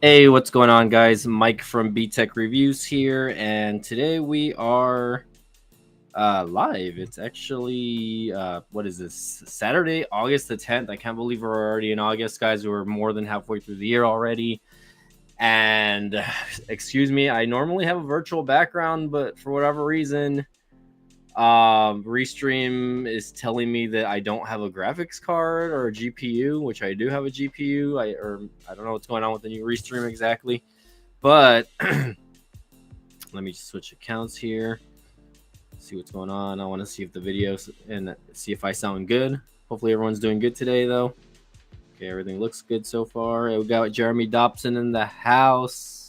Hey, what's going on, guys? Mike from BTech Reviews here, and today we are live. It's actually what is this? Saturday, August the 10th. I can't believe we're already in August, guys. We're more than halfway through the year already. And excuse me, I normally have a virtual background, but for whatever reason, Restream is telling me that I don't have a graphics card or a GPU, which I do have a GPU. I don't know what's going on with the new Restream exactly, but let me just switch accounts here, see what's going on. I want to see if the videos and see if I sound good. Hopefully everyone's doing good today, though. Okay, everything looks good so far. We got Jeremy Dobson in the house.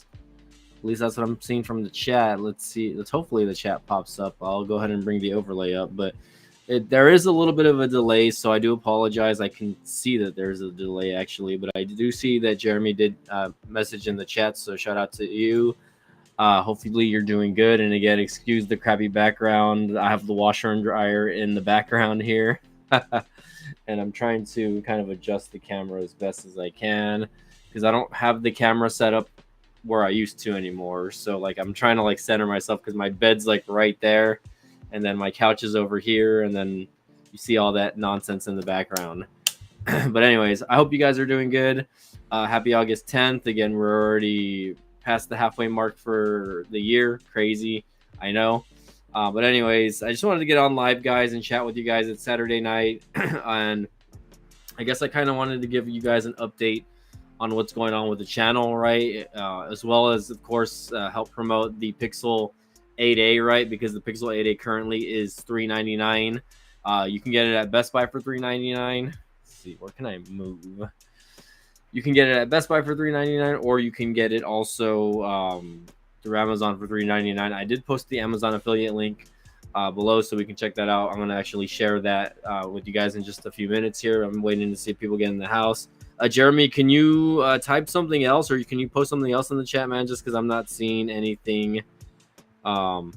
At least that's what I'm seeing from the chat. Let's see. Hopefully the chat pops up. I'll go ahead and bring the overlay up, but there is a little bit of a delay, so I do apologize. I can see that there's a delay actually, but I do see that Jeremy did message in the chat, so shout out to you. Hopefully you're doing good. And again, excuse the crappy background. I have the washer and dryer in the background here. And I'm trying to kind of adjust the camera as best as I can because I don't have the camera set up where I used to anymore. So like I'm trying to like center myself because my bed's like right there, and then my couch is over here, and then you see all that nonsense in the background. But anyways, I hope you guys are doing good. Happy August 10th. Again, we're already past the halfway mark for the year. Crazy, I know. But anyways, I just wanted to get on live, guys, and chat with you guys. It's Saturday night, and I guess I kind of wanted to give you guys an update on what's going on with the channel, right? As well as, of course, help promote the Pixel 8a, right? Because the Pixel 8a currently is $399. You can get it at Best Buy for $399. Let's see, where can I move? You can get it at Best Buy for $399, or you can get it also through Amazon for $399. I did post the Amazon affiliate link below, so we can check that out. I'm going to actually share that with you guys in just a few minutes here. I'm waiting to see if people get in the house. Jeremy, can you type something else, or can you post something else in the chat, man? Just because I'm not seeing anything. I'm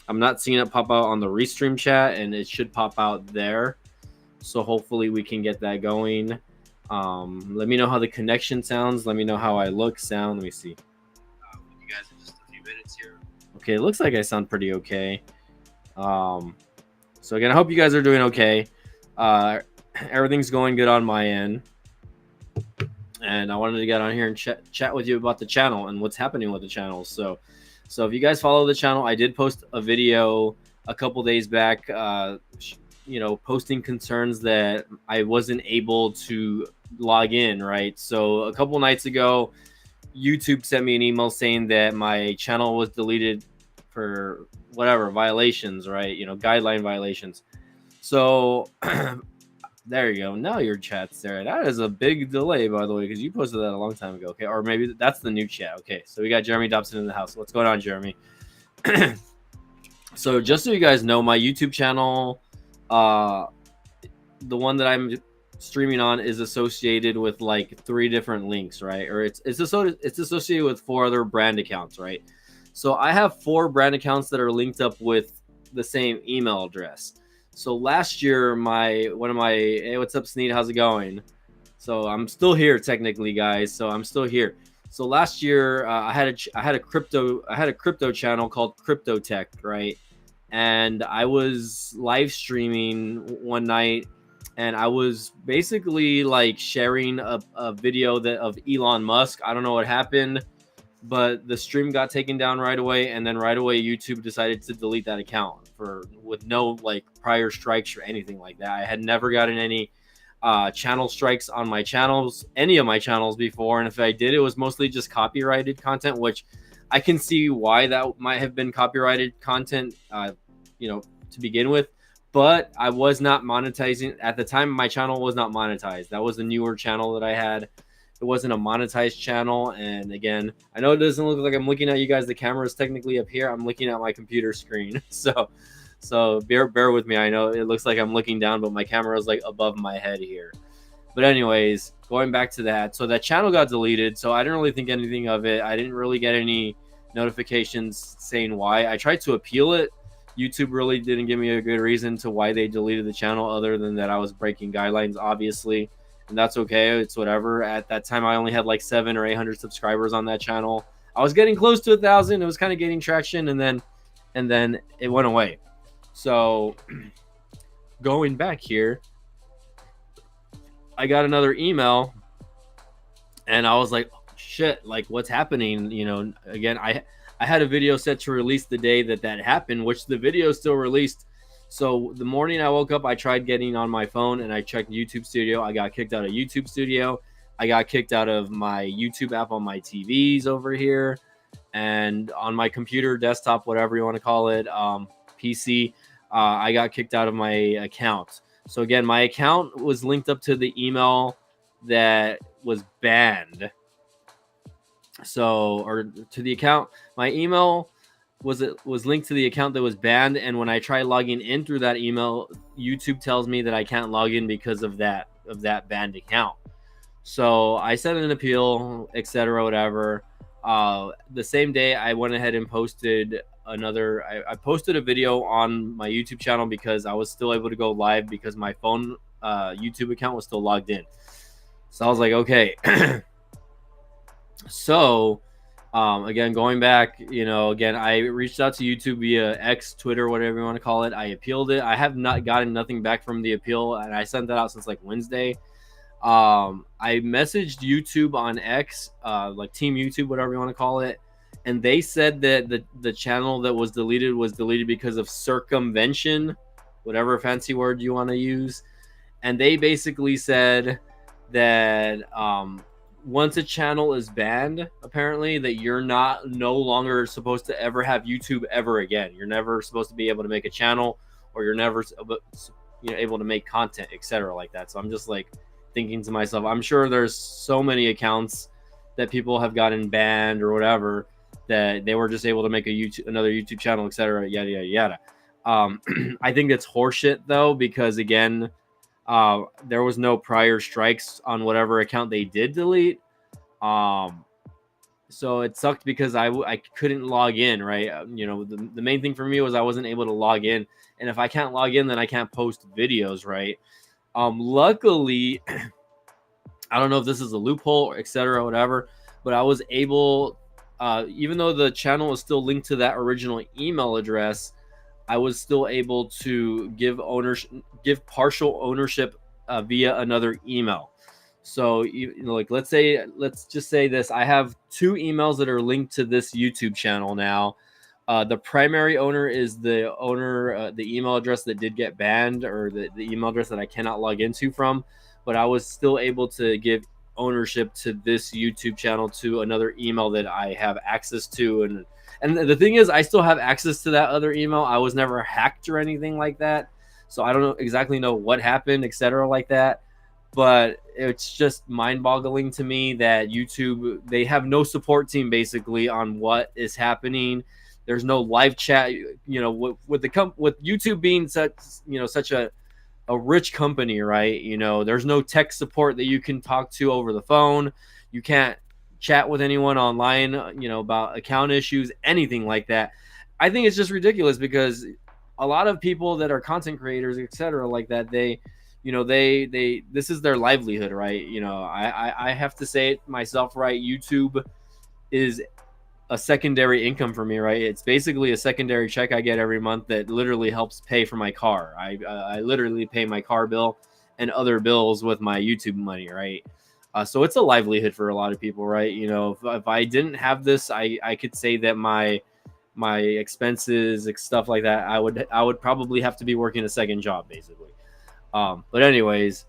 not seeing it pop out on the Restream chat, and it should pop out there. So hopefully we can get that going. Let me know how the connection sounds. Let me know how I sound. Let me see. With you guys in just a few minutes here. Okay, it looks like I sound pretty okay. So again, I hope you guys are doing okay. Everything's going good on my end. And I wanted to get on here and chat with you about the channel and what's happening with the channel. So if you guys follow the channel, I did post a video a couple days back, posting concerns that I wasn't able to log in, right? So a couple nights ago, YouTube sent me an email saying that my channel was deleted for whatever violations, right? Guideline violations. So there you go. Now your chat's there. That is a big delay, by the way, because you posted that a long time ago. Okay, or maybe that's the new chat. Okay, so we got Jeremy Dobson in the house. What's going on, Jeremy? So just so you guys know, my YouTube channel, the one that I'm streaming on, is associated with like 3 different links, right? Or it's associated with 4 other brand accounts, right? So I have 4 brand accounts that are linked up with the same email address. So last year, hey, what's up, Sneed? How's it going? So I'm still here technically, guys. So I'm still here. So last year, I had a crypto channel called Crypto Tech, right? And I was live streaming one night, and I was basically like sharing a video of Elon Musk. I don't know what happened, but the stream got taken down right away, and then right away YouTube decided to delete that account with no like prior strikes or anything like that. I had never gotten any channel strikes on any of my channels before, and if I did, it was mostly just copyrighted content, which I can see why that might have been copyrighted content, to begin with. But I was not monetizing at the time. My channel was not monetized. That was a newer channel that I had. It it wasn't a monetized channel. And again, I know it doesn't look like I'm looking at you guys. The camera is technically up here. I'm looking at my computer screen. So bear with me. I know it looks like I'm looking down, but my camera is like above my head here. But anyways, going back to that. So that channel got deleted. So I didn't really think anything of it. I didn't really get any notifications saying why. I tried to appeal it. YouTube really didn't give me a good reason to why they deleted the channel, other than that I was breaking guidelines, obviously. And that's okay. It's whatever. At that time, I only had like 700 or 800 subscribers on that channel. I was getting close to 1,000. It was kind of getting traction, and then it went away. So going back here, I got another email, and I was like, oh, shit, like what's happening? You know, again, I had a video set to release the day that happened, which the video still released. So the morning I woke up, I tried getting on my phone and I checked YouTube Studio. I got kicked out of YouTube Studio. I got kicked out of my YouTube app on my TVs over here, and on my computer, desktop, whatever you want to call it, PC. I got kicked out of my account. So again, my account was linked up to the email that was banned. So, or to the account, my email was linked to the account that was banned. And when I try logging in through that email, YouTube tells me that I can't log in because of that banned account. So I sent an appeal, etc., whatever. The same day, I went ahead and posted I posted a video on my YouTube channel because I was still able to go live because my phone YouTube account was still logged in. So I was like, okay. So again, going back, again, I reached out to YouTube via X, Twitter, whatever you want to call it. I appealed it. I have not gotten nothing back from the appeal, and I sent that out since like Wednesday. I messaged YouTube on X, like Team YouTube, whatever you want to call it, and they said that the channel that was deleted because of circumvention, whatever fancy word you want to use. And they basically said that once a channel is banned, apparently, that you're no longer supposed to ever have YouTube ever again. You're never supposed to be able to make a channel, or you're never able to make content, etc., like that. So I'm just like thinking to myself, I'm sure there's so many accounts that people have gotten banned or whatever that they were just able to make another YouTube channel, etc., yada yada yada. I think that's horseshit though, because again, there was no prior strikes on whatever account they did delete. So it sucked because I couldn't log in, right? The main thing for me was I wasn't able to log in, and if I can't log in, then I can't post videos, right? Luckily, I don't know if this is a loophole, etc., whatever, but I was able, even though the channel is still linked to that original email address, I was still able to give partial ownership via another email. So, like let's just say this: I have 2 emails that are linked to this YouTube channel now. The primary owner is the owner, the email address that did get banned, or the email address that I cannot log into from. But I was still able to give ownership to this YouTube channel to another email that I have access to. And the thing is, I still have access to that other email. I was never hacked or anything like that. So I don't exactly know what happened, etc., like that. But it's just mind-boggling to me that YouTube, they have no support team basically on what is happening. There's no live chat, with YouTube being such a rich company, right? There's no tech support that you can talk to over the phone. You can't chat with anyone online, about account issues, anything like that. I think it's just ridiculous because a lot of people that are content creators, etc., like that, they this is their livelihood, right? I have to say it myself, right? YouTube is a secondary income for me, right? It's basically a secondary check I get every month that literally helps pay for my car. I literally pay my car bill and other bills with my YouTube money, right? So it's a livelihood for a lot of people, right? If I didn't have this, I could say that my expenses, stuff like that, I would probably have to be working a second job, basically. But anyways,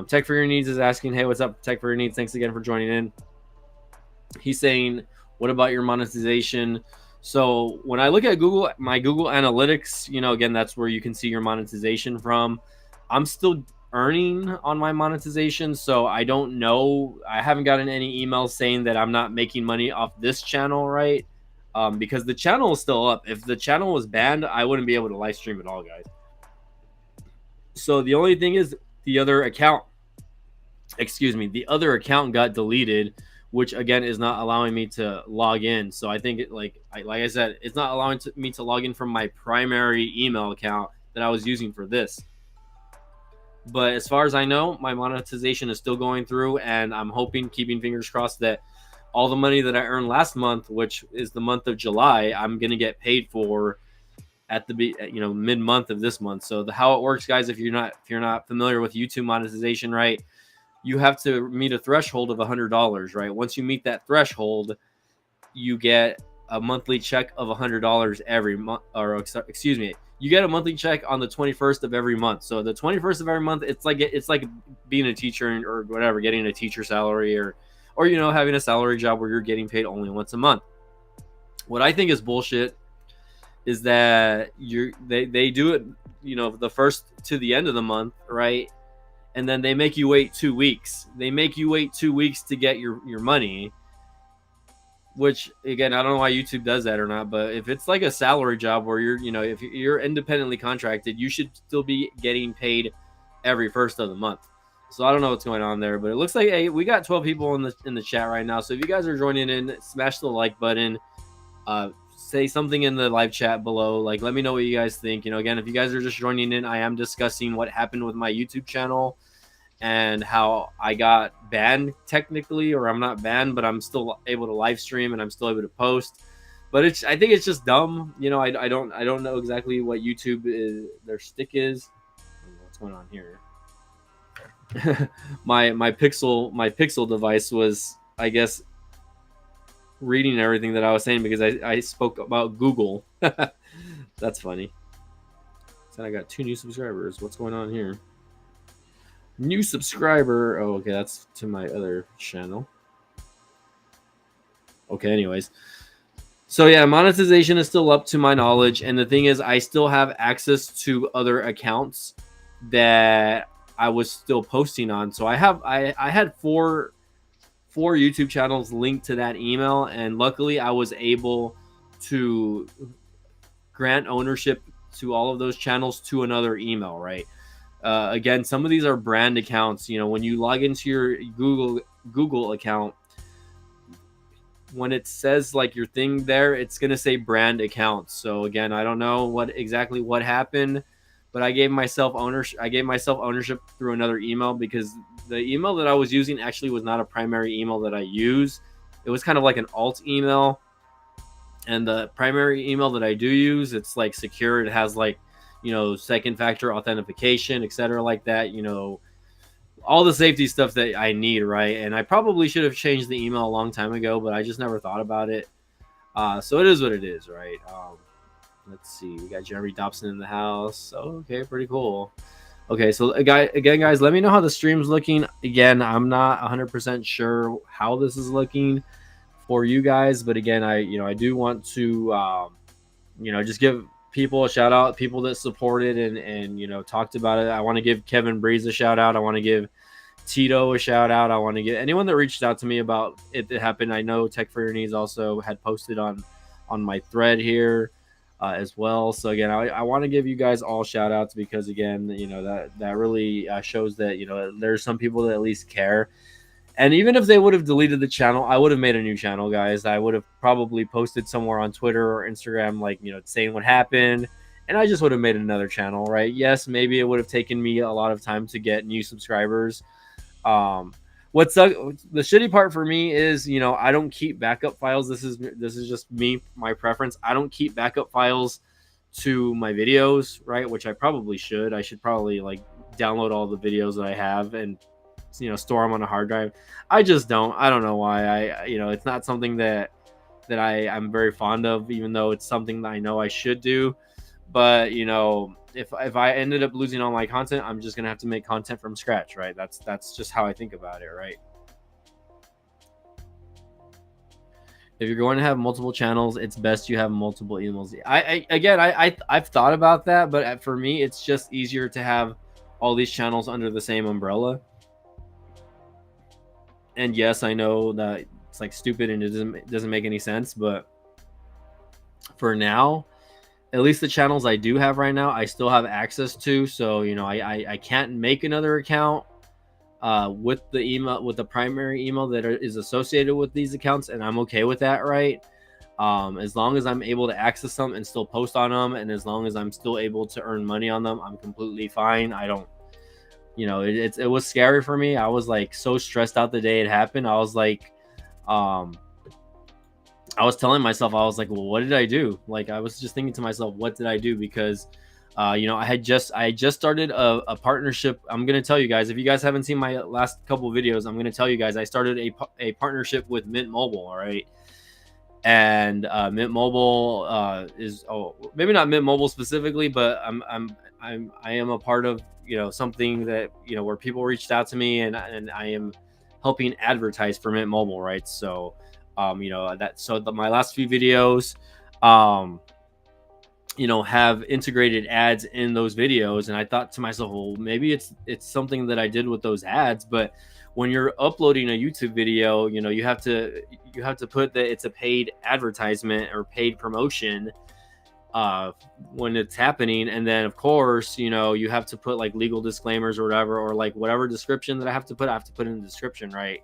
Tech for Your Needs is asking, hey, what's up, Tech for Your Needs? Thanks again for joining in. He's saying, what about your monetization? So when I look at my Google Analytics, again, that's where you can see your monetization from. I'm still earning on my monetization, so I don't know. I haven't gotten any emails saying that I'm not making money off this channel, right? Because the channel is still up. If the channel was banned, I wouldn't be able to live stream at all, guys. So the only thing is the other account, the other account got deleted, which again is not allowing me to log in. So I think like I said, it's not allowing me to log in from my primary email account that I was using for this. But as far as I know, my monetization is still going through, and I'm hoping, keeping fingers crossed, that all the money that I earned last month, which is the month of July, I'm gonna get paid for at the mid month of this month. So how it works, guys, if you're not familiar with YouTube monetization, right? You have to meet a threshold of $100, right? Once you meet that threshold, you get a monthly check of $100 every month, or excuse me, you get a monthly check on the 21st of every month. So the 21st of every month, it's like being a teacher or whatever, getting a teacher salary or having a salary job where you're getting paid only once a month. What I think is bullshit is that they do it, the first to the end of the month, right? And then they make you wait 2 weeks. They make you wait 2 weeks to get your money. Which, again, I don't know why YouTube does that or not, but if it's like a salary job where if you're independently contracted, you should still be getting paid every first of the month. So I don't know what's going on there, but it looks like, hey, we got 12 people in the chat right now. So if you guys are joining in, smash the like button, say something in the live chat below. Like, let me know what you guys think. Again, if you guys are just joining in, I am discussing what happened with my YouTube channel and how I got banned technically, or I'm not banned, but I'm still able to live stream and I'm still able to post. But I think it's just dumb. I don't know exactly what YouTube their stick is. What's going on here? my Pixel device was, I guess, reading everything that I was saying because I spoke about Google. That's funny. Said I got 2 new subscribers. What's going on here? New subscriber. Oh, okay, that's to my other channel. Okay, anyways. So yeah, monetization is still up to my knowledge, and the thing is, I still have access to other accounts that I was still posting on. So I had four YouTube channels linked to that email, and luckily I was able to grant ownership to all of those channels to another email, right? Again, some of these are brand accounts. When you log into your Google account, when it says like your thing there, it's gonna say brand accounts. So again, I don't know exactly what happened, but I gave myself ownership through another email, because the email that I was using actually was not a primary email that I use. It was kind of like an alt email, and the primary email that I do use, it's like secure. It has like second factor authentication, etc., like that. All the safety stuff that I need, right? And I probably should have changed the email a long time ago, but I just never thought about it. So it is what it is, right? Let's see. We got Jeremy Dobson in the house. Okay, pretty cool. Okay, so again, guys, let me know how the stream's looking. Again, I'm not 100% sure how this is looking for you guys, but again, I do want to just give people a shout out, people that supported and talked about it. I want to give Kevin Breeze a shout out. I want to give Tito a shout out. I want to give anyone that reached out to me about it that happened. I know Tech for Your Needs also had posted on my thread here as well. So again, I want to give you guys all shout outs, because again, that really shows that there's some people that at least care. And even if they would have deleted the channel, I would have made a new channel, guys. I would have probably posted somewhere on Twitter or Instagram, like, saying what happened. And I just would have made another channel, right? Yes, maybe it would have taken me a lot of time to get new subscribers. The shitty part for me is, I don't keep backup files. This is just me, my preference. I don't keep backup files to my videos, right? Which I probably should. I should probably like download all the videos that I have and store them on a hard drive. I just don't. I don't know why. It's not something that I'm very fond of, even though it's something that I know I should do. But if I ended up losing all my content, I'm just gonna have to make content from scratch, right? That's just how I think about it, right? If you're going to have multiple channels, it's best you have multiple emails. I've thought about that, but for me, it's just easier to have all these channels under the same umbrella. And yes, I know that it's like stupid and it doesn't make any sense, but for now, at least the channels I do have right now, I still have access to. So, you know, I can't make another account with the email, with the primary email that is associated with these accounts, and I'm okay with that, right? As long as I'm able to access them and still post on them, and as long as I'm still able to earn money on them, I'm completely fine. I don't, you know, it was scary for me. I was like so stressed out the day it happened. I was like, I was telling myself, I was like, well, what did I do? Like, I was just thinking to myself, what did I do? Because, you know, I just started a partnership. I'm going to tell you guys, if you guys haven't seen my last couple videos, I'm going to tell you guys, I started a partnership with Mint Mobile. All right. And Mint Mobile is, maybe not Mint Mobile specifically, but I am a part of, you know, something that, you know, where people reached out to me, and I am helping advertise for Mint Mobile, right? So, you know, my last few videos, you know, have integrated ads in those videos, and I thought to myself, well, maybe it's something that I did with those ads. But when you're uploading a YouTube video, you know, you have to put that it's a paid advertisement or paid promotion when it's happening. And then of course, you know, you have to put like legal disclaimers or whatever, or like whatever description that I have to put in the description, right?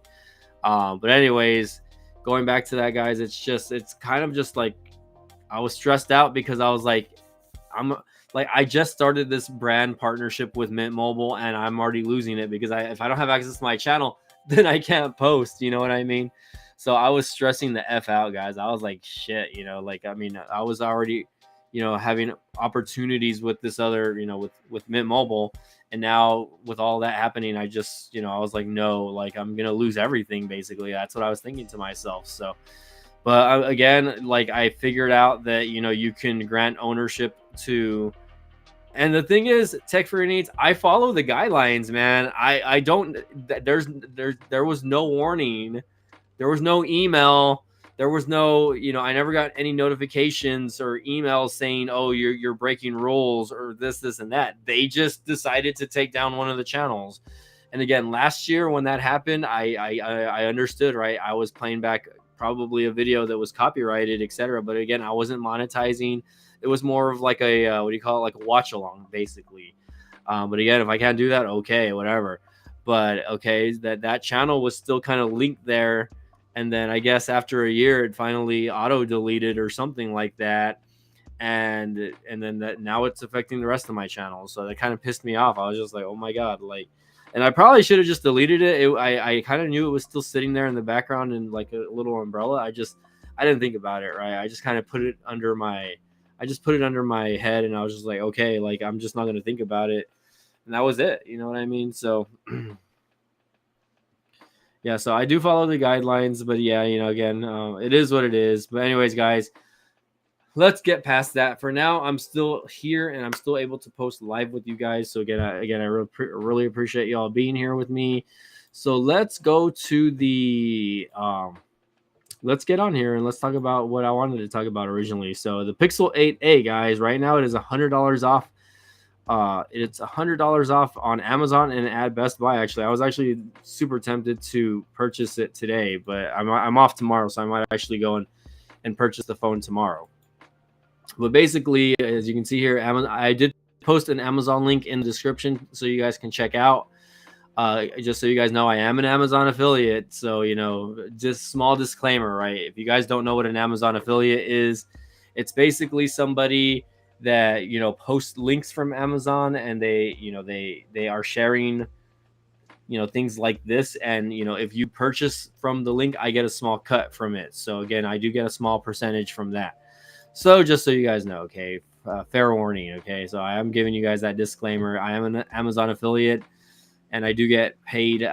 But anyways, going back to that, guys, it's kind of just like I was stressed out because I was like, I just started this brand partnership with Mint Mobile, and I'm already losing it because if I don't have access to my channel, then I can't post. You know what I mean? So I was stressing the F out, guys. I was like, shit, you know, like, I mean, I was already, you know, having opportunities with this other, you know, with Mint Mobile. And now with all that happening, I just, you know, I was like, no, like I'm going to lose everything. Basically. That's what I was thinking to myself. So, but again, like I figured out that, you know, you can grant ownership to, and the thing is, Tech for Your Needs, I follow the guidelines, man. I don't, there was no warning. There was no email. There was no, you know, I never got any notifications or emails saying, oh, you're breaking rules or this, and that. They just decided to take down one of the channels. And again, last year when that happened, I understood, right? I was playing back probably a video that was copyrighted, etc. But again, I wasn't monetizing. It was more of like a, what do you call it? Like a watch along, basically. But again, if I can't do that, okay, whatever. But okay, that channel was still kind of linked there. And then I guess after a year, it finally auto deleted or something like that. And then now it's affecting the rest of my channel. So that kind of pissed me off. I was just like, oh my God, like, and I probably should have just deleted it. I kind of knew it was still sitting there in the background in like a little umbrella. I didn't think about it, right? I just kind of put it under my head, and I was just like, okay, like I'm just not going to think about it. And that was it. You know what I mean? So yeah, so I do follow the guidelines, but yeah, you know, again, it is what it is. But anyways, guys, let's get past that. For now, I'm still here and I'm still able to post live with you guys. So again, I really appreciate y'all being here with me. So let's go to the let's get on here and let's talk about what I wanted to talk about originally. So the Pixel 8a, guys, right now it is $100 off. It's $100 off on Amazon and at Best Buy. Actually, I was actually super tempted to purchase it today, but I'm off tomorrow, so I might actually go and purchase the phone tomorrow. But basically, as you can see here, I did post an Amazon link in the description so you guys can check out. Just so you guys know, I am an Amazon affiliate. So, you know, just small disclaimer, right? If you guys don't know what an Amazon affiliate is, it's basically somebody that, you know, post links from Amazon, and they, you know, they are sharing, you know, things like this. And, you know, if you purchase from the link, I get a small cut from it. So again, I do get a small percentage from that. So just so you guys know, okay, fair warning. Okay. So I am giving you guys that disclaimer. I am an Amazon affiliate, and I do get paid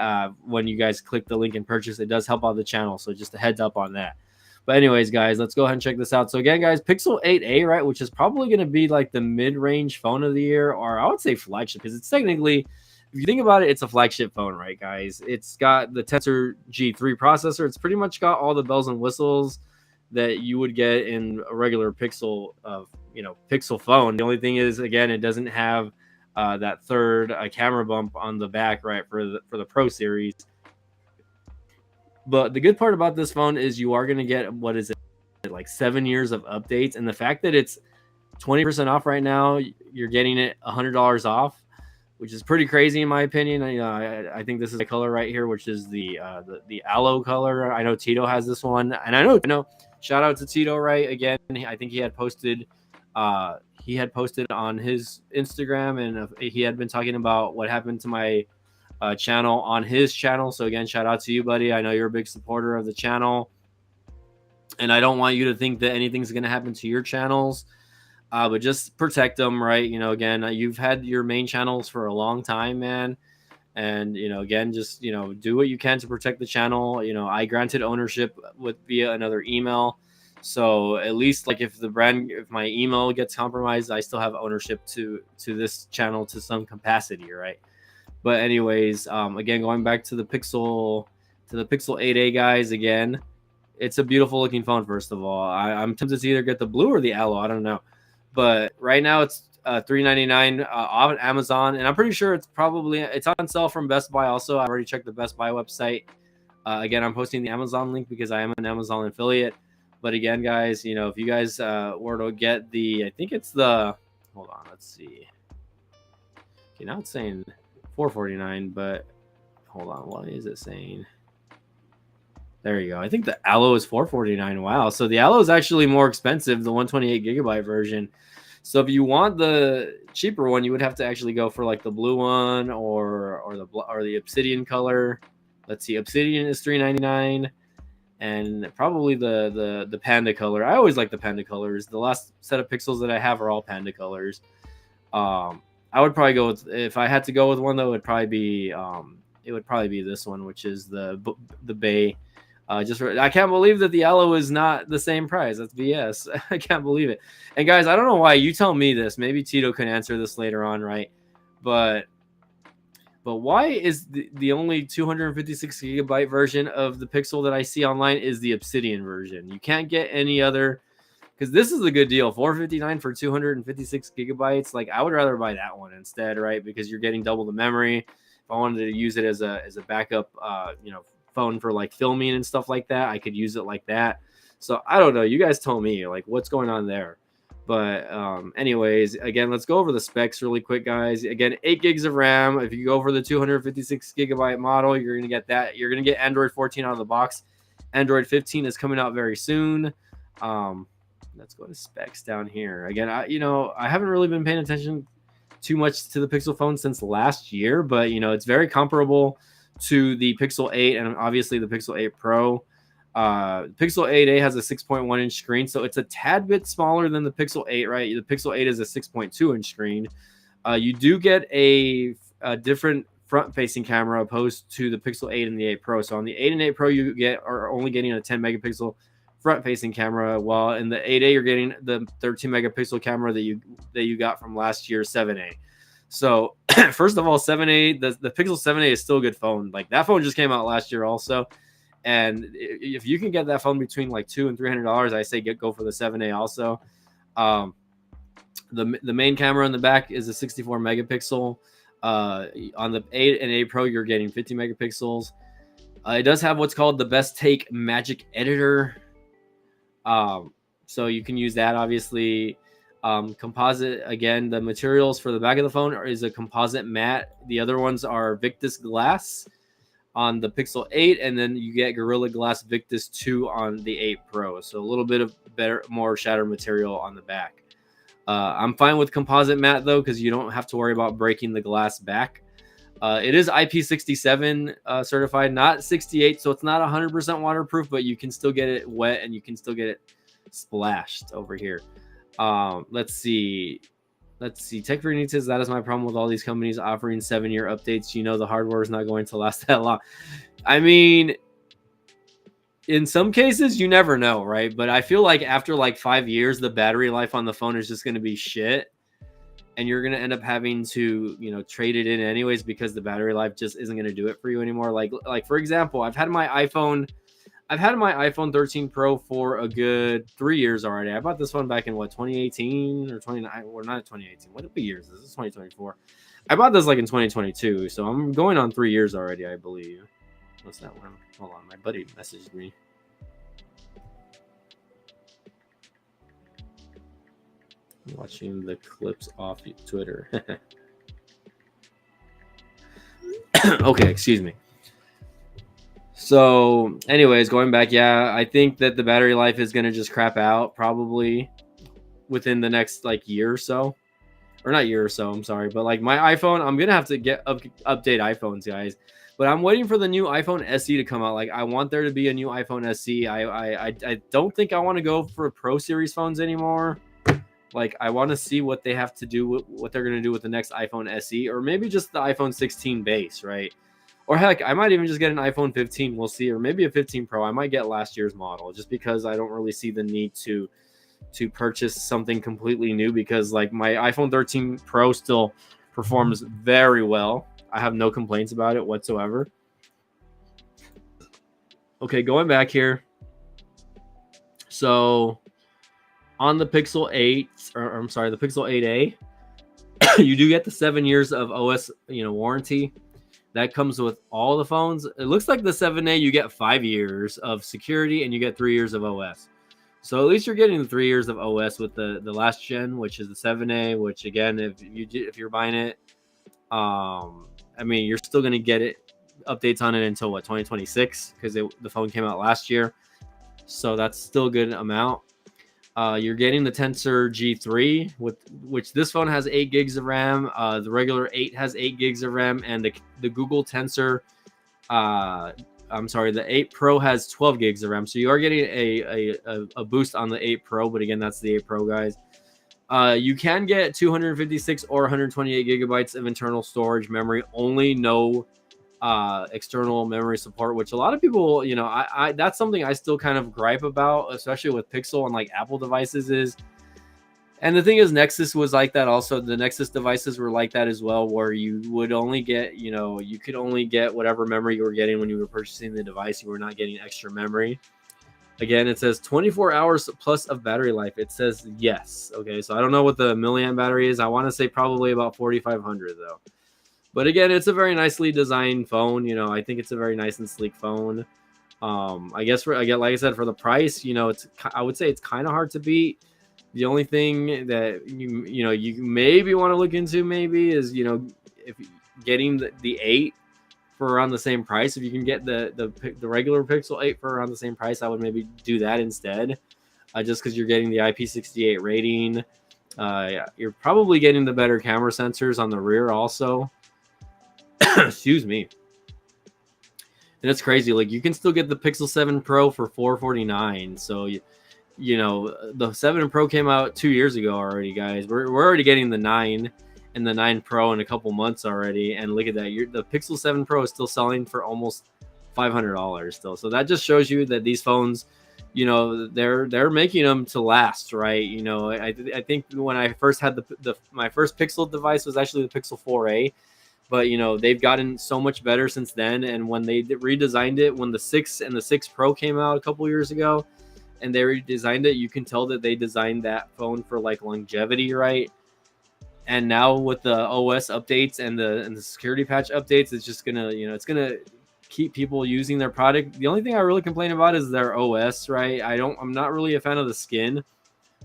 when you guys click the link and purchase. It does help out the channel. So just a heads up on that. But anyways, guys, let's go ahead and check this out. So again, guys, Pixel 8a, right, which is probably going to be like the mid-range phone of the year, or I would say flagship, because it's technically, if you think about it, it's a flagship phone, right, guys? It's got the Tensor G3 processor. It's pretty much got all the bells and whistles that you would get in a regular Pixel, you know, Pixel phone. The only thing is, again, it doesn't have that third camera bump on the back, right, for the Pro series. But the good part about this phone is you are going to get, what is it, like 7 years of updates, and the fact that it's 20% off right now, you're getting it $100 off, which is pretty crazy in my opinion. I think this is the color right here, which is the aloe color. I know Tito has this one, and I know. Shout out to Tito, right? Again, I think he had posted on his Instagram, and he had been talking about what happened to my channel on his channel. So again, shout out to you, buddy. I know you're a big supporter of the channel, and I don't want you to think that anything's going to happen to your channels. But just protect them, right? Again, you've had your main channels for a long time, man. And, again, just, do what you can to protect the channel. I granted ownership via another email. So at least like if my email gets compromised, I still have ownership to this channel to some capacity, right? But anyways, again, going back to the Pixel 8a, guys, again, it's a beautiful looking phone. First of all, I'm tempted to either get the blue or the aloe. I don't know. But right now it's $399 on Amazon, and I'm pretty sure it's on sale from Best Buy also. I already checked the Best Buy website. Again, I'm posting the Amazon link because I am an Amazon affiliate. But again, guys, if you guys were to get I think it's hold on, let's see. Okay, now it's saying $449, but hold on, what is it saying? There you go. I think the aloe is $449. Wow. So the aloe is actually more expensive, the 128 gigabyte version. So if you want the cheaper one, you would have to actually go for like the blue one or the obsidian color. Let's see. Obsidian is $399, and probably the panda color. I always like the panda colors. The last set of Pixels that I have are all panda colors. I would probably go with, if I had to go with one though, it would probably be this one, which is the Bay. I can't believe that the aloe is not the same price. That's BS. I can't believe it. And guys, I don't know why. You tell me this. Maybe Tito can answer this later on, right? But why is the only 256 gigabyte version of the Pixel that I see online is the Obsidian version? You can't get any other, because this is a good deal. $459 for 256 gigabytes. Like, I would rather buy that one instead, right? Because you're getting double the memory. If I wanted to use it as a backup, phone for like filming and stuff like that, I could use it like that. So I don't know. You guys tell me like what's going on there. But anyways, again, let's go over the specs really quick, guys. Again, 8 gigs of RAM. If you go for the 256 gigabyte model, you're gonna get that. You're gonna get Android 14 out of the box. Android 15 is coming out very soon. Let's go to specs down here. Again, I haven't really been paying attention too much to the Pixel phone since last year, but it's very comparable to the Pixel 8 and obviously the Pixel 8 Pro. Pixel 8a has a 6.1 inch screen, so it's a tad bit smaller than the Pixel 8, right? The Pixel 8 is a 6.2 inch screen. You do get a different front facing camera opposed to the Pixel 8 and the 8 Pro. So on the 8 and 8 Pro, you are only getting a 10 megapixel front facing camera, while in the 8a you're getting the 13 megapixel camera that you got from last year's 7a. So first of all, 7a, the Pixel 7a is still a good phone. Like, that phone just came out last year also. And if you can get that phone between like $200 and $300, I say go for the 7a also. The main camera in the back is a 64 megapixel. On the 8 and 8 Pro, you're getting 50 megapixels. It does have what's called the Best Take Magic Editor. So you can use that, obviously. Composite, again, the materials for the back of the phone is a composite matte. The other ones are Victus Glass on the Pixel 8, and then you get Gorilla Glass Victus 2 on the 8 Pro. So a little bit of more shatter material on the back. I'm fine with composite matte though, because you don't have to worry about breaking the glass back. It is IP67 certified, not 68, so it's not 100% waterproof, but you can still get it wet and you can still get it splashed over here. Let's see. Tech Vanitas, that is my problem with all these companies offering 7-year updates. The hardware is not going to last that long. I mean, in some cases, you never know, right? But I feel like after like 5 years, the battery life on the phone is just going to be shit. And you're going to end up having to, trade it in anyways, because the battery life just isn't going to do it for you anymore. Like for example, I've had my iPhone I've had my iPhone 13 Pro for a good 3 years already. I bought this one back in what, 2018 or 29, or not 2018. What years is this? 2024. I bought this like in 2022, so I'm going on 3 years already, I believe. What's that one? Hold on, my buddy messaged me. I'm watching the clips off Twitter. Okay, excuse me. So, anyways, going back, yeah, I think that the battery life is going to just crap out probably within the next like year or so. Or not year or so, I'm sorry. But like my iPhone, I'm going to have to get update iPhones, guys. But I'm waiting for the new iPhone SE to come out. Like, I want there to be a new iPhone SE. I don't think I want to go for Pro Series phones anymore. Like, I want to see what they have to do, what they're going to do with the next iPhone SE, or maybe just the iPhone 16 base, right? Or heck, I might even just get an iPhone 15. We'll see, or maybe a 15 Pro. I might get last year's model, just because I don't really see the need to purchase something completely new, because like my iPhone 13 Pro still performs very well. I have no complaints about it whatsoever. Okay, going back here. So on the Pixel 8, or I'm sorry, the Pixel 8a, you do get the 7 years of OS, warranty. That comes with all the phones. It looks like the 7a, you get 5 years of security and you get 3 years of OS. So at least you're getting the 3 years of OS with the last gen, which is the 7a. Which again, if you're buying it, I mean, you're still gonna get it updates on it until what, 2026, because the phone came out last year. So that's still a good amount. You're getting the Tensor G3, which this phone has 8 gigs of RAM. The regular 8 has 8 gigs of RAM, and the Google Tensor, the 8 Pro has 12 gigs of RAM. So you are getting a boost on the 8 Pro, but again, that's the 8 Pro, guys. You can get 256 or 128 gigabytes of internal storage memory only. No external memory support, which a lot of people, I that's something I still kind of gripe about, especially with Pixel and like Apple devices is. And the thing is, Nexus was like that also. The Nexus devices were like that as well, where you would only get, you could only get whatever memory you were getting when you were purchasing the device. You were not getting extra memory. Again, it says 24 hours plus of battery life. It says yes. Okay, so I don't know what the milliamp battery is. I want to say probably about 4,500 though. But again, it's a very nicely designed phone. I think it's a very nice and sleek phone. I guess like I said, for the price, I would say it's kind of hard to beat. The only thing that you maybe want to look into maybe is if getting the 8 for around the same price. If you can get the regular Pixel 8 for around the same price, I would maybe do that instead. Just because you're getting the IP68 rating, you're probably getting the better camera sensors on the rear also. Excuse me. And it's crazy. Like, you can still get the Pixel 7 Pro for $449. So the 7 Pro came out 2 years ago already, guys. We're already getting the 9 and the 9 Pro in a couple months already. And look at that. The Pixel 7 Pro is still selling for almost $500 still. So that just shows you that these phones, they're making them to last, right? I think when I first had my first Pixel device was actually the Pixel 4a. But, they've gotten so much better since then. And when they redesigned it, when the 6 and the 6 Pro came out a couple years ago, and they redesigned it, you can tell that they designed that phone for like longevity, right? And now with the OS updates and the security patch updates, it's just gonna, it's gonna keep people using their product. The only thing I really complain about is their OS, right? I'm not really a fan of the skin,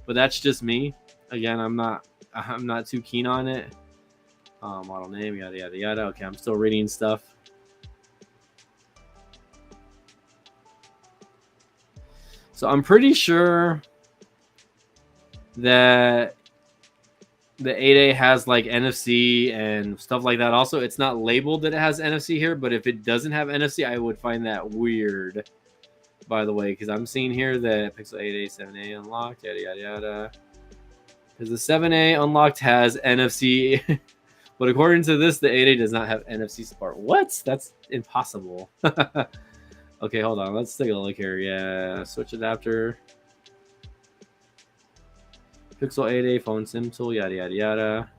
but that's just me. Again, I'm not too keen on it. Model name, yada yada yada. Okay, I'm still reading stuff. So I'm pretty sure that the 8A has like NFC and stuff like that. Also, it's not labeled that it has NFC here, but if it doesn't have NFC, I would find that weird, by the way, because I'm seeing here that Pixel 8A, 7A unlocked, yada yada yada. Because the 7A unlocked has NFC. But according to this, the 8A does not have NFC support. What? That's impossible. Okay, hold on. Let's take a look here. Yeah, switch adapter. Pixel 8A phone SIM tool, yada, yada, yada.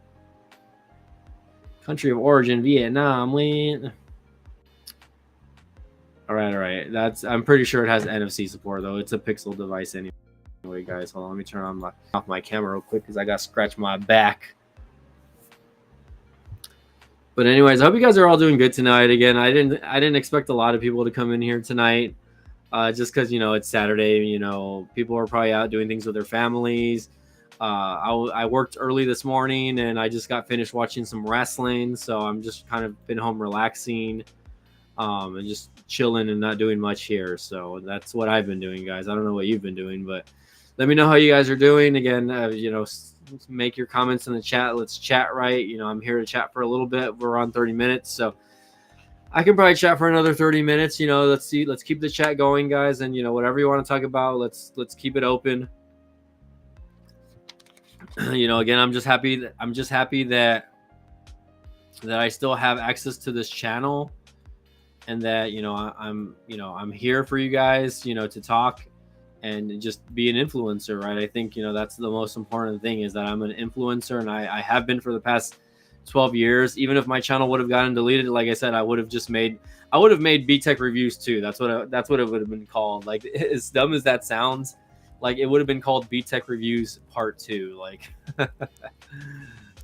Country of origin, Vietnam. All right. I'm pretty sure it has NFC support though. It's a Pixel device anyway, guys. Hold on, let me turn on off my camera real quick because I got to scratch my back. But anyways, I hope you guys are all doing good tonight. Again, I didn't expect a lot of people to come in here tonight, just because it's Saturday. People are probably out doing things with their families. I worked early this morning and I just got finished watching some wrestling, so I'm just kind of been home relaxing, and just chilling and not doing much here. So that's what I've been doing, guys. I don't know what you've been doing, but let me know how you guys are doing. Again, make your comments in the chat. Let's chat, right? I'm here to chat for a little bit. We're on 30 minutes, so I can probably chat for another 30 minutes. Let's keep the chat going, guys, and whatever you want to talk about, let's keep it open. Again, I'm just happy that I still have access to this channel, and that I'm here for you guys, to talk and just be an influencer, right? I think that's the most important thing, is that I'm an influencer, and I have been for the past 12 years. Even if my channel would have gotten deleted, like I said, I would have made B-Tech reviews too. That's what it would have been called. Like, as dumb as that sounds, like, it would have been called B-Tech Reviews Part 2. Like,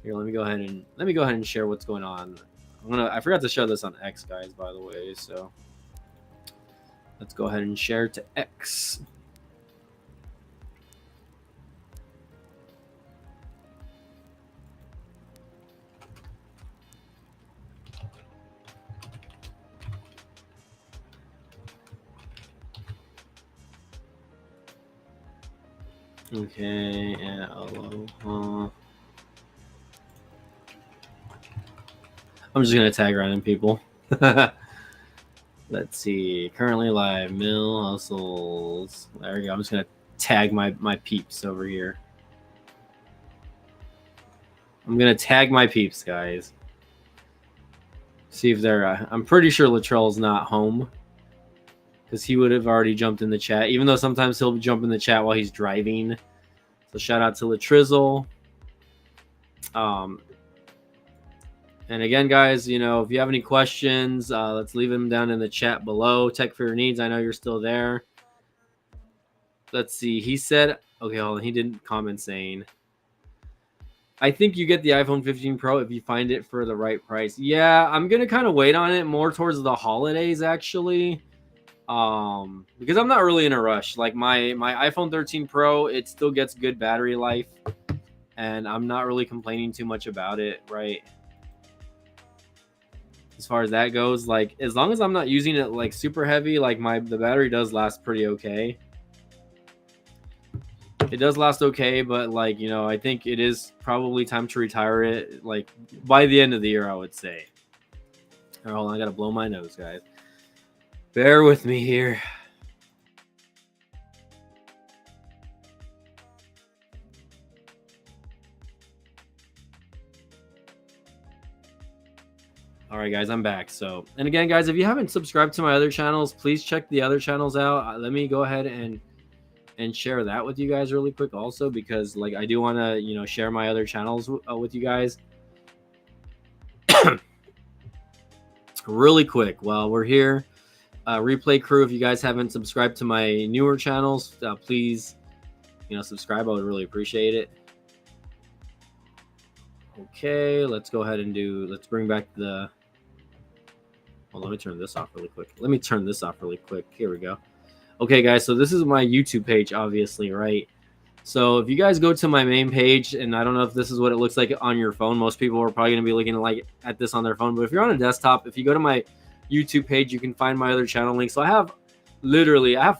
here, let me go ahead and share what's going on. I forgot to share this on X, guys, by the way. So let's go ahead and share to X. Okay, and aloha. I'm just gonna tag random people. Let's see. Currently live. Mill Hustles. There we go. I'm just gonna tag my peeps over here. I'm gonna tag my peeps, guys. See if they're. I'm pretty sure Latrell's not home, because he would have already jumped in the chat. Even though sometimes he'll jump in the chat while he's driving. So shout out to Latrizzle. And again, guys, if you have any questions, let's leave them down in the chat below. Tech for your needs. I know you're still there. Let's see. He said, okay, hold on. He didn't comment saying, I think you get the iPhone 15 Pro if you find it for the right price. Yeah, I'm going to kind of wait on it more towards the holidays, actually. Because I'm not really in a rush. Like, my iPhone 13 Pro, it still gets good battery life. And I'm not really complaining too much about it, right? As far as that goes, like, as long as I'm not using it like super heavy, like the battery does last pretty okay. It does last okay, but like, I think it is probably time to retire it, like, by the end of the year, I would say. All right, hold on, I gotta blow my nose, guys. Bear with me here. All right, guys, I'm back. So, and again, guys, if you haven't subscribed to my other channels, please check the other channels out. Let me go ahead and share that with you guys really quick also, because like, I do want to, share my other channels with you guys really quick while we're here. Replay crew, if you guys haven't subscribed to my newer channels, please, subscribe. I would really appreciate it. Okay, let's go ahead and let's bring back the, well, let me turn this off really quick. Here we go. Okay, guys, so this is my YouTube page, obviously, right? So if you guys go to my main page, and I don't know if this is what it looks like on your phone. Most people are probably going to be looking at this on their phone. But if you're on a desktop, if you go to my YouTube page, you can find my other channel links. So I have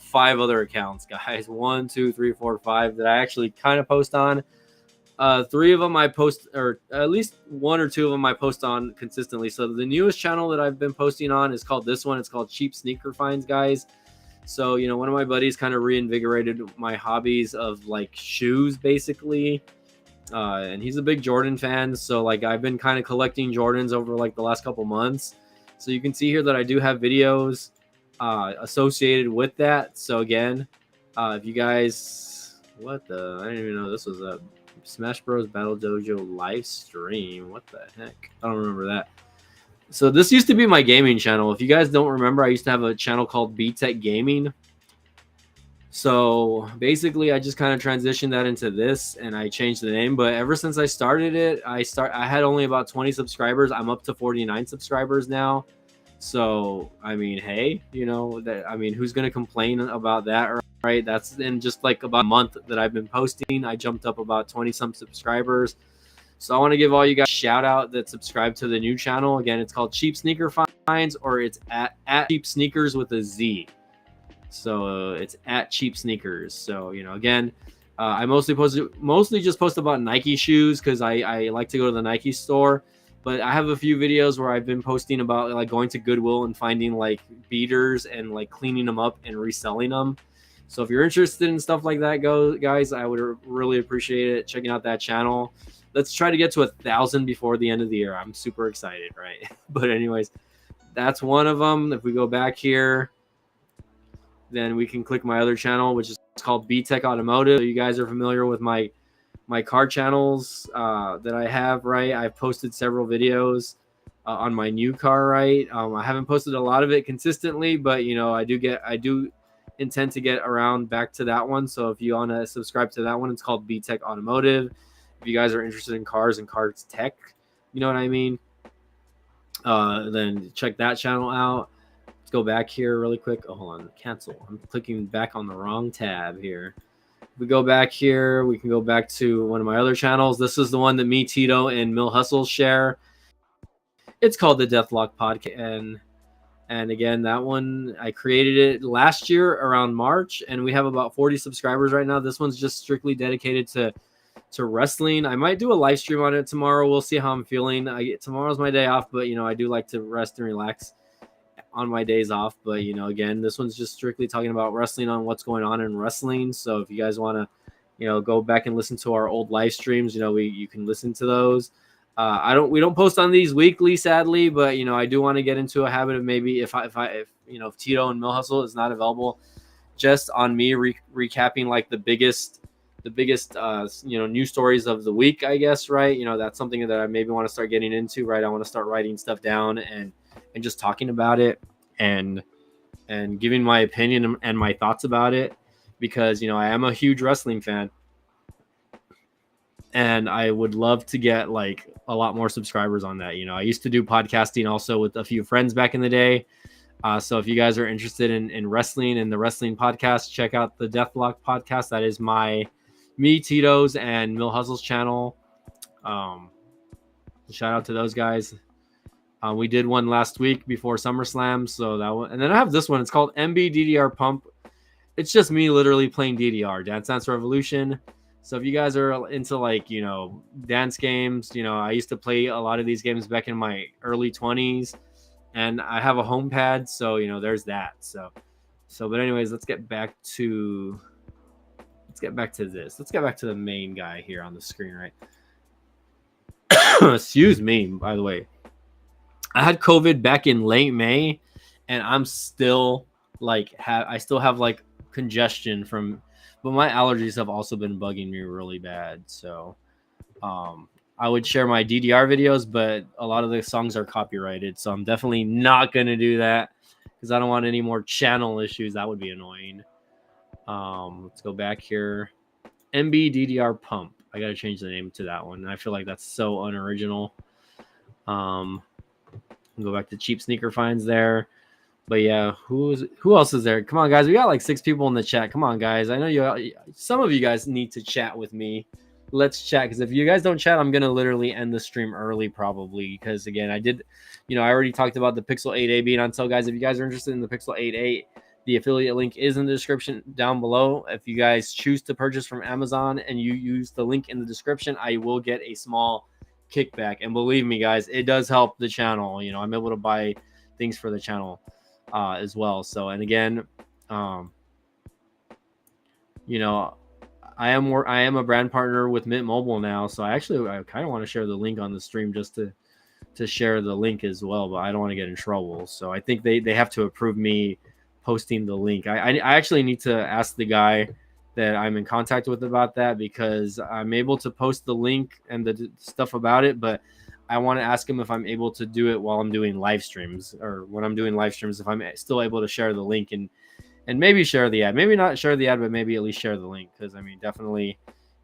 5 other accounts, guys. 1, 2, 3, 4, 5 that I actually kind of post on. 3 of them I post, or at least 1 or 2 of them I post on consistently. So the newest channel that I've been posting on is called this one. It's called Cheap Sneaker Finds, guys. So, one of my buddies kind of reinvigorated my hobbies of like shoes, basically. And he's a big Jordan fan. So like, I've been kind of collecting Jordans over like the last couple months. So you can see here that I do have videos associated with that. So again, if you guys, I didn't even know this was a Smash Bros. Battle Dojo live stream. What the heck? I don't remember that. So this used to be my gaming channel. If you guys don't remember, I used to have a channel called BTech Gaming. So basically, I just kind of transitioned that into this, and I changed the name. But ever since I started it, I had only about 20 subscribers. I'm up to 49 subscribers now. So I mean, hey, who's gonna complain about that, right? That's in just like about a month that I've been posting. I jumped up about 20 some subscribers. So I want to give all you guys a shout out that subscribe to the new channel. Again, it's called Cheap Sneaker Finds, or it's at Cheap Sneakers with a Z. So it's at Cheap Sneakers. So again, I mostly just post about Nike shoes because I like to go to the Nike store. But I have a few videos where I've been posting about like going to Goodwill and finding like beaters and like cleaning them up and reselling them. So if you're interested in stuff like that, guys, I would really appreciate it checking out that channel. Let's try to get to 1,000 before the end of the year. I'm super excited, right? But anyways, that's one of them. If we go back here, then we can click my other channel, which is called BTech Automotive. You guys are familiar with my car channels that I have, right? I've posted several videos on my new car, right? I haven't posted a lot of it consistently, but I do intend to get around back to that one. So if you want to subscribe to that one, it's called BTech Automotive. If you guys are interested in cars and cars tech, you know what I mean, then check that channel out. Let's go back here really quick. Oh, hold on, cancel. I'm clicking back on the wrong tab here. If we go back here, we can go back to one of my other channels. This is the one that me, Tito, and Mill Hustles share. It's called the Deathlock Podcast. And again, that one, I created it last year around March, and we have about 40 subscribers right now. This one's just strictly dedicated to wrestling. I might do a live stream on it tomorrow. We'll see how I'm feeling. Tomorrow's my day off, but I do like to rest and relax on my days off. But again, this one's just strictly talking about wrestling, on what's going on in wrestling. So if you guys want to go back and listen to our old live streams, you can listen to those. We don't post on these weekly, sadly, but I do want to get into a habit of maybe if Tito and Mill Hustle is not available, just on me recapping like the biggest news stories of the week, I guess, right? That's something that I maybe want to start getting into, right? I want to start writing stuff down and just talking about it and giving my opinion and my thoughts about it, because I am a huge wrestling fan, and I would love to get like a lot more subscribers on that. I used to do podcasting also with a few friends back in the day. So if you guys are interested in wrestling and the wrestling podcast, check out the Deathlock Podcast. That is me, Tito's, and Mill Hustle's channel. Shout out to those guys. We did one last week before SummerSlam, so that one. And then I have this one. It's called MB DDR Pump. It's just me literally playing DDR, Dance Dance Revolution. So if you guys are into like, dance games, I used to play a lot of these games back in my early 20s, and I have a home pad. So, there's that. But anyways, let's get back to this. Let's get back to the main guy here on the screen, right? Excuse me, by the way. I had COVID back in late May, and I'm still I still have like congestion but my allergies have also been bugging me really bad. So I would share my DDR videos, but a lot of the songs are copyrighted, so I'm definitely not going to do that because I don't want any more channel issues. That would be annoying. Let's go back here. MB DDR Pump. I got to change the name to that one. I feel like that's so unoriginal. Go back to Cheap Sneaker Finds there. But yeah, who else is there? Come on, guys. We got like 6 people in the chat. Come on, guys. I know some of you guys need to chat with me. Let's chat, because if you guys don't chat, I'm going to literally end the stream early probably, because again, I already talked about the Pixel 8a being on sale, guys. If you guys are interested in the Pixel 8a, the affiliate link is in the description down below. If you guys choose to purchase from Amazon and you use the link in the description, I will get a small kickback. And believe me, guys, it does help the channel. I'm able to buy things for the channel as well. So, and again, I am a brand partner with Mint Mobile now. So I kind of want to share the link on the stream just to share the link as well, but I don't want to get in trouble. So I think they have to approve me posting the link. I actually need to ask the guy that I'm in contact with about that, because I'm able to post the link and the stuff about it, but I want to ask him if I'm able to do it while I'm doing live streams, or when I'm doing live streams, if I'm still able to share the link and maybe share the ad. Maybe not share the ad, but maybe at least share the link, because I mean, definitely,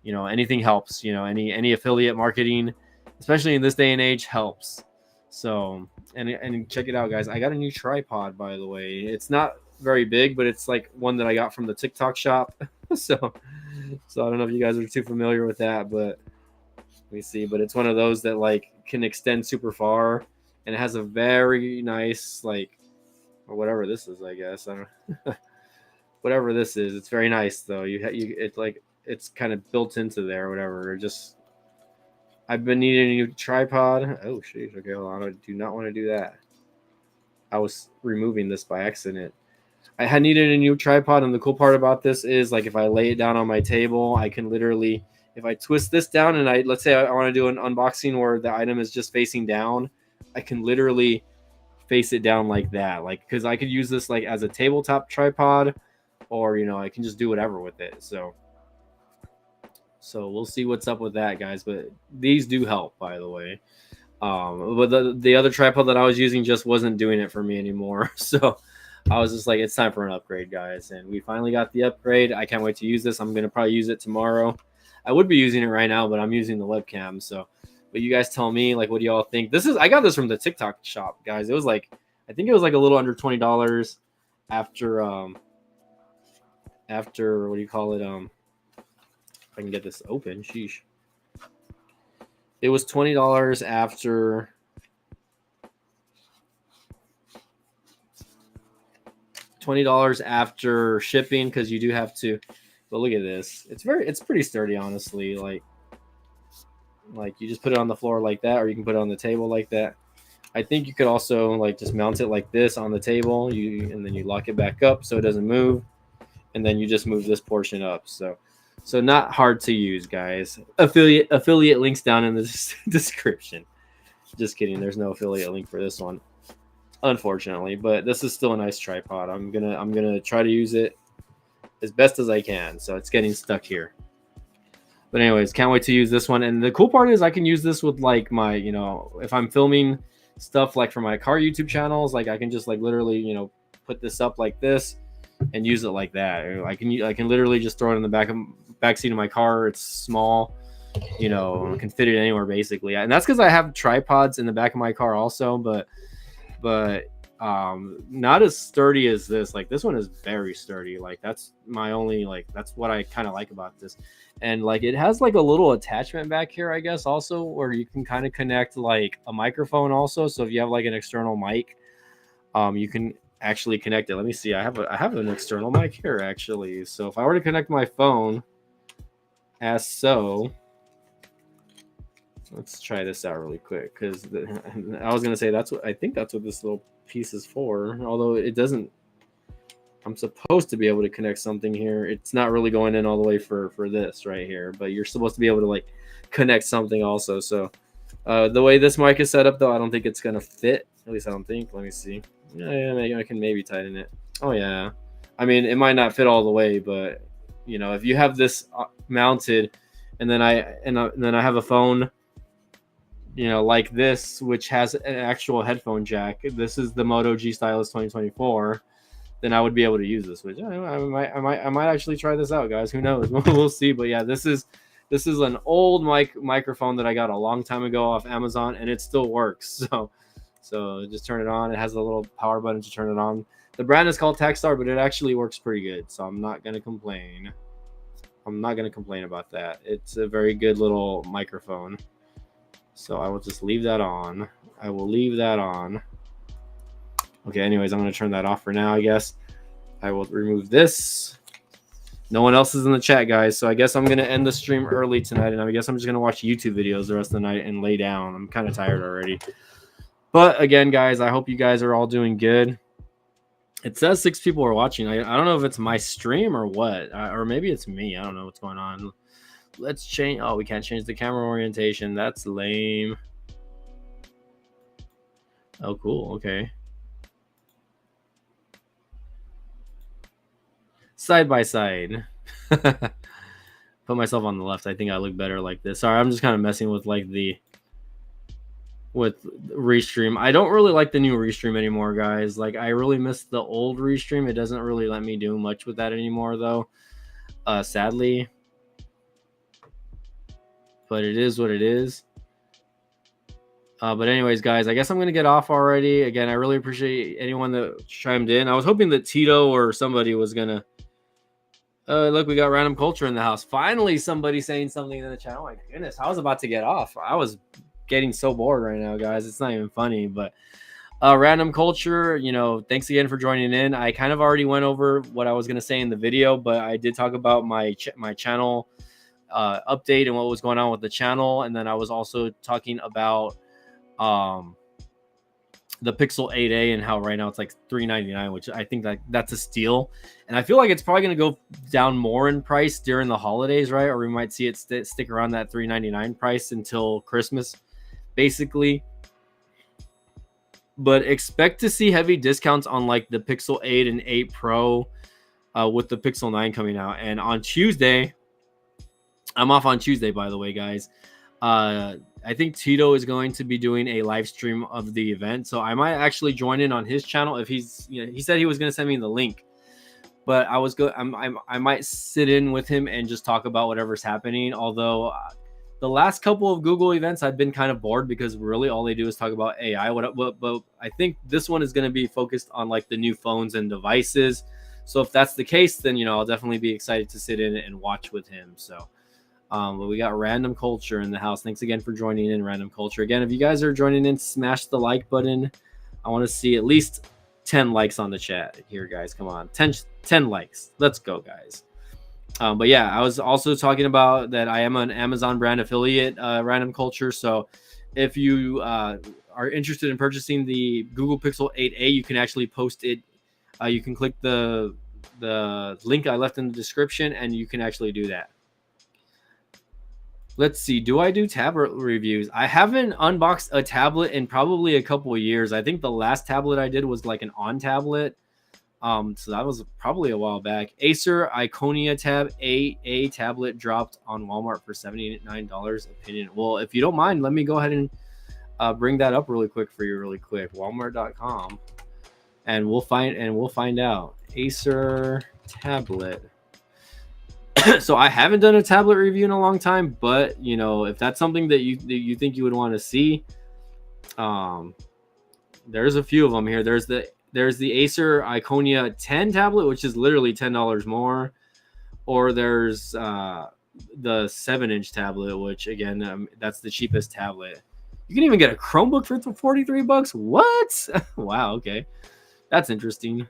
anything helps. Any affiliate marketing, especially in this day and age, helps. So and check it out, guys. I got a new tripod, by the way. It's not very big, but it's like one that I got from the TikTok shop. so I don't know if you guys are too familiar with that, but let me see. But it's one of those that like can extend super far, and it has a very nice like, or whatever this is. I guess I don't. Whatever this is, it's very nice though. It's like it's kind of built into there, or whatever. Just I've been needing a new tripod. Oh sheesh. Okay, hold on. I do not want to do that. I was removing this by accident. I had needed a new tripod, and the cool part about this is like if I lay it down on my table, I can literally, if I twist this down and let's say I want to do an unboxing where the item is just facing down, I can literally face it down like that. Like, because I could use this like as a tabletop tripod, or I can just do whatever with it. So we'll see what's up with that, guys. But these do help, by the way. But the other tripod that I was using just wasn't doing it for me anymore. So I was just like, it's time for an upgrade, guys. And we finally got the upgrade. I can't wait to use this. I'm going to probably use it tomorrow. I would be using it right now, but I'm using the webcam. So, but you guys tell me, like, what do y'all think? I got this from the TikTok shop, guys. It was like, I think it was like a little under $20 after, what do you call it? If I can get this open, sheesh. It was $20 after shipping, because you do have to. But look at this. It's pretty sturdy, honestly. Like you just put it on the floor like that, or you can put it on the table like that. I think you could also like just mount it like this on the table, and then you lock it back up so it doesn't move, and then you just move this portion up. So not hard to use, guys. Affiliate links down in the description. Just kidding. There's no affiliate link for this one, unfortunately. But this is still a nice tripod. I'm gonna try to use it as best as I can. So it's getting stuck here. But anyways, can't wait to use this one. And the cool part is I can use this with like my, if I'm filming stuff like for my car YouTube channels, like I can just like literally, put this up like this and use it like that. I can literally just throw it in the back seat of my car. It's small, I can fit it anywhere basically. And that's because I have tripods in the back of my car also, but not as sturdy as this. Like this one is very sturdy. Like that's my only, like that's what I kind of like about this. And like it has like a little attachment back here, I guess, also where you can kind of connect like a microphone also. So if you have like an external mic, you can actually connect it. Let me see. I have an external mic here actually. So if I were to connect my phone as so, let's try this out really quick, because I was gonna say I think that's what this little piece is for, although it doesn't. I'm supposed to be able to connect something here. It's not really going in all the way for this right here, but you're supposed to be able to like connect something also. So the way this mic is set up though, I don't think it's gonna fit. At least I don't think. Let me see. Yeah, I can maybe tighten it. Oh yeah. I mean, it might not fit all the way, but if you have this mounted, and then I have a phone, like this, which has an actual headphone jack. This is the Moto G Stylus 2024. Then I would be able to use this. Which I might actually try this out, guys. Who knows? We'll see. But yeah, this is an old microphone that I got a long time ago off Amazon, and it still works. So just turn it on. It has a little power button to turn it on. The brand is called Takstar, but it actually works pretty good. So I'm not gonna complain. About that. It's a very good little microphone. So I will just leave that on. Okay, anyways, I'm going to turn that off for now, I guess. I will remove this. No one else is in the chat, guys, so I guess I'm going to end the stream early tonight, and I guess I'm just going to watch YouTube videos the rest of the night and lay down. I'm kind of tired already. But again, guys, I hope you guys are all doing good. It says 6 people are watching. I don't know if it's my stream or what, or maybe it's me. I don't know what's going on. Let's change. Oh, we can't change the camera orientation. That's lame. Oh, cool. Okay. Side by side. Put myself on the left. I think I look better like this. Sorry, I'm just kind of messing with like the with Restream. I don't really like the new Restream anymore, guys. Like, I really miss the old Restream. It doesn't really let me do much with that anymore, though. Sadly, but it is what it is. But anyways, guys, I guess I'm gonna get off already. Again, I really appreciate anyone that chimed in. I was hoping that Tito or somebody was gonna. Look, we got Random Culture in the house. Finally, somebody saying something in the chat. Oh my goodness, I was about to get off. I was getting so bored right now, guys. It's not even funny, but Random Culture, you know, thanks again for joining in. I kind of already went over what I was gonna say in the video, but I did talk about my channel update and what was going on with the channel, and then I was also talking about the Pixel 8a and how right now it's like $399, which I think that's a steal. And I feel like it's probably going to go down more in price during the holidays, right? Or we might see it stick around that $399 price until Christmas, basically. But expect to see heavy discounts on like the Pixel 8 and 8 Pro with the Pixel 9 coming out. And on Tuesday, I'm off on Tuesday, by the way, guys. I think Tito is going to be doing a live stream of the event, so I might actually join in on his channel if he's, you know, he said he was going to send me the link, but I might sit in with him and just talk about whatever's happening. Although the last couple of Google events, I've been kind of bored because really all they do is talk about AI. But I think this one is going to be focused on like the new phones and devices. So if that's the case, then, you know, I'll definitely be excited to sit in and watch with him. So. But we got Random Culture in the house. Thanks again for joining in, Random Culture. Again, if you guys are joining in, smash the like button. I want to see at least 10 likes on the chat here, guys. Come on, 10 likes. Let's go, guys. But yeah, I was also talking about that I am an Amazon brand affiliate, Random Culture. So if you are interested in purchasing the Google Pixel 8a, you can actually post it. You can click the link I left in the description, and you can actually do that. Let's see. Do I do tablet reviews? I haven't unboxed a tablet in probably a couple of years. I think the last tablet I did was like an On tablet. So that was probably a while back. Acer Iconia Tab A tablet dropped on Walmart for $79. Opinion. Well, if you don't mind, let me go ahead and bring that up really quick for you, really quick. Walmart.com, and we'll find out. Acer tablet. So I haven't done a tablet review in a long time, but you know, if that's something that you think you would want to see, there's a few of them here. There's the Acer Iconia 10 tablet, which is literally $10 more, or there's the 7-inch tablet, which again, that's the cheapest tablet. You can even get a Chromebook for $43. What? Wow. Okay, that's interesting.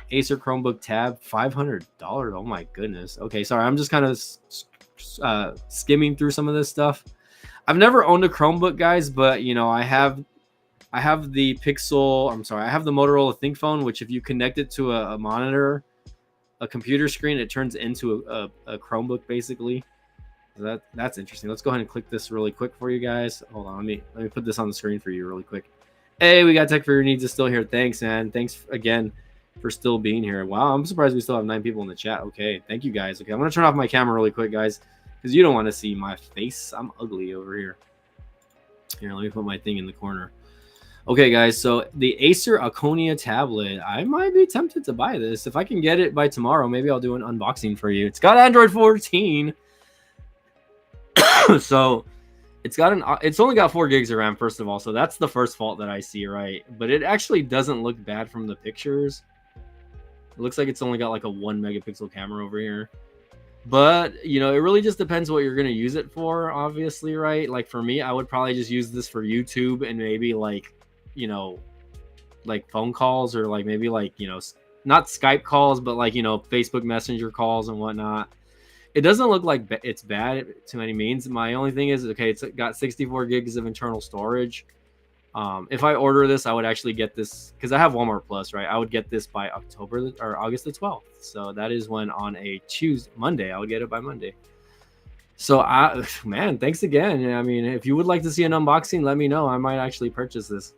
Acer Chromebook Tab, $500. Oh my goodness. Okay, sorry, I'm just kind of skimming through some of this stuff. I've never owned a Chromebook, guys, but you know, I have the Pixel. I'm sorry, I have the Motorola ThinkPhone, which if you connect it to a monitor, a computer screen, it turns into a Chromebook basically. So that's interesting. Let's go ahead and click this really quick for you guys. Hold on, let me put this on the screen for you really quick. Hey, we got Tech for Your Needs is still here. Thanks, man. Thanks again for still being here. Wow, I'm surprised we still have 9 people in the chat. Okay, thank you guys. Okay, I'm gonna turn off my camera really quick, guys, because you don't want to see my face. I'm ugly over here. Here, let me put my thing in the corner. Okay, guys, so the Acer Iconia tablet, I might be tempted to buy this. If I can get it by tomorrow, maybe I'll do an unboxing for you. It's got Android 14. So it's only got 4 gigs of RAM, first of all, so that's the first fault that I see, right? But it actually doesn't look bad from the pictures. It looks like it's only got like a 1 megapixel camera over here. But, you know, it really just depends what you're going to use it for, obviously, right? Like for me, I would probably just use this for YouTube and maybe like, you know, like phone calls, or like maybe like, you know, not Skype calls, but like, you know, Facebook Messenger calls and whatnot. It doesn't look like it's bad to any means. My only thing is, okay, it's got 64 gigs of internal storage. If I order this, I would actually get this because I have Walmart Plus, right? I would get this by August the 12th. So that is when on a Monday, I would get it by Monday. So man, thanks again. I mean, if you would like to see an unboxing, let me know. I might actually purchase this.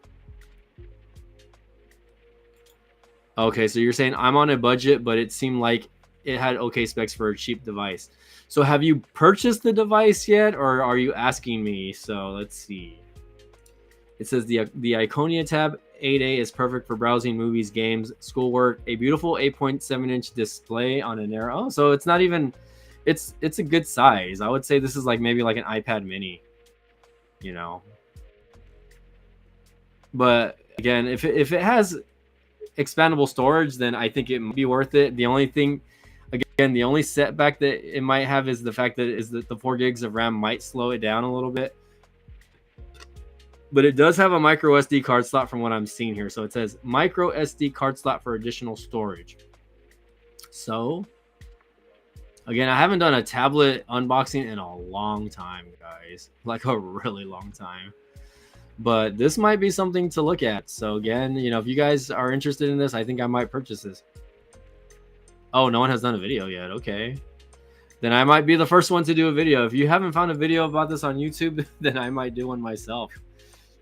Okay, so you're saying I'm on a budget, but it seemed like it had okay specs for a cheap device. So have you purchased the device yet, or are you asking me? So let's see. It says the Iconia Tab 8A is perfect for browsing movies, games, schoolwork. A beautiful 8.7-inch display on a narrow. Oh, so it's not even. It's a good size. I would say this is like maybe like an iPad Mini. You know. But again, if it has expandable storage, then I think it might be worth it. The only thing, again, the only setback that it might have is the fact that the 4 gigs of RAM might slow it down a little bit. But it does have a micro SD card slot from what I'm seeing here. So it says micro SD card slot for additional storage. So again, I haven't done a tablet unboxing in a long time, guys. Like a really long time. But this might be something to look at. So again, you know, if you guys are interested in this, I think I might purchase this. Oh, no one has done a video yet. Okay. Then I might be the first one to do a video. If you haven't found a video about this on YouTube, then I might do one myself.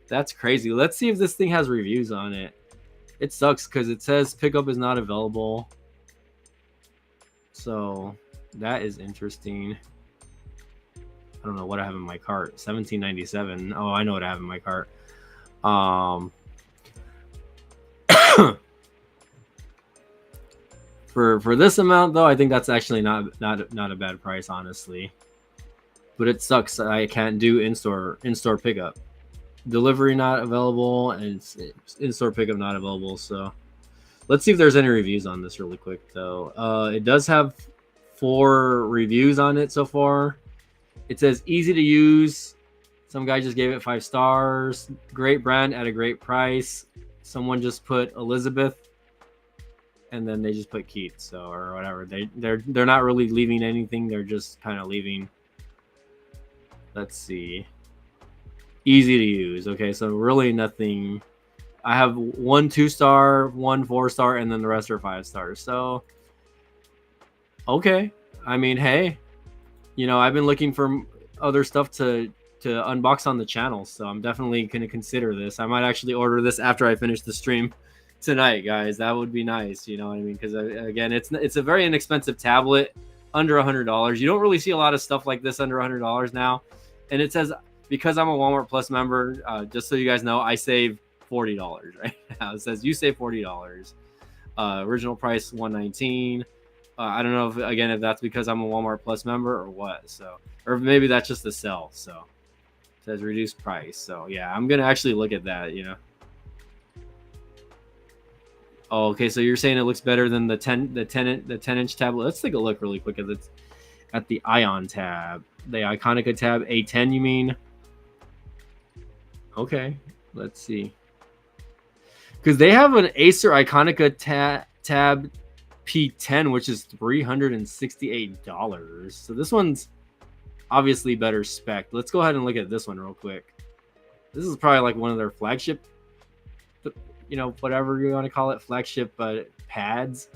That's crazy. Let's see if this thing has reviews on it. It sucks because it says pickup is not available. So that is interesting. I don't know what I have in my cart. $17.97. Oh, I know what I have in my cart. For this amount though, I think that's actually not a bad price, honestly. But it sucks I can't do in-store pickup. Delivery not available, and in-store pickup not available. So let's see if there's any reviews on this really quick though. It does have 4 reviews on it so far. It says easy to use. Some guy just gave it 5 stars. Great brand at a great price. Someone just put Elizabeth, and then they just put Keith, so or whatever. They're not really leaving anything. They're just kind of leaving. Let's see. Easy to use. Okay, so really nothing. I have 1 2-star, 1 4-star, and then the rest are 5 stars. So okay. I mean, hey, you know, I've been looking for other stuff to unbox on the channel, so I'm definitely going to consider this. I might actually order this after I finish the stream tonight, guys. That would be nice, you know what I mean? Because again, it's a very inexpensive tablet, under $100. You don't really see a lot of stuff like this under $100 now. And it says, because I'm a Walmart Plus member, just so you guys know, I save $40 right now. It says you save $40. Original price $119. I don't know if that's because I'm a Walmart Plus member or what. So, or maybe that's just the sell. So it says reduced price. So yeah, I'm gonna actually look at that. You know. Oh, okay. So you're saying it looks better than the 10-inch tablet. Let's take a look really quick at the Ion tab, the Iconica tab A10. You mean? Okay, let's see. Because they have an Acer Iconica tab P10, which is $368. So this one's obviously better spec. Let's go ahead and look at this one real quick. This is probably like one of their flagship, you know, whatever you want to call it, flagship pads.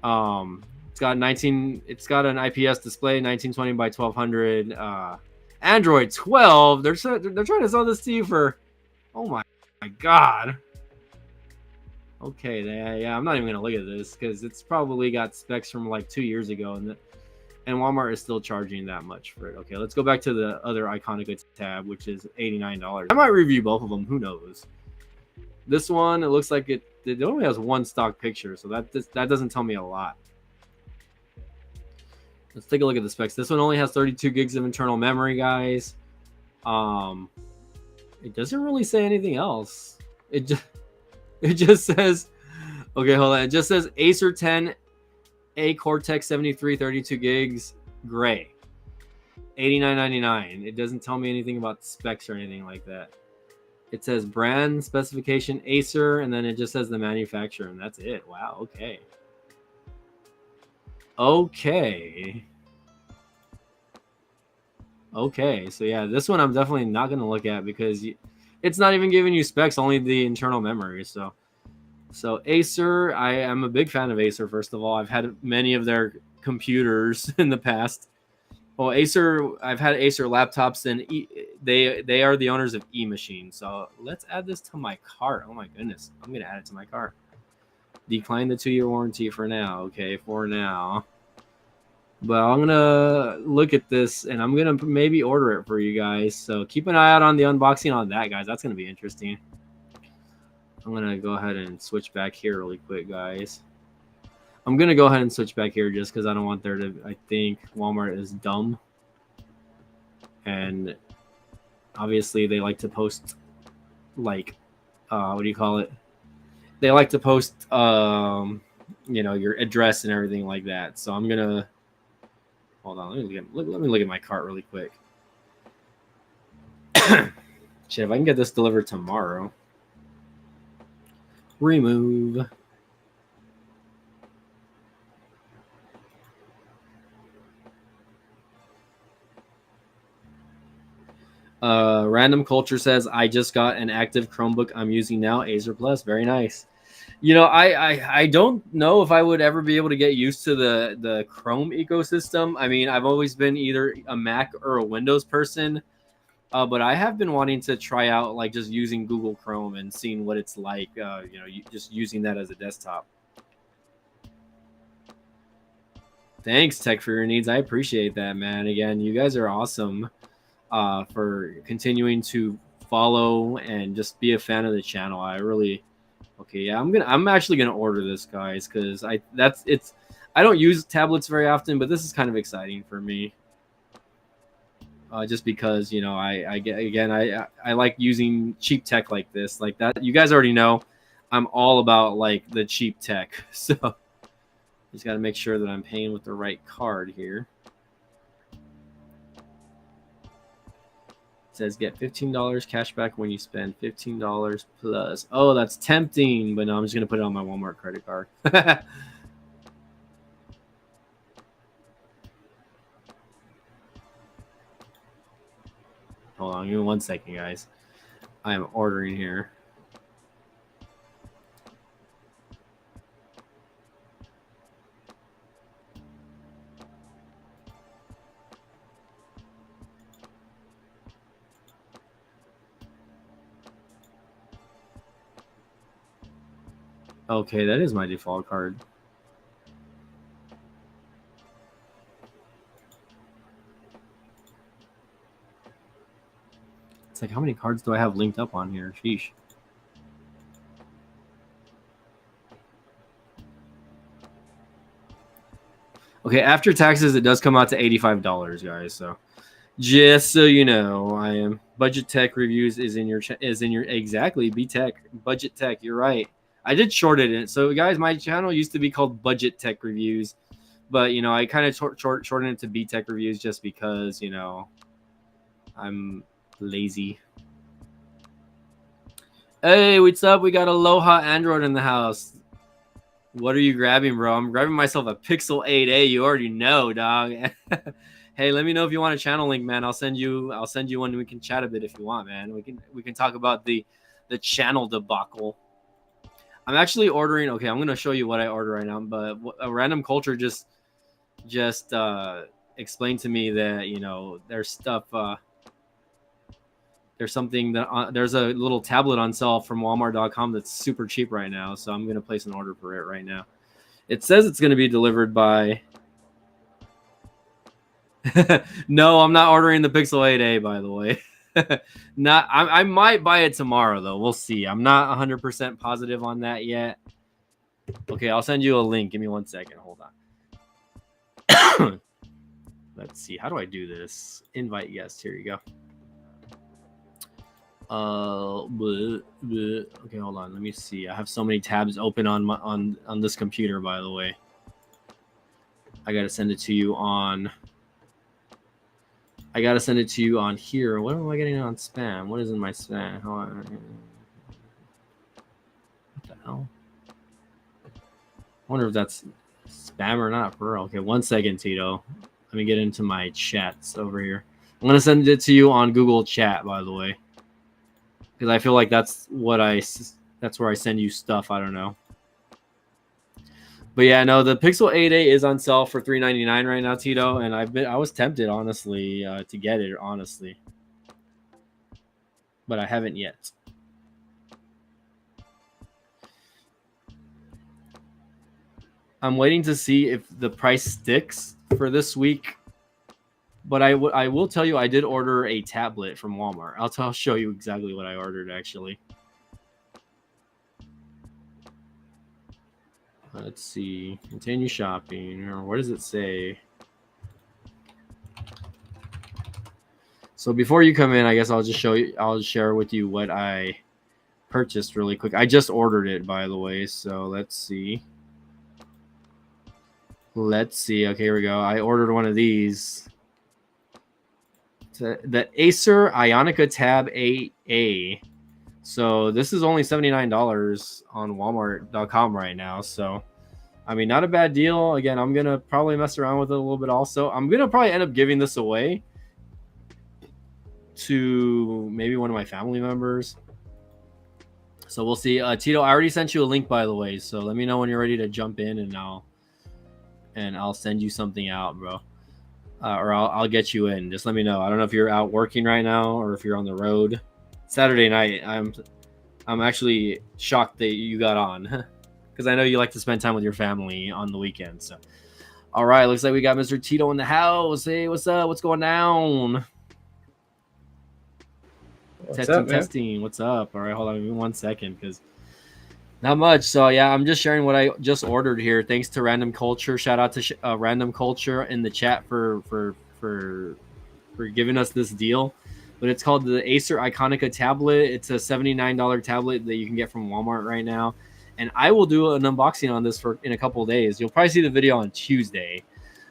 It's got an IPS display, 1920 by 1200. Android 12. They're trying to sell this to you for, oh my god. Okay, yeah, I'm not even gonna look at this because it's probably got specs from like 2 years ago, and Walmart is still charging that much for it. Okay, let's go back to the other Iconica tab, which is $89. I might review both of them. Who knows? This one, it looks like it only has 1 stock picture, so that doesn't tell me a lot. Let's take a look at the specs. This one only has 32 gigs of internal memory, guys. It doesn't really say anything else. It just says, okay, hold on. It just says Acer 10A Cortex 73, 32 gigs, gray, $89.99. It doesn't tell me anything about specs or anything like that. It says brand specification Acer, and then it just says the manufacturer, and that's it. Wow. Okay. Okay, so yeah, this one I'm definitely not going to look at because it's not even giving you specs, only the internal memory. So Acer, I am a big fan of Acer, first of all. I've had many of their computers in the past. Well, Acer, I've had Acer laptops, and they are the owners of eMachine. So let's add this to my cart. Oh my goodness, I'm going to add it to my cart. Decline the 2-year warranty for now. Okay, for now. But I'm gonna look at this and I'm gonna maybe order it for you guys. So keep an eye out on the unboxing on that, guys. That's gonna be interesting. I'm gonna go ahead and switch back here really quick, guys. I'm gonna go ahead and switch back here just because I don't want there to. I think Walmart is dumb, and obviously they like to post like, what do you call it? They like to post, your address and everything like that. So I'm gonna hold on. Let me look at my cart really quick. Shit, if I can get this delivered tomorrow. Remove. Random Culture says, I just got an active Chromebook I'm using now, Acer Plus. Very nice. I don't know if I would ever be able to get used to the Chrome ecosystem. I mean, I've always been either a Mac or a Windows person, but I have been wanting to try out like just using Google Chrome and seeing what it's like. Just using that as a desktop. Thanks, Tech for Your Needs. I appreciate that, man. Again, you guys are awesome for continuing to follow and just be a fan of the channel. I really okay. Yeah, I'm actually gonna order this, guys, because I don't use tablets very often, but this is kind of exciting for me. Just because I like using cheap tech like this, like that. You guys already know, I'm all about like the cheap tech, so just got to make sure that I'm paying with the right card here. It says get $15 cash back when you spend $15 plus. Oh, that's tempting, but no, I'm just gonna put it on my Walmart credit card. Hold on, give me 1 second, guys. I am ordering here. Okay, that is my default card. It's like, how many cards do I have linked up on here? Sheesh. Okay, after taxes, it does come out to $85, guys. So, just so you know, I am Budget Tech Reviews is in your exactly B Tech Budget Tech. You're right. I did short it. So, guys, my channel used to be called Budget Tech Reviews, but I kind of shortened it to B Tech Reviews just because I'm lazy. Hey, what's up? We got Aloha Android in the house. What are you grabbing, bro? I'm grabbing myself a Pixel 8a. You already know, dog. Hey, let me know if you want a channel link, man. I'll send you one. We can chat a bit if you want, man. We can talk about the channel debacle. I'm actually ordering. Okay, I'm gonna show you what I order right now. But a Random Culture just explained to me that there's stuff. There's something that there's a little tablet on sale from Walmart.com that's super cheap right now. So I'm gonna place an order for it right now. It says it's gonna be delivered by. No, I'm not ordering the Pixel 8a, by the way. I might buy it tomorrow though. We'll see. I'm not 100% positive on that yet. Okay, I'll send you a link. Give me 1 second. Hold on. Let's see. How do I do this? Invite guest. Here you go. Okay, hold on. Let me see. I have so many tabs open on this computer, by the way. I gotta send it to you on. I gotta send it to you on here. What am I getting on spam? What is in my spam? What the hell? I wonder if that's spam or not. For real. Okay, 1 second, Tito. Let me get into my chats over here. I'm gonna send it to you on Google Chat, by the way, because I feel like that's where I send you stuff. I don't know. But yeah, no, the Pixel 8a is on sale for $399 right now, Tito, and I was tempted, honestly, to get it, honestly, but I haven't yet. I'm waiting to see if the price sticks for this week. But I will tell you, I did order a tablet from Walmart. I'll show you exactly what I ordered, actually. Let's see. Continue shopping. Or what does it say? So before you come in, I guess I'll just show you. I'll share with you what I purchased really quick. I just ordered it, by the way. So let's see. Okay, here we go. I ordered one of these. The Acer Ionica Tab 8A. So this is only $79 on Walmart.com right now. So, I mean, not a bad deal. Again, I'm going to probably mess around with it a little bit also. I'm going to probably end up giving this away to maybe one of my family members. So we'll see. Tito, I already sent you a link, by the way. So let me know when you're ready to jump in, and I'll send you something out, bro. Or I'll get you in. Just let me know. I don't know if you're out working right now or if you're on the road. Saturday night, I'm actually shocked that you got on, because I know you like to spend time with your family on the weekend. So, all right, looks like we got Mr. Tito in the house. Hey, what's up? What's going down? Testing. What's up? All right, hold on, give me 1 second, because not much. So yeah, I'm just sharing what I just ordered here. Thanks to Random Culture. Shout out to Random Culture in the chat for giving us this deal. But it's called the Acer Iconica tablet. It's a $79 tablet that you can get from Walmart right now. And I will do an unboxing on this in a couple of days. You'll probably see the video on Tuesday.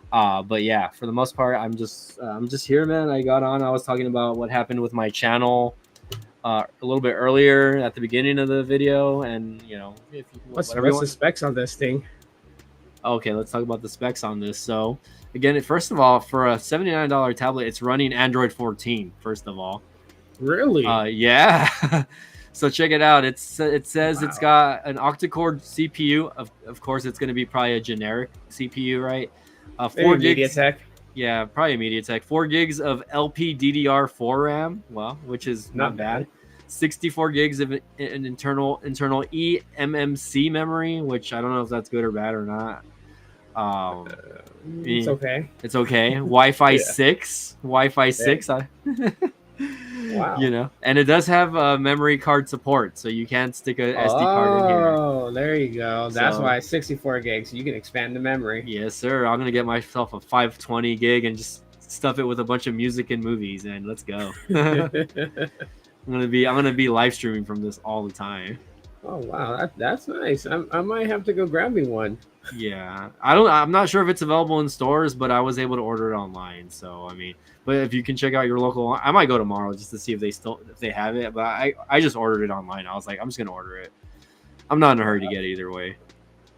But yeah, for the most part, I'm just here, man. I got on. I was talking about what happened with my channel a little bit earlier at the beginning of the video, and you know, what's the specs on this thing? Okay, let's talk about the specs on this. So again, first of all, for a $79 tablet, it's running Android 14. First of all, really? Yeah. So check it out. It says it's got an octa-core CPU. Of course, it's going to be probably a generic CPU, right? 4 gigs. MediaTek. Yeah, probably MediaTek. 4 gigs of LPDDR4 RAM. Well, which is not bad. 64 gigs of an internal eMMC memory, which I don't know if that's good or bad or not. It's okay. It's okay. Wi-Fi 6. Wi-Fi 6. Wow. You know, and it does have memory card support, so you can stick a SD card in here. Oh, there you go. That's why 64 gigs. You can expand the memory. Yes, sir. I'm gonna get myself a 520 gig and just stuff it with a bunch of music and movies, and let's go. I'm gonna be live streaming from this all the time. Oh wow, that's nice. I might have to go grab me one. Yeah, I'm not sure if it's available in stores, but I was able to order it online. So I mean, but if you can check out your local, I might go tomorrow just to see if they have it. But I just ordered it online. I was like, I'm just gonna order it. I'm not in a hurry to get it either way.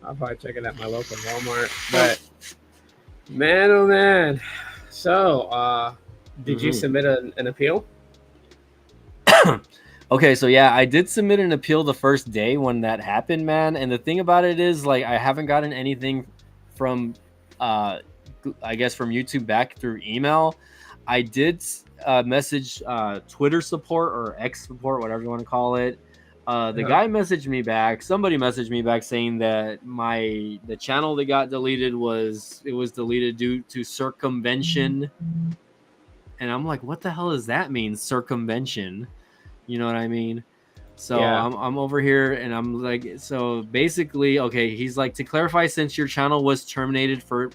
I'll probably check it at my local Walmart. But man, oh man. So, did you submit an appeal? Okay, so yeah, I did submit an appeal the first day when that happened, man. And the thing about it is, like, I haven't gotten anything from, I guess, from YouTube back through email. I did message Twitter support or X support, whatever you want to call it. The guy messaged me back. Somebody messaged me back saying that the channel that got deleted was deleted due to circumvention. And I'm like, what the hell does that mean, circumvention? You know what I mean? So yeah. I'm over here and I'm like, so basically, okay, he's like, to clarify, since your channel was terminated for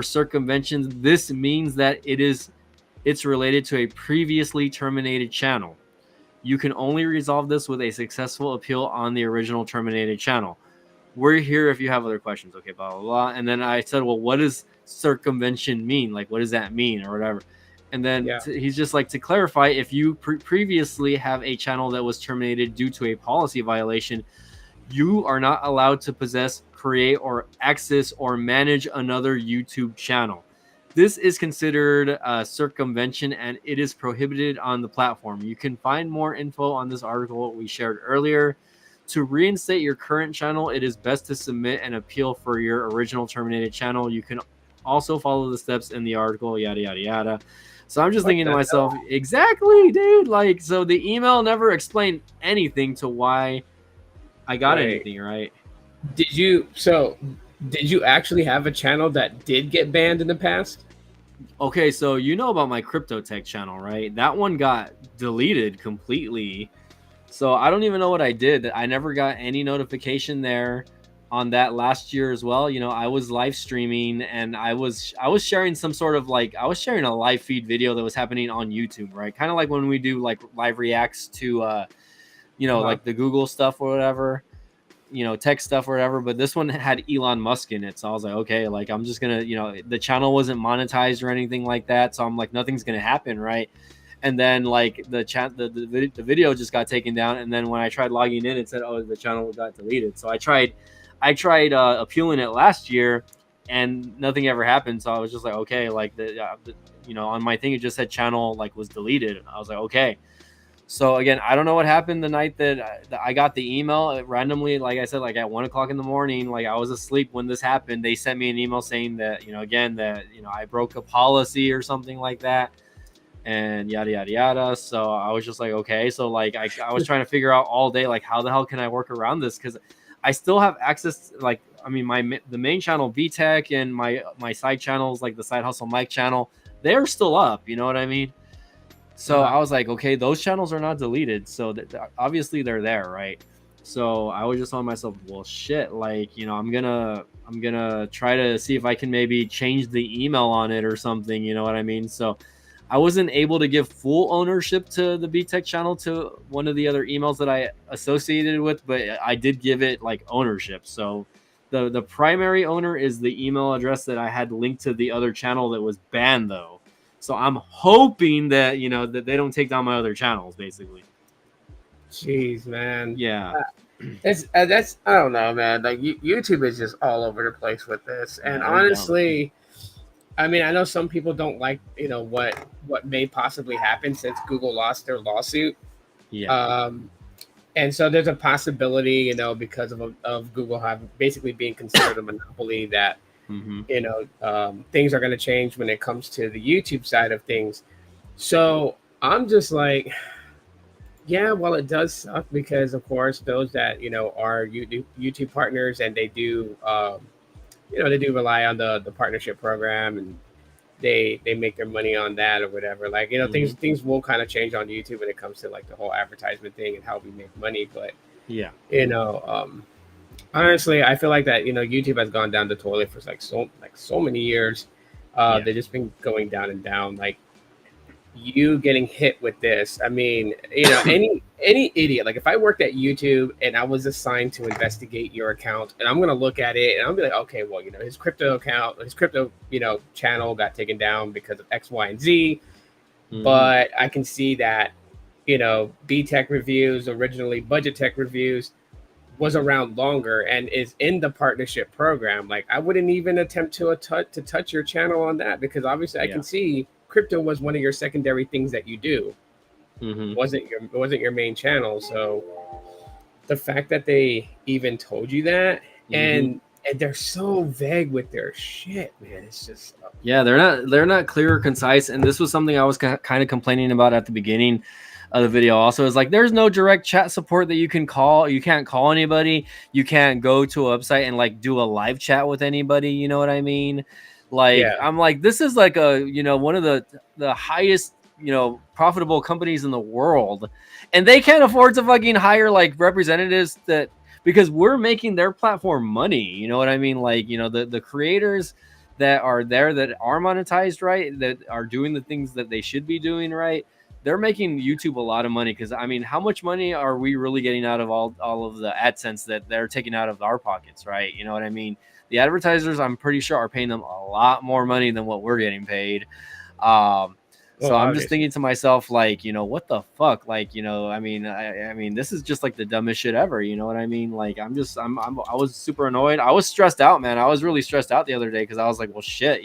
circumvention, this means that it's related to a previously terminated channel. You can only resolve this with a successful appeal on the original terminated channel. We're here if you have other questions. Okay, blah, blah, blah. And then I said, well, what does circumvention mean? Like, what does that mean or whatever? And then he's just like, to clarify, if you previously have a channel that was terminated due to a policy violation, you are not allowed to possess, create, or access or manage another YouTube channel. This is considered circumvention, and it is prohibited on the platform. You can find more info on this article we shared earlier. To reinstate your current channel, it is best to submit an appeal for your original terminated channel. You can also follow the steps in the article, yada, yada, yada. So I'm just thinking to myself, exactly, dude. Like, so the email never explained anything to why I got anything, right? Did you? So Did you actually have a channel that did get banned in the past? Okay, so you know about my crypto tech channel, right? That one got deleted completely. So I don't even know what I did. I never got any notification there on that last year as well. You know, I was live streaming and I was sharing some sort of like I was sharing a live feed video that was happening on YouTube, right? Kind of like when we do like live reacts to Uh-huh. like the Google stuff or whatever, tech stuff or whatever. But this one had Elon Musk in it. So I was like, okay, like I'm just gonna, the channel wasn't monetized or anything like that. So I'm like, nothing's gonna happen, right? And then like the video just got taken down. And then when I tried logging in, it said, oh, the channel got deleted. So I tried appealing it last year, and nothing ever happened. So I was just like, okay, like on my thing it just said channel like was deleted. I was like, okay. So again, I don't know what happened the night that I got the email randomly. Like I said, like at 1 o'clock in the morning, like I was asleep when this happened. They sent me an email saying that again that I broke a policy or something like that, and yada yada yada. So I was just like, okay. So like I was trying to figure out all day like how the hell can I work around this, because I still have access. Like I mean, the main channel VTech and my side channels like the Side Hustle Mike channel, they're still up. You know what I mean? So Uh-huh. I was like, okay, those channels are not deleted, so obviously they're there, right? So I was just on myself, well, shit, like I'm gonna try to see if I can maybe change the email on it or something. You know what I mean? So I wasn't able to give full ownership to the BTech channel to one of the other emails that I associated with, but I did give it like ownership. So the primary owner is the email address that I had linked to the other channel that was banned though. So I'm hoping that that they don't take down my other channels, basically. Jeez, man. Yeah, It's that's I don't know, man. Like YouTube is just all over the place with this, and yeah, they're dumb. honestly, I mean, I know some people don't like what may possibly happen since Google lost their lawsuit. Yeah. Um, and so there's a possibility, because of Google have basically being considered a monopoly, that Mm-hmm. things are going to change when it comes to the YouTube side of things. So I'm just like, yeah, well, it does suck because, of course, those that are YouTube partners, and they do rely on the partnership program, and they make their money on that or whatever. Like Mm-hmm. things will kind of change on YouTube when it comes to like the whole advertisement thing and how we make money. But Yeah. you know, um, honestly, I feel like that YouTube has gone down the toilet for so many years. Yeah. They've just been going down and down. Like you getting hit with this. I mean, any idiot. Like if I worked at YouTube and I was assigned to investigate your account, and I'm gonna look at it and I'm be like, okay, well, his crypto account, his crypto, channel got taken down because of X, Y, and Z. Mm-hmm. But I can see that, B Tech Reviews, originally Budget Tech Reviews, was around longer and is in the partnership program. Like I wouldn't even attempt to touch your channel on that, because obviously I Yeah. can see crypto was one of your secondary things that you do. Mm-hmm. Wasn't your main channel. So the fact that they even told you that, Mm-hmm. and they're so vague with their shit, man, it's just Yeah, they're not clear or concise, and this was something I was kind of complaining about at the beginning of the video. Also, is like there's no direct chat support that you can call. You can't call anybody. You can't go to a website and like do a live chat with anybody. You know what I mean? Like yeah. I'm like this is like a one of the highest profitable companies in the world, and they can't afford to fucking hire like representatives that because we're making their platform money. You know what I mean? Like the creators that are there that are monetized right, that are doing the things that they should be doing right, they're making YouTube a lot of money. Because I mean, how much money are we really getting out of all of the AdSense that they're taking out of our pockets, right? You know what I mean? The advertisers, I'm pretty sure, are paying them a lot more money than what we're getting paid. Um, Well, so I'm just obviously. thinking to myself, like, what the fuck? Like, I mean, this is just like the dumbest shit ever. You know what I mean? Like, I was super annoyed. I was stressed out, man. I was really stressed out the other day because I was like, well, shit,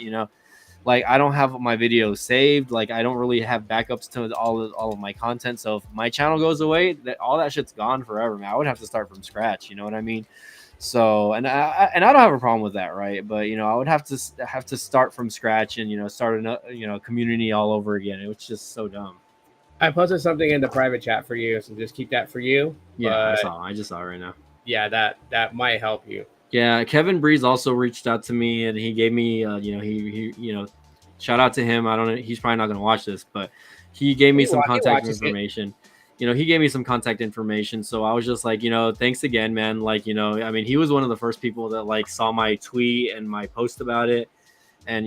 like I don't have my videos saved. Like I don't really have backups to all of my content. So if my channel goes away, that all that shit's gone forever, man. I would have to start from scratch. You know what I mean? So and I don't have a problem with that, right? But I would have to start from scratch and start a community all over again. It was just so dumb. I posted something in the private chat for you, so just keep that for you. Yeah, But I just saw it right now. yeah, that might help you. Yeah, Kevin Breeze also reached out to me, and he gave me, shout out to him. I don't know, he's probably not going to watch this, but he gave me some He contact watches it. information. He gave me some contact information, so I was just like, thanks again, man. Like, I mean, he was one of the first people that like saw my tweet and my post about it. And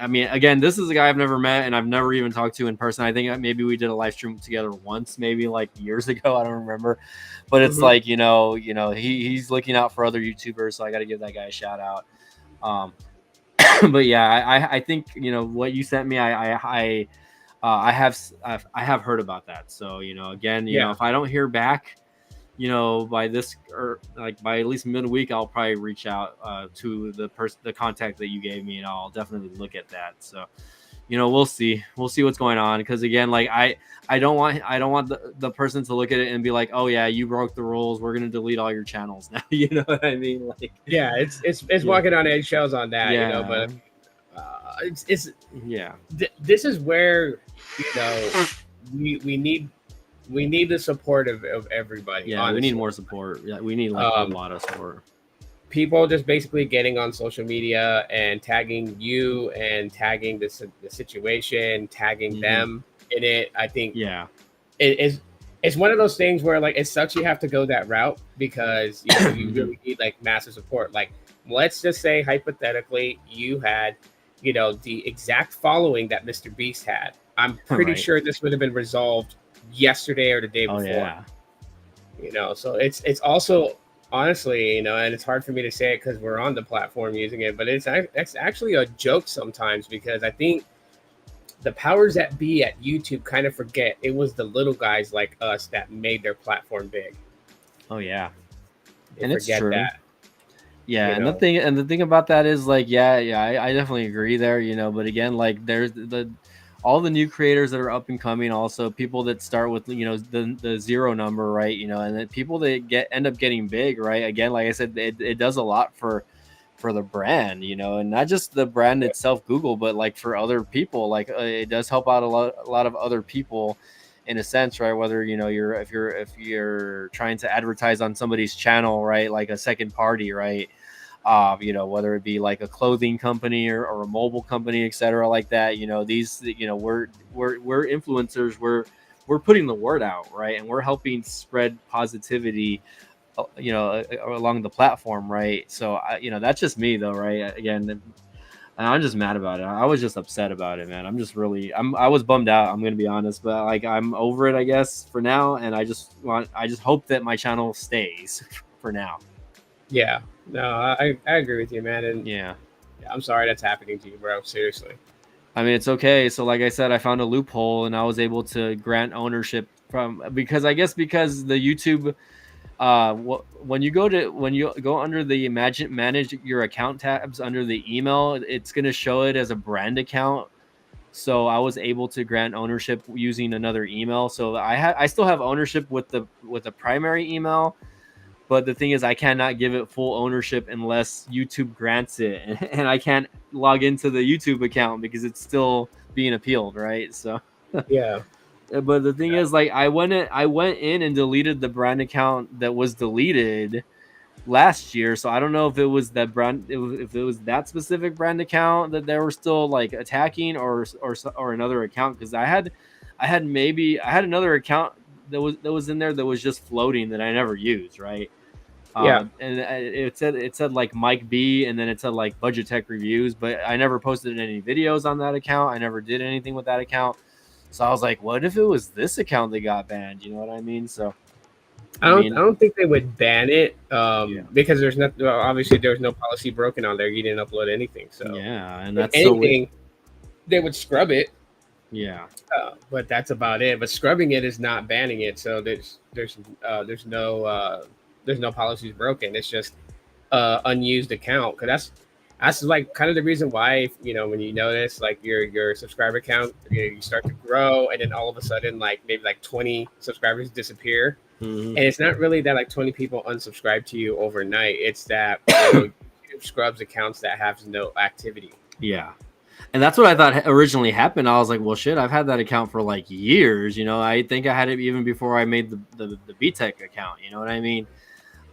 I mean, again, this is a guy I've never met and I've never even talked to in person. I think maybe we did a live stream together once, maybe like years ago. I don't remember, but it's like he's looking out for other YouTubers, so I got to give that guy a shout out. But yeah, I think what you sent me, I have heard about that. So again, if I don't hear back, by this or like by at least midweek, I'll probably reach out to the contact that you gave me, and I'll definitely look at that. So, we'll see what's going on. Because again, like I don't want the person to look at it and be like, oh yeah, you broke the rules. We're gonna delete all your channels now. You know what I mean? Like, yeah, it's walking on eggshells on that. Yeah. But it's yeah. This is where we need the support of everybody. Yeah, honestly. We need more support. Yeah, we need like a lot of support. People just basically getting on social media and tagging you and tagging the situation, tagging them in it. I think it's one of those things where like it sucks you have to go that route because you really need like massive support. Like let's just say hypothetically you had the exact following that Mr. Beast had. I'm pretty sure this would have been resolved yesterday or the day before. So it's also honestly, and it's hard for me to say it because we're on the platform using it, but it's actually a joke sometimes because I think the powers that be at YouTube kind of forget it was the little guys like us that made their platform big. Oh yeah, and it's true. That. Yeah, and the thing about that is like, I definitely agree there. But again, like there's all the new creators that are up and coming, also people that start with the zero number, right? And then people that end up getting big, right? Again, like I said, it does a lot for the brand, and not just the brand itself, Google, but like for other people, like it does help out a lot of other people in a sense, right? Whether if you're trying to advertise on somebody's channel, right? Like a second party, right? Whether it be like a clothing company or a mobile company, etc., like that. These, we're influencers. We're putting the word out, right? And we're helping spread positivity, along the platform, right? So, that's just me though, right? Again, I'm just mad about it. I was just upset about it, man. I was bummed out. I'm gonna be honest, but like I'm over it, I guess, for now. And I just hope that my channel stays for now. Yeah. No, I agree with you, man. And yeah, I'm sorry that's happening to you, bro. Seriously. I mean, it's okay. So like I said, I found a loophole and I was able to grant ownership because the YouTube, when you go under the manage your account tabs under the email, it's going to show it as a brand account. So I was able to grant ownership using another email. So I still have ownership with the primary email. But the thing is, I cannot give it full ownership unless YouTube grants it, and I can't log into the YouTube account because it's still being appealed, right? So, yeah. But the thing is, like, I went in and deleted the brand account that was deleted last year. So I don't know if it was that brand, if it was that specific brand account that they were still like attacking, or another account, because I had another account that was in there that was just floating that I never used, right? And it said like Mike B, and then it said like Budget Tech Reviews, but I never posted any videos on that account. I never did anything with that account. So I was like, what if it was this account that got banned? You know what I mean? So I don't think they would ban it because there's not, obviously there's no policy broken on there. You didn't upload anything. So yeah, and that's anything, they would scrub it. Yeah, but that's about it. But scrubbing it is not banning it. So there's no policies broken. It's just unused account, because that's like kind of the reason why when you notice like your subscriber count, you start to grow, and then all of a sudden like maybe like 20 subscribers disappear, and it's not really that like 20 people unsubscribe to you overnight. It's that YouTube scrubs accounts that have no activity. Yeah. And that's what I thought originally happened. I was like, well, shit, I've had that account for like years. I think I had it even before I made the BTech account. You know what I mean?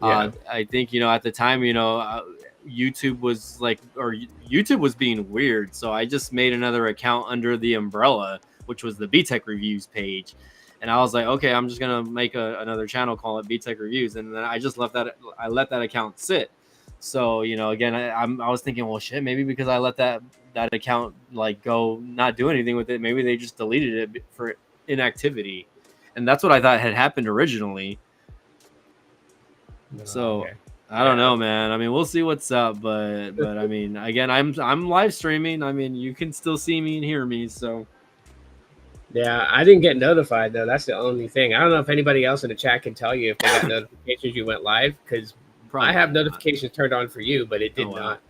Yeah. I think, at the time, YouTube was like, or YouTube was being weird. So I just made another account under the umbrella, which was the BTech Reviews page. And I was like, okay, I'm just going to make another channel, call it BTech Reviews. And then I just let that account sit. So, again, I was thinking, well, shit, maybe because I let that account like go, not do anything with it, maybe they just deleted it for inactivity. And that's what I thought had happened originally. So Okay. I don't know, man. I mean, we'll see what's up, but I mean, again, I'm live streaming. I mean, you can still see me and hear me. So Yeah, I didn't get notified though. That's the only thing. I don't know if anybody else in the chat can tell you if they got notifications you went live, because I have notifications turned on for you, but it did not.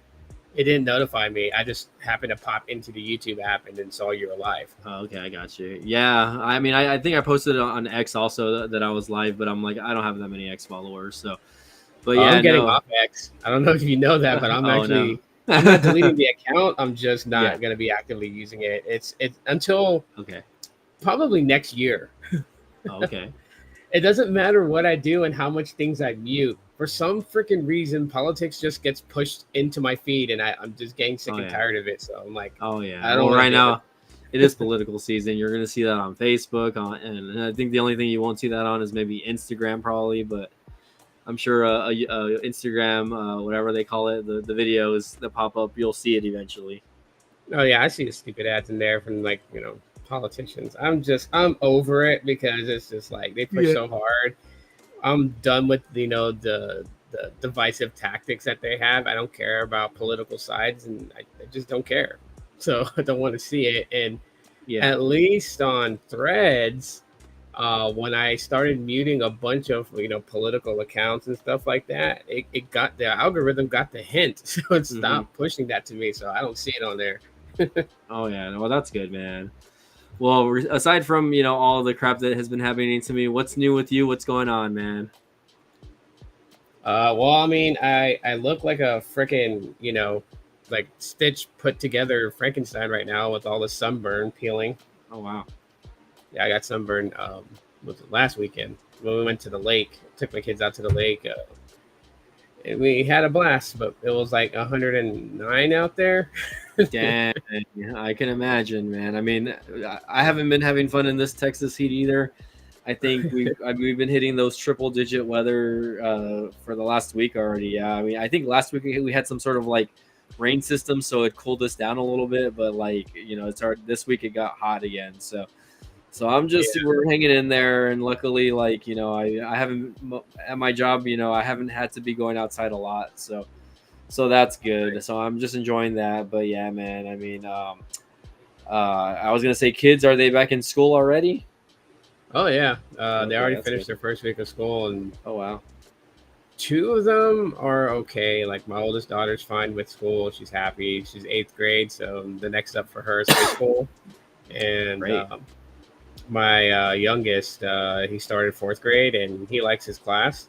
It didn't notify me. I just happened to pop into the YouTube app and then saw you were live. Oh, okay, I got you. Yeah, I mean, I think I posted it on X also that I was live, but I'm like, I don't have that many X followers, so. But yeah, I'm getting off X. I don't know if you know that, but I'm actually I'm not deleting the account. I'm just not going to be actively using it. It's until probably next year. Okay. It doesn't matter what I do and how much things I mute. For some freaking reason, politics just gets pushed into my feed, and I'm just getting sick and tired of it. So I'm like, oh yeah. I don't right now. It is political season. You're going to see that on Facebook, and I think the only thing you won't see that on is maybe Instagram, probably, but. I'm sure Instagram, whatever they call it, the videos that pop up, you'll see it eventually. Oh yeah, I see the stupid ads in there from politicians. I'm over it because it's just like they push so hard. I'm done with the divisive tactics that they have. I don't care about political sides, and I just don't care. So I don't want to see it. And at least on Threads. When I started muting a bunch of political accounts and stuff like that, it got the algorithm got the hint, so it stopped pushing that to me. So I don't see it on there. Oh yeah, well that's good, man. Well, aside from all the crap that has been happening to me, what's new with you? What's going on, man? Well, I mean, I look like a freaking like Stitch put together Frankenstein right now with all the sunburn peeling. Oh wow. Yeah, I got sunburned. Was it last weekend when we went to the lake? Took my kids out to the lake. And we had a blast, but it was like 109 out there. Dang, I can imagine, man. I mean, I haven't been having fun in this Texas heat either. I think we've been hitting those triple-digit weather for the last week already. Yeah, I mean, I think last week we had some sort of like rain system, so it cooled us down a little bit. But like it's hard. This week it got hot again, so. So I'm just we're hanging in there, and luckily, like I haven't at my job, I haven't had to be going outside a lot, so that's good. So I'm just enjoying that. But yeah, man, I mean, I was gonna say, kids, are they back in school already? Oh yeah, they already finished their first week of school, and oh wow, 2 of them are okay. Like my oldest daughter's fine with school; she's happy. She's 8th grade, so the next up for her is high school, and. My youngest, he started 4th grade and he likes his class.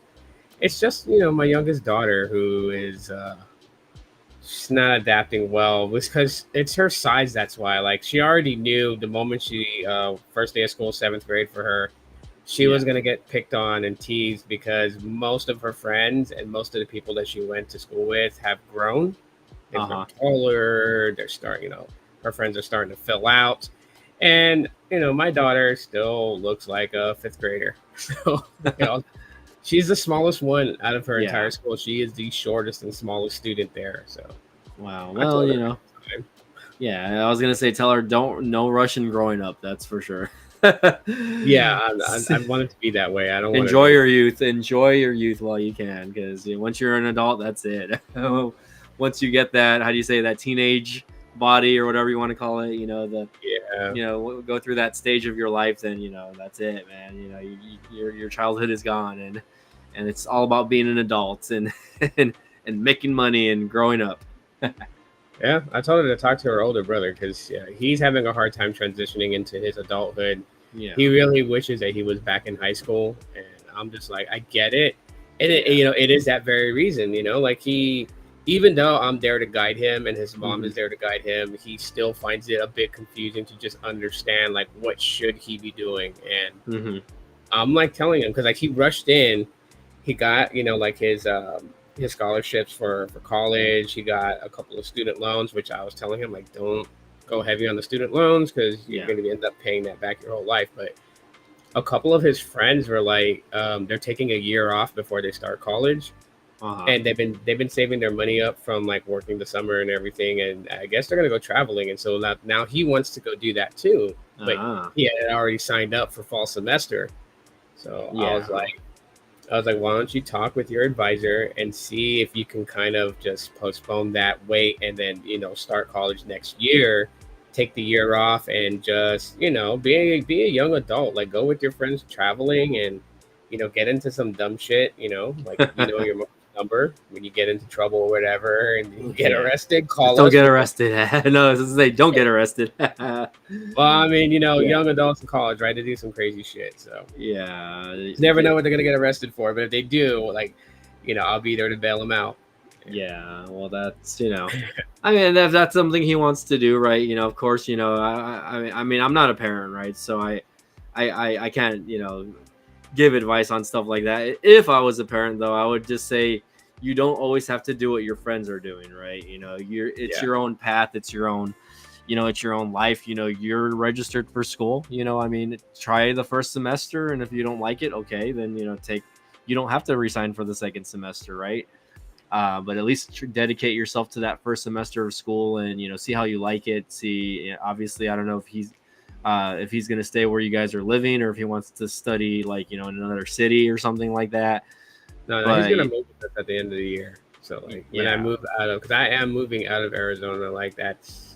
It's just, my youngest daughter who is she's not adapting well because it's her size. That's why, like, she already knew the moment she first day of school, 7th grade for her, she was going to get picked on and teased because most of her friends and most of the people that she went to school with have grown. They've grown taller. They're starting, her friends are starting to fill out. And, my daughter still looks like a 5th grader. So, she's the smallest one out of her entire school. She is the shortest and smallest student there. So, wow. Well, yeah, I was going to say, tell her no rushing growing up. That's for sure. Yeah, I want it to be that way. I don't enjoy your youth. Enjoy your youth while you can, because once you're an adult, that's it. Once you get that, how do you say, that teenage body or whatever you want to call it, go through that stage of your life, then that's it, man. Your childhood is gone, and it's all about being an adult and and making money and growing up. Yeah, I told her to talk to her older brother because he's having a hard time transitioning into his adulthood. Yeah, he really wishes that he was back in high school, and I'm just like, I get it, and it is that very reason, like even though I'm there to guide him and his mom is there to guide him, he still finds it a bit confusing to just understand, like, what should he be doing. And I'm like telling him, because like he rushed in, he got, like his scholarships for college. He got a couple of student loans, which I was telling him, like, don't go heavy on the student loans because you're Yeah. going to end up paying that back your whole life. But a couple of his friends were like, they're taking a year off before they start college, Uh-huh. and they've been saving their money up from like working the summer and everything, and I guess they're gonna go traveling. And so now he wants to go do that too, but Uh-huh. he had already signed up for fall semester. So Yeah. I was like, why don't you talk with your advisor and see if you can kind of just postpone that, wait, and then start college next year, take the year off, and just be a young adult. Like, go with your friends traveling, and get into some dumb shit. Like, your mom's number when you get into trouble or whatever, and you get Yeah. arrested. Just Call don't us. get arrested. No, this is say don't get arrested. Well, I mean, Yeah. young adults in college, right? They do some crazy shit. So Yeah. you never know what they're gonna get arrested for. But if they do, like, I'll be there to bail them out. Yeah, well, that's I mean, if that's something he wants to do, right? Of course, I mean, I'm not a parent, right? So I can't, give advice on stuff like that. If I was a parent, though, I would just say you don't always have to do what your friends are doing, right? It's Yeah. your own path, it's your own, it's your own life. You're registered for school. I mean, try the first semester, and if you don't like it, okay, then you don't have to resign for the second semester, right? But at least dedicate yourself to that first semester of school, and see how you like it. See, obviously, I don't know if he's going to stay where you guys are living, or if he wants to study like in another city or something like that. No, But he's gonna move with us at the end of the year. So like when I yeah. move because I am moving out of Arizona, like that's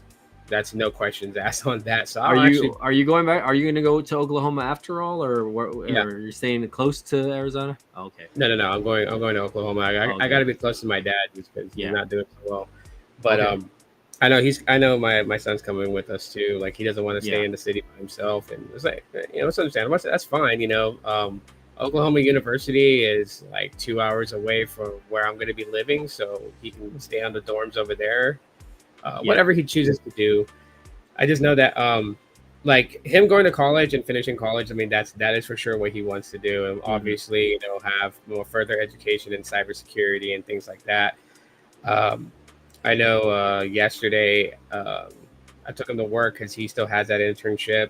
no questions asked on that. So Are you going back? Are you going to go to Oklahoma after all, or Yeah. or you're staying close to Arizona? Okay. No. I'm going to Oklahoma. I got to be close to my dad just because Yeah. he's not doing so well. But Okay. I know my son's coming with us too. Like, he doesn't want to stay Yeah. in the city by himself, and it's like, it's understandable. That's fine. Oklahoma University is like 2 hours away from where I'm going to be living, so he can stay on the dorms over there. Whatever he chooses to do. I just know that like him going to college and finishing college, I mean, that is for sure what he wants to do, and obviously have more further education in cybersecurity and things like that. I know yesterday I took him to work because he still has that internship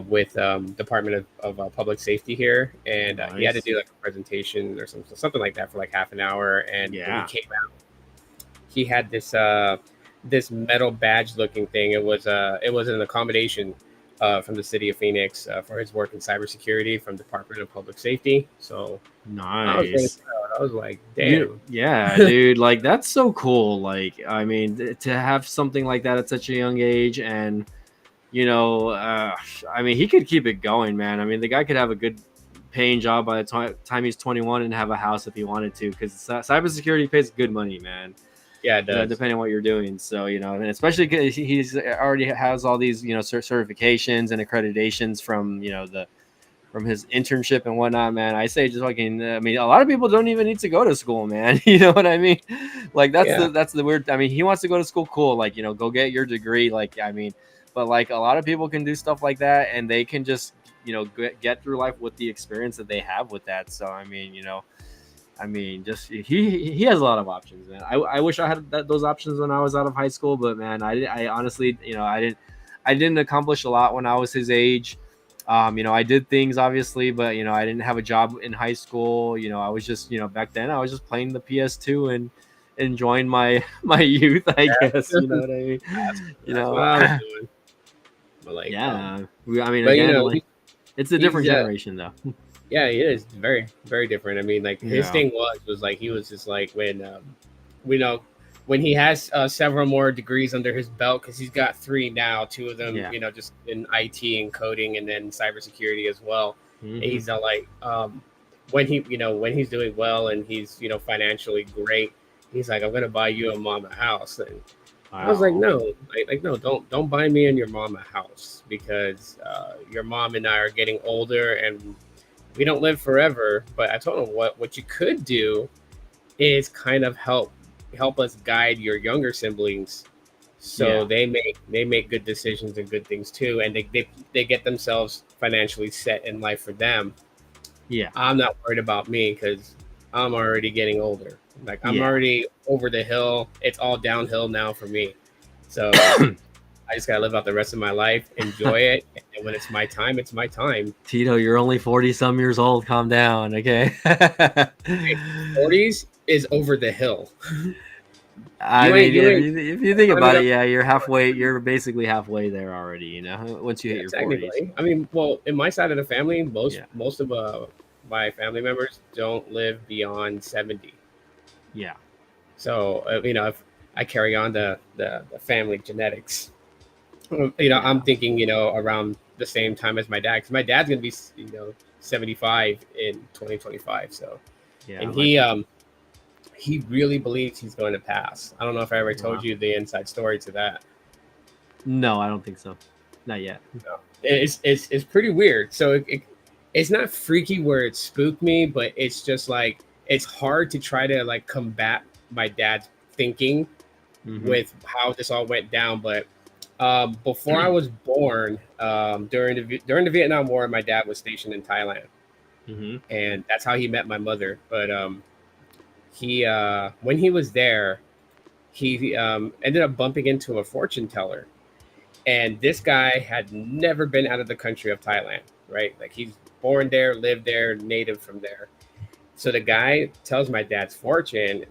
with Department of Public Safety here, and he had to Nice. do like a presentation or something like that for like half an hour. And when Yeah. he came out, he had this metal badge looking thing. It was an accommodation from the city of Phoenix for his work in cybersecurity from Department of Public Safety. So I was really Nice. proud. I was like, damn. Yeah, dude, like that's so cool. Like, I mean, to have something like that at such a young age, and I mean, he could keep it going, man. I mean, the guy could have a good paying job by the time he's 21 and have a house if he wanted to, because cybersecurity pays good money, man. Yeah, it does. Depending on what you're doing. So, and especially because he's already has all these, certifications and accreditations from, from his internship and whatnot, man. I say just fucking, I mean, a lot of people don't even need to go to school, man. You know what I mean? Like, Yeah. that's the weird, I mean, he wants to go to school, cool. Like, go get your degree. Like, I mean, but like a lot of people can do stuff like that, and they can just, get through life with the experience that they have with that. So, I mean, just he has a lot of options, man. I wish I had those options when I was out of high school, but man, I honestly, I didn't accomplish a lot when I was his age. I did things obviously, but I didn't have a job in high school. I was just, back then I was just playing the PS2 and enjoying my youth, I guess. You know what I mean? That's what I was doing. But like, Yeah. I mean, but again, like, it's a different he's, generation though. yeah, it is very, very different. I mean, like his Yeah. thing was like he was just like when he has several more degrees under his belt, because he's got 3 now, 2 of them, Yeah. just in IT and coding, and then cybersecurity as well. Mhm. He's like when he's doing well and he's financially great, he's like, I'm gonna buy you and mom a house. And I was like, Wow. no, no, don't buy me and your mom a house, because your mom and I are getting older and we don't live forever. But I told him what you could do is kind of help us guide your younger siblings, so Yeah. they make good decisions and good things too, and they get themselves financially set in life for them. Yeah. I'm not worried about me because I'm already getting older. Like I'm Yeah. already over the hill. It's all downhill now for me. So I just gotta live out the rest of my life, enjoy it, and when it's my time, it's my time. Tito, you're only 40 some years old. Calm down, okay? 40s is over the hill. I You ain't mean, you ain't if you think climbing about it, up. yeah, you're halfway. You're basically halfway there already. You know, once you hit Yeah, your 40s. technically. I mean, well, in my side of the family, Yeah. most of my family members don't live beyond 70. Yeah. So if I carry on the family genetics, I'm Yeah. thinking around the same time as my dad, because my dad's gonna be 75 in 2025. So, Yeah. and he really believes he's going to pass. I don't know if I ever told Wow. you the inside story to that. No, I don't think so. Not yet. No. It's pretty weird. So it's not freaky where it spooked me, but it's just like it's hard to try to like combat my dad's thinking Mm-hmm. with how this all went down. But before I was born, during the Vietnam War, my dad was stationed in Thailand, Mm-hmm. and that's how he met my mother. But he when he was there, he ended up bumping into a fortune teller, and this guy had never been out of the country of Thailand, right? Like he's born there, lived there, native from there. So the guy tells my dad's fortune,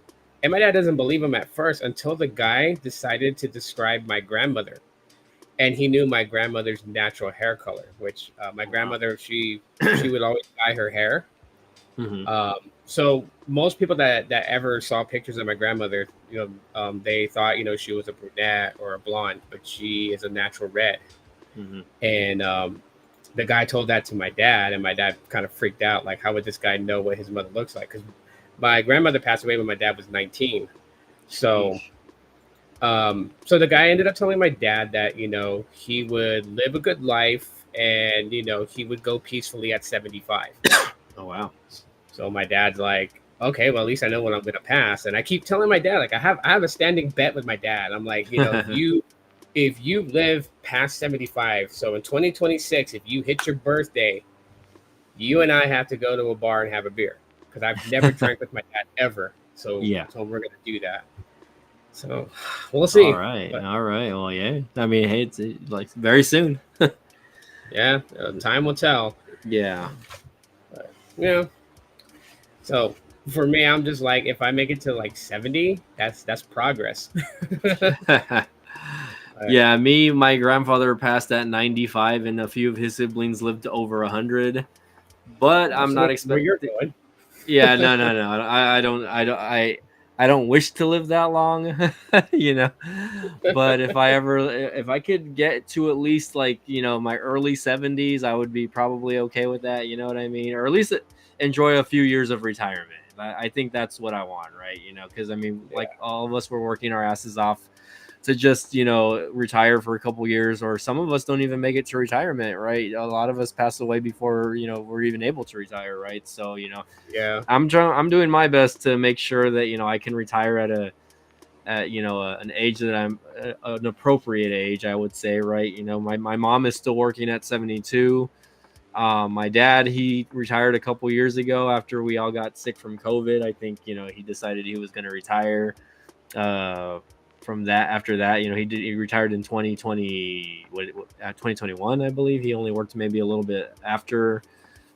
and my dad doesn't believe him at first until the guy decided to describe my grandmother. And he knew my grandmother's natural hair color, which my Wow. grandmother, she would always dye her hair. Mm-hmm. So most people that ever saw pictures of my grandmother, they thought she was a brunette or a blonde, but she is a natural red. Mm-hmm. And the guy told that to my dad, and my dad kind of freaked out. Like, how would this guy know what his mother looks like? Because my grandmother passed away when my dad was 19. So, Sheesh. so the guy ended up telling my dad that he would live a good life, and he would go peacefully at 75. Oh wow. So my dad's like, okay, well at least I know when I'm gonna pass. And I keep telling my dad, like I have a standing bet with my dad. I'm like, if you live past 75, so in 2026, if you hit your birthday, you and I have to go to a bar and have a beer. Because I've never drank with my dad ever. So Yeah. so we're gonna do that. So we'll All see. right. But All right. Well, yeah. I mean, hey, it's like very soon. yeah, time will tell. Yeah. But, so for me, I'm just like, if I make it to like 70, that's progress. Yeah, my grandfather passed at 95, and a few of his siblings lived to over 100. But I'm So not where you're expecting. going. Yeah, no. I don't wish to live that long, you know. But if I could get to at least like my early 70s, I would be probably okay with that. You know what I mean? Or at least enjoy a few years of retirement. I think that's what I want, right? Because I mean, like Yeah. all of us were working our asses off to just retire for a couple years, or some of us don't even make it to retirement, right? A lot of us pass away before we're even able to retire, right? So Yeah. I'm doing my best to make sure that I can retire at an age that I'm an appropriate age, I would say, right? My mom is still working at 72. My dad, he retired a couple years ago after we all got sick from COVID. I think he decided he was going to retire uh from that. After that, he retired in 2020, 2021, I believe. He only worked maybe a little bit after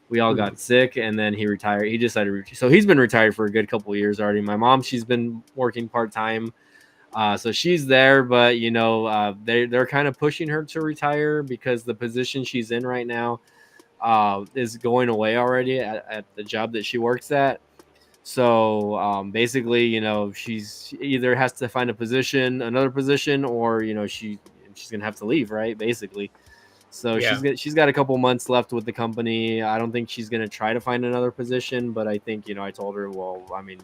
we all Mhm. got sick, and then he retired. He decided so he's been retired for a good couple of years already. My mom, she's been working part-time, so she's there, but they're kind of pushing her to retire because the position she's in right now is going away already at the job that she works at. So basically, she's either has to find another position, or she's gonna have to leave, right? Basically. So Yeah. she's got a couple months left with the company. I don't think she's gonna try to find another position, but I think I told her, well, I mean,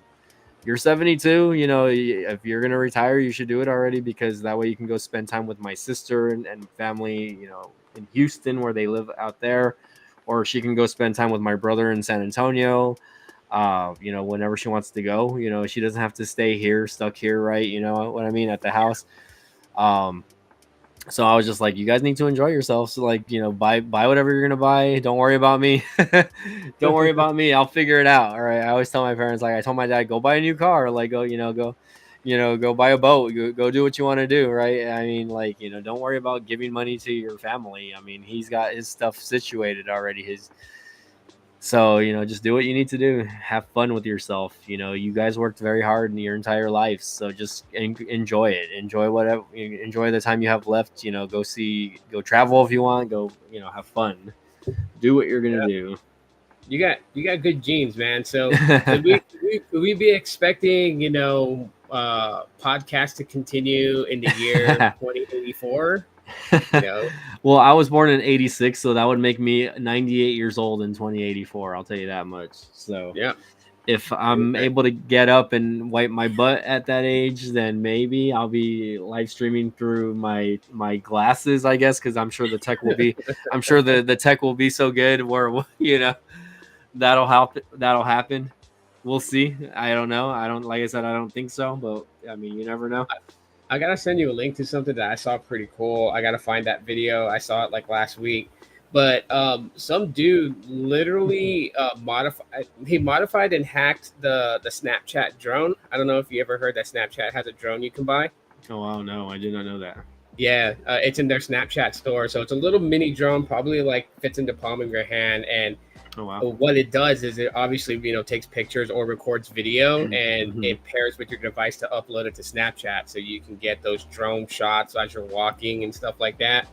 you're 72. If you're gonna retire, you should do it already, because that way you can go spend time with my sister and family, in Houston, where they live out there, or she can go spend time with my brother in San Antonio. Whenever she wants to go, she doesn't have to stay here, stuck here, right? You know what I mean, at the house. Um, So I was just like, you guys need to enjoy yourselves. So like, buy whatever you're gonna buy. Don't worry about me. Don't worry about me. I'll figure it out. All right. I always tell my parents, like, I told my dad, go buy a new car. Like, go buy a boat. Go do what you want to do. Right. I mean, like, don't worry about giving money to your family. I mean, he's got his stuff situated already. So, just do what you need to do. Have fun with yourself. You guys worked very hard in your entire lives. So just enjoy it. Enjoy the time you have left. Go travel if you want. Go, have fun. Do what you're going to do. You got good genes, man. So could we be expecting, podcast to continue in the year 2084? Well, I was born in 86, so that would make me 98 years old in 2084. I'll tell you that much. So yeah, if I'm able to get up and wipe my butt at that age, then maybe I'll be live streaming through my glasses, I guess, because I'm sure the tech will be I'm sure the tech will be so good where that'll happen. We'll see. I don't know. Like I said, I don't think so, but I mean, you never know. I gotta send you a link to something that I saw pretty cool. I gotta find that video. I saw it like last week, but some dude literally modified and hacked the Snapchat drone. I don't know if you ever heard that Snapchat has a drone you can buy. Oh wow, no, I did not know that. Yeah, it's in their Snapchat store. So it's a little mini drone, probably like fits in the palm of your hand. And oh, wow. What it does is it obviously takes pictures or records video, and it pairs with your device to upload it to Snapchat, so you can get those drone shots as you're walking and stuff like that.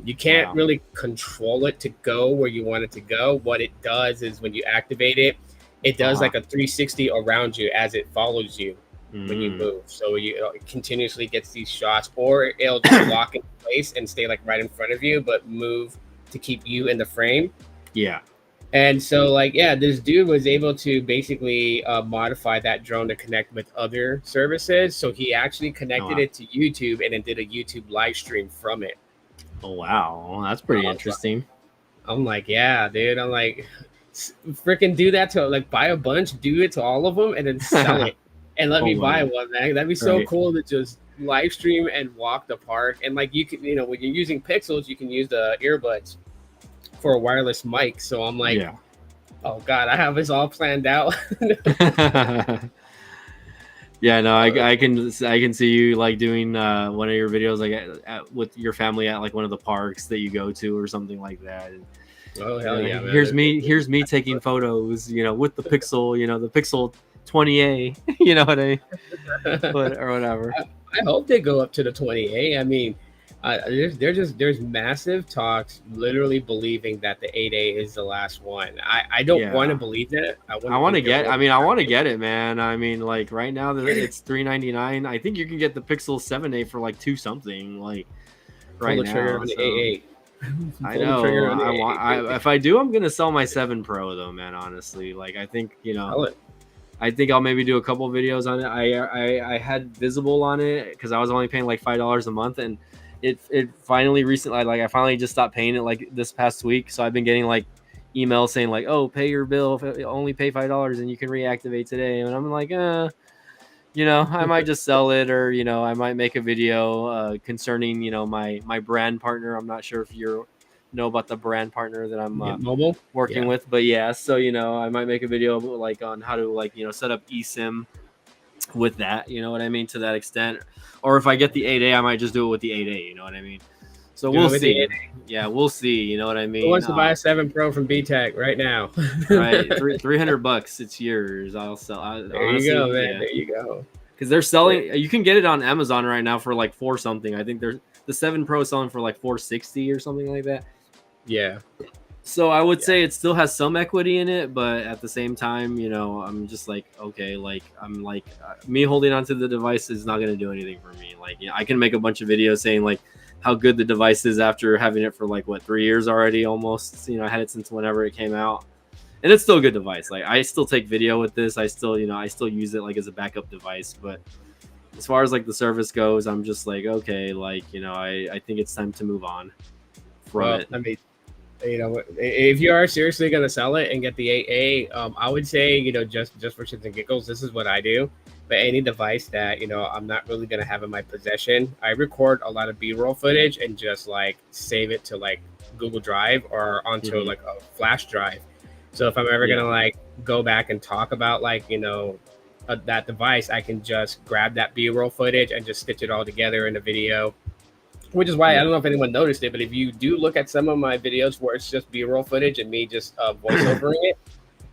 You can't really control it to go where you want it to go. What it does is when you activate it, it does like a 360 around you as it follows you when you move. So it continuously gets these shots, or it'll just lock in place and stay like right in front of you, but move to keep you in the frame. Yeah. And so this dude was able to basically modify that drone to connect with other services. So he actually connected it to YouTube and then did a YouTube live stream from it. Oh, wow. That's pretty interesting. I'm like, yeah, dude. I'm like, freaking do that to like buy a bunch, do it to all of them, and then sell it and let me buy one, man. That'd be so cool to just live stream and walk the park. And like you can, when you're using Pixels, you can use the earbuds for a wireless mic. So I'm like, oh God, I have this all planned out. Yeah, no, I can see you like doing one of your videos like with your family at like one of the parks that you go to or something like that. And, oh hell yeah, man. Here's me taking photos, with the Pixel, the Pixel 20A, you know what I mean? Or whatever. I hope they go up to the 20A. I mean, there's massive talks literally believing that the 8A is the last one. I don't want to believe that. I want to get it, man. I mean, like right now it's $399. I think you can get the Pixel 7A for like $2 something, like right now. Trigger on the A8. I know. If I do, I'm gonna sell my 7 Pro though, man. Honestly, like I think I think I'll maybe do a couple videos on it. I had Visible on it because I was only paying like $5 a month, and it finally recently, like I finally just stopped paying it like this past week. So I've been getting like emails saying like, oh, pay your bill, only pay $5 and you can reactivate today. And I'm like, I might just sell it, or I might make a video concerning my brand partner. I'm not sure if you know about the brand partner that I'm working with, but yeah, so I might make a video like on how to set up eSIM with that, you know what I mean, to that extent. Or if I get the 8A, I might just do it with the 8A, you know what I mean? So we'll see. Yeah, we'll see, you know what I mean? Who wants to buy a 7 Pro from BTech right now? Right, $300, it's yours. I'll sell. There you go, man. Yeah. There you go. Because they're selling, you can get it on Amazon right now for like $4 something. I think the 7 Pro is selling for like $460 or something like that. Yeah. So I would say it still has some equity in it, but at the same time, I'm just like, okay, like I'm like me holding onto the device is not going to do anything for me. Like, I can make a bunch of videos saying like how good the device is after having it for like 3 years already almost. I had it since whenever it came out, and it's still a good device. Like I still take video with this. I still use it like as a backup device. But as far as like the service goes, I'm just like, okay, like I think it's time to move on from it. I mean, If you are seriously going to sell it and get the 8A, I would say, just for shits and giggles, this is what I do. But any device that, I'm not really going to have in my possession, I record a lot of B-roll footage and just like save it to like Google Drive or onto like a flash drive. So if I'm ever going to like go back and talk about like, that device, I can just grab that B-roll footage and just stitch it all together in a video. Which is why I don't know if anyone noticed it, but if you do look at some of my videos where it's just B-roll footage and me just voiceovering it,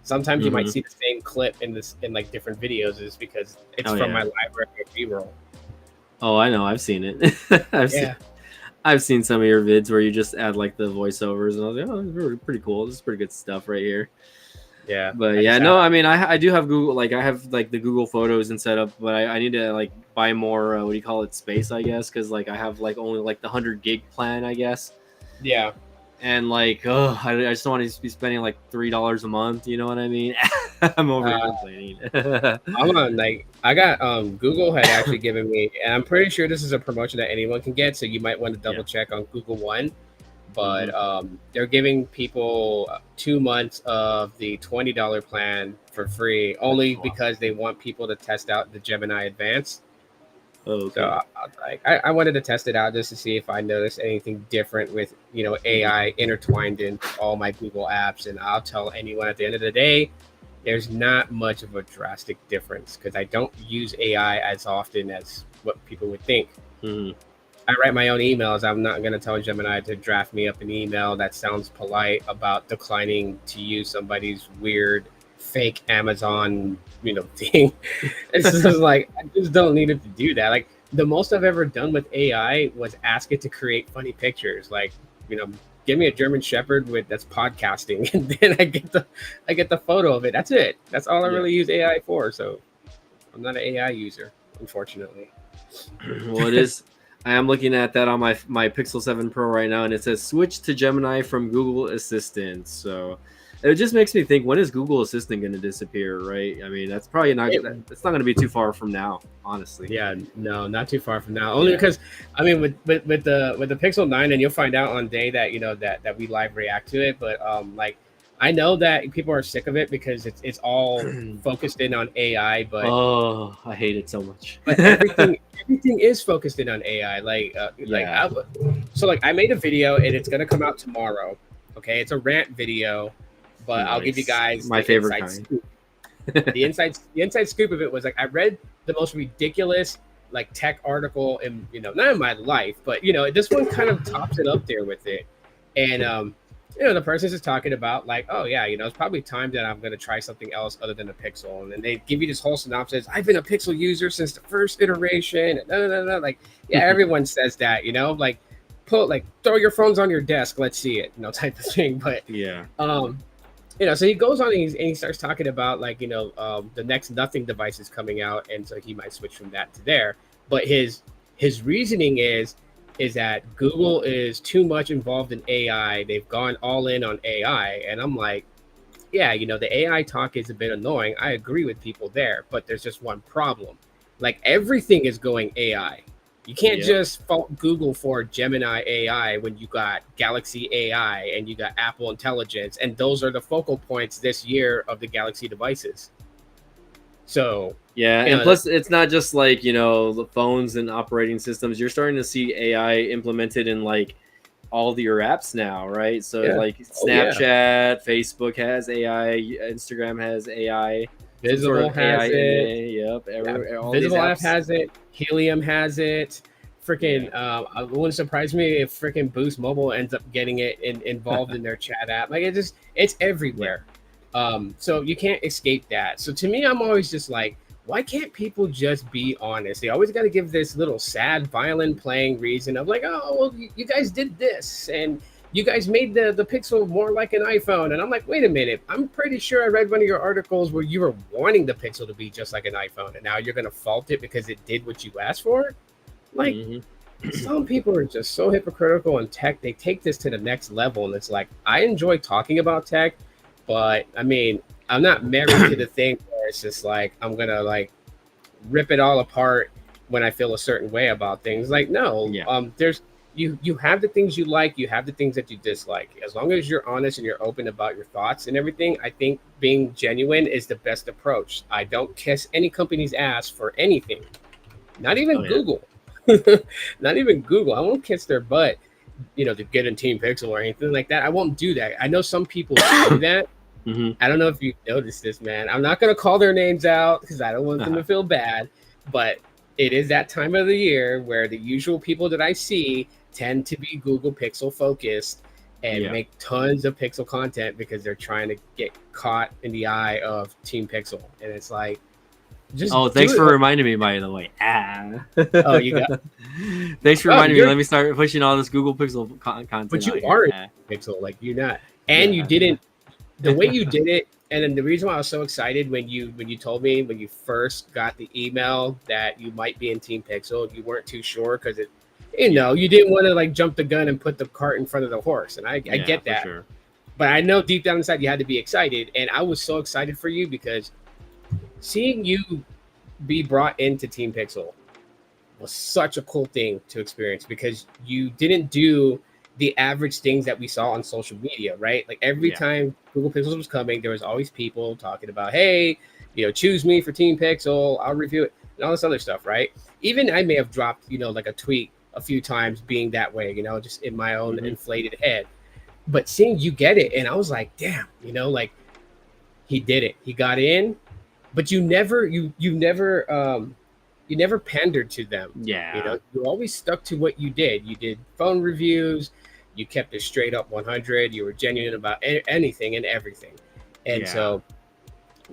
sometimes you might see the same clip in like different videos, is because it's from my library of B-roll. Oh, I know, I've seen it. I've seen some of your vids where you just add like the voiceovers, and I was like, oh, this is pretty cool. This is pretty good stuff right here. Yeah, but I mean, I do have Google, like I have like the Google Photos and set up, but I need to like buy more what do you call it, space, I guess, because like I have like only like the 100 gig plan, I guess. Yeah. And like, I just don't want to be spending like $3 a month. You know what I mean? I'm over complaining. I'm on like, I got Google had actually given me, and I'm pretty sure this is a promotion that anyone can get, so you might want to double check on Google One. But they're giving people 2 months of the $20 plan for free, only because they want people to test out the Gemini Advanced. Oh, okay. So I wanted to test it out just to see if I noticed anything different with AI intertwined in all my Google apps. And I'll tell anyone at the end of the day, there's not much of a drastic difference because I don't use AI as often as what people would think. I write my own emails. I'm not going to tell Gemini to draft me up an email that sounds polite about declining to use somebody's weird fake Amazon, thing. It's just like, I just don't need it to do that. Like the most I've ever done with AI was ask it to create funny pictures. Like, give me a German Shepherd that's podcasting, and then I get the photo of it. That's it. That's all I really use AI for. So I'm not an AI user, unfortunately. Well, it is. I am looking at that on my Pixel 7 Pro right now, and it says switch to Gemini from Google Assistant. So it just makes me think, when is Google Assistant going to disappear, right? I mean, that's probably not. It's not going to be too far from now, honestly. Yeah, no, not too far from now. Only because, I mean, with the Pixel 9, and you'll find out on day that that we live react to it. But like, I know that people are sick of it because it's all focused in on AI. But I hate it so much. But everything is focused in on AI. So I made a video and it's gonna come out tomorrow. Okay, it's a rant video. But I'll give you guys my favorite kind. Scoop. The inside scoop of it was like, I read the most ridiculous like tech article in not in my life, but this one kind of tops it up there with it. And the person's just talking about like, oh yeah, it's probably time that I'm gonna try something else other than a Pixel. And then they give you this whole synopsis. I've been a Pixel user since the first iteration. And like, yeah, everyone says that, like throw your phones on your desk, let's see it, type of thing. But yeah. So he goes on and he starts talking about like, the next Nothing device is coming out. And so he might switch from that to there. But his reasoning is that Google is too much involved in AI. They've gone all in on AI. And I'm like, yeah, the AI talk is a bit annoying. I agree with people there. But there's just one problem. Like everything is going AI. You can't just fault Google for Gemini AI when you got Galaxy AI and you got Apple Intelligence, and those are the focal points this year of the Galaxy devices. So and plus it's not just like the phones and operating systems. You're starting to see AI implemented in like all of your apps now, right? So like Snapchat, Facebook has AI, Instagram has AI. Visible has it. Yep. Visible app has it. Helium has it. Freaking, it wouldn't surprise me if freaking Boost Mobile ends up getting it involved in their chat app. Like it's everywhere. So you can't escape that. So to me, I'm always just like, why can't people just be honest? They always got to give this little sad violin playing reason of like, oh, well, you guys did this and you guys made the Pixel more like an iPhone. And I'm like, wait a minute. I'm pretty sure I read one of your articles where you were wanting the Pixel to be just like an iPhone. And now you're going to fault it because it did what you asked for? Like, some people are just so hypocritical in tech. They take this to the next level. And it's like, I enjoy talking about tech, but I mean, I'm not married to the thing where it's just like, I'm going to like rip it all apart when I feel a certain way about things. Like, no, you have the things you like, you have the things that you dislike. As long as you're honest and you're open about your thoughts and everything, I think being genuine is the best approach. I don't kiss any company's ass for anything, not Oh even yeah. Google. Not even Google. I won't kiss their butt, to get in Team Pixel or anything like that. I won't do that. I know some people do that. Hmm. I don't know if you noticed this, man. I'm not gonna call their names out because I don't want them Uh-huh. to feel bad, but it is that time of the year where the usual people that I see tend to be Google Pixel focused and Yeah. make tons of Pixel content because they're trying to get caught in the eye of Team Pixel, and it's like, just Oh, do thanks it. for reminding me, by the way. Ah. Oh, you got. Thanks for Oh, reminding me. you're. Let me start pushing all this Google Pixel content But out you here. are in Ah. Pixel, like you're not, and you Yeah. didn't. The way you did it, and then the reason why I was so excited when you told me when you first got the email that you might be in Team Pixel, you weren't too sure because you didn't want to like jump the gun and put the cart in front of the horse, and I Yeah, get for that, sure. but I know deep down inside you had to be excited, and I was so excited for you because seeing you be brought into Team Pixel was such a cool thing to experience because you didn't do the average things that we saw on social media, right? Like every Yeah. time Google Pixels was coming, there was always people talking about, hey, choose me for Team Pixel, I'll review it, and all this other stuff, right? Even I may have dropped, like a tweet a few times being that way, just in my own Hmm. inflated head. But seeing you get it, and I was like, damn, like he did it. He got in, but you never pandered to them. Yeah. You always stuck to what you did. You did phone reviews. You kept it straight up 100. You were genuine about anything and everything. And Yeah. so,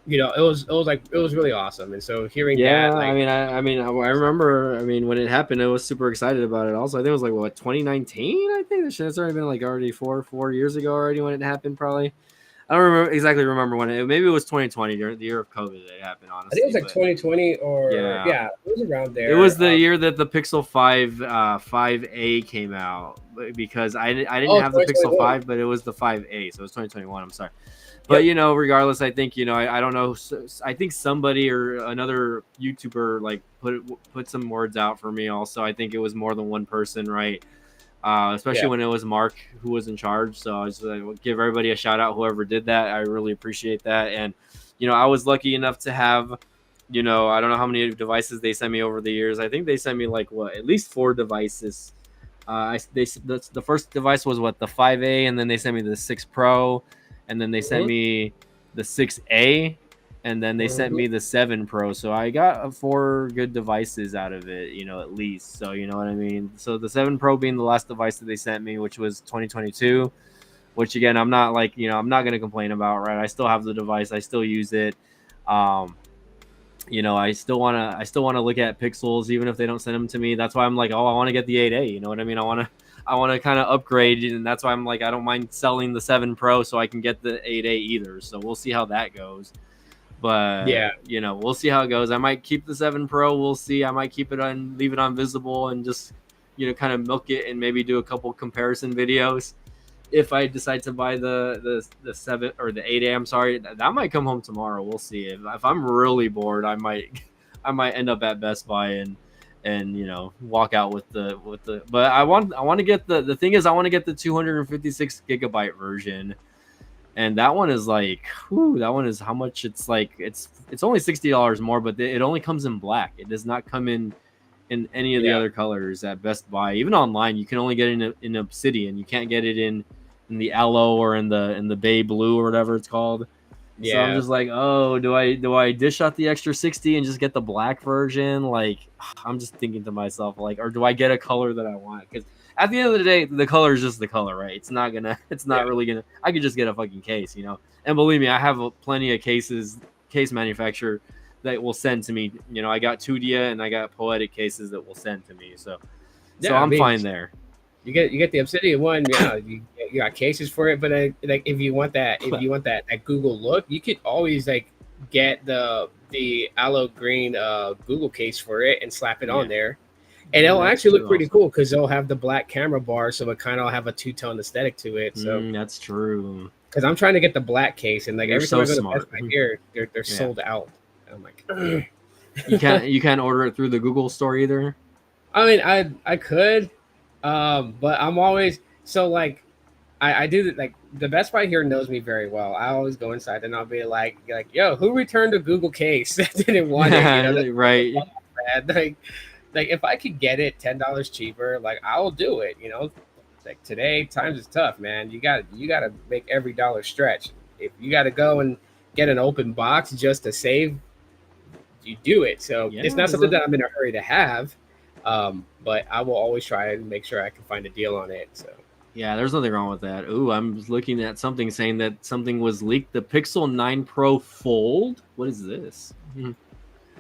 it was really awesome. And so hearing Yeah, that, I like, mean, I remember. I mean, when it happened, I was super excited about it. Also, I think it was like what 2019. I think this shit has already been like already four years ago already when it happened. Probably. I don't exactly remember when it. Maybe it was 2020 during the year of COVID that it happened. I think it was Honestly, like but 2020 or yeah, yeah, it was around it was there. the year that the Pixel 5 5A came out because I didn't Oh, have the Pixel 2021. 5, but it was the 5A, so it was 2021. I'm sorry. But Yep. regardless, I think I don't know. I think somebody or another YouTuber like put some words out for me. Also, I think it was more than one person, right? Especially Yeah. when it was Mark who was in charge. So I was like, give everybody a shout out, whoever did that. I really appreciate that. And I was lucky enough to have, I don't know how many devices they sent me over the years. I think they sent me like at least 4 devices. The first device was the 5A, and then they sent me the 6 Pro, and then they sent Hmm. me the 6A, and then they sent Hmm. me the 7 Pro. So I got 4 good devices out of it, at least. So you know what I mean. So the 7 Pro being the last device that they sent me, which was 2022, which again I'm not like I'm not gonna complain about, right? I still have the device, I still use it. Um, I still wanna look at pixels even if they don't send them to me. That's why I'm like, oh, I want to get the 8A. You know what I mean? I want to kind of upgrade, and that's why I'm like, I don't mind selling the 7 Pro so I can get the 8A either. So we'll see how that goes. But Yeah. we'll see how it goes. I might keep the 7 Pro. We'll see. I might keep it on, leave it on visible, and just kind of milk it and maybe do a couple comparison videos. If I decide to buy the 7 or the 8A, I'm sorry, that might come home tomorrow. We'll see. If I'm really bored, I might end up at Best Buy and walk out with the. But I want to get the thing is I want to get the 256 gigabyte version, and that one is like, whew, that one is how much? It's like it's only $60 more, but it only comes in black. It does not come in any of the Yeah. other colors at Best Buy. Even online, you can only get it in Obsidian. You can't get it in the aloe or in the bay blue or whatever it's called. So I'm Yeah. just like, oh, do I dish out the extra 60 and just get the black version? Like, I'm just thinking to myself, like, or do I get a color that I want? Because at the end of the day, the color is just the color, right? It's not Yeah. really gonna. I could just get a fucking case, And believe me, I have plenty of case manufacturer that will send to me. I got Tudia and I got Poetic cases that will send to me. So Yeah. I I'm mean, fine there. you get the Obsidian one, yeah. You got cases for it, but like if you want that Google look, you could always like get the aloe green Google case for it and slap it on Yeah, there, and it'll that's actually look true. pretty Also, cool because they'll have the black camera bar, so it kind of have a two-tone aesthetic to it. So that's true. because I'm trying to get the black case, and like You're every time so I go to smart. Best Buy here, they're Yeah. sold out. And I'm like, You can't order it through the Google store either. I mean, I could, But I'm always so like I do like the Best Buy here knows me very well. I always go inside and I'll be like, yo, who returned a Google case that didn't want it? You know, that's Right. bad. Like if I could get it $10 cheaper, like I'll do it. You know, like today times is tough, man. You got to make every dollar stretch. If you got to go and get an open box just to save, you do it. So Yeah. it's not something that I'm in a hurry to have. But I will always try and make sure I can find a deal on it. So Yeah, there's nothing wrong with that. Ooh, I'm looking at something saying that something was leaked. The Pixel 9 Pro Fold. What is this?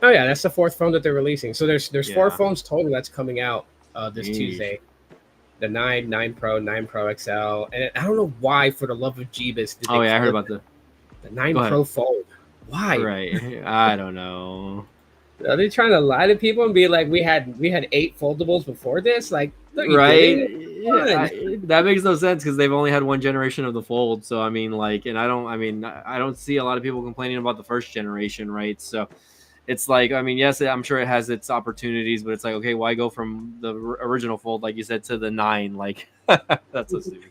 oh yeah, that's the fourth phone that they're releasing. So there's four Yeah. phones total that's coming out this Yeesh. Tuesday. The 9, 9 Pro, 9 Pro XL, and I don't know why, for the love of Jeebus, did Oh they yeah, I heard call about it the. the 9 Go ahead. Pro Fold. Why? Right. I don't know. Are they trying to lie to people and be like, we had 8 foldables before this? Like, no, you Right. didn't. Yeah, that makes no sense because they've only had one generation of the Fold. So I mean, like, and I don't see a lot of people complaining about the first generation, right? So it's like, I mean, yes, I'm sure it has its opportunities, but it's like, okay, why go from the original Fold, like you said, to the 9? Like, that's so stupid.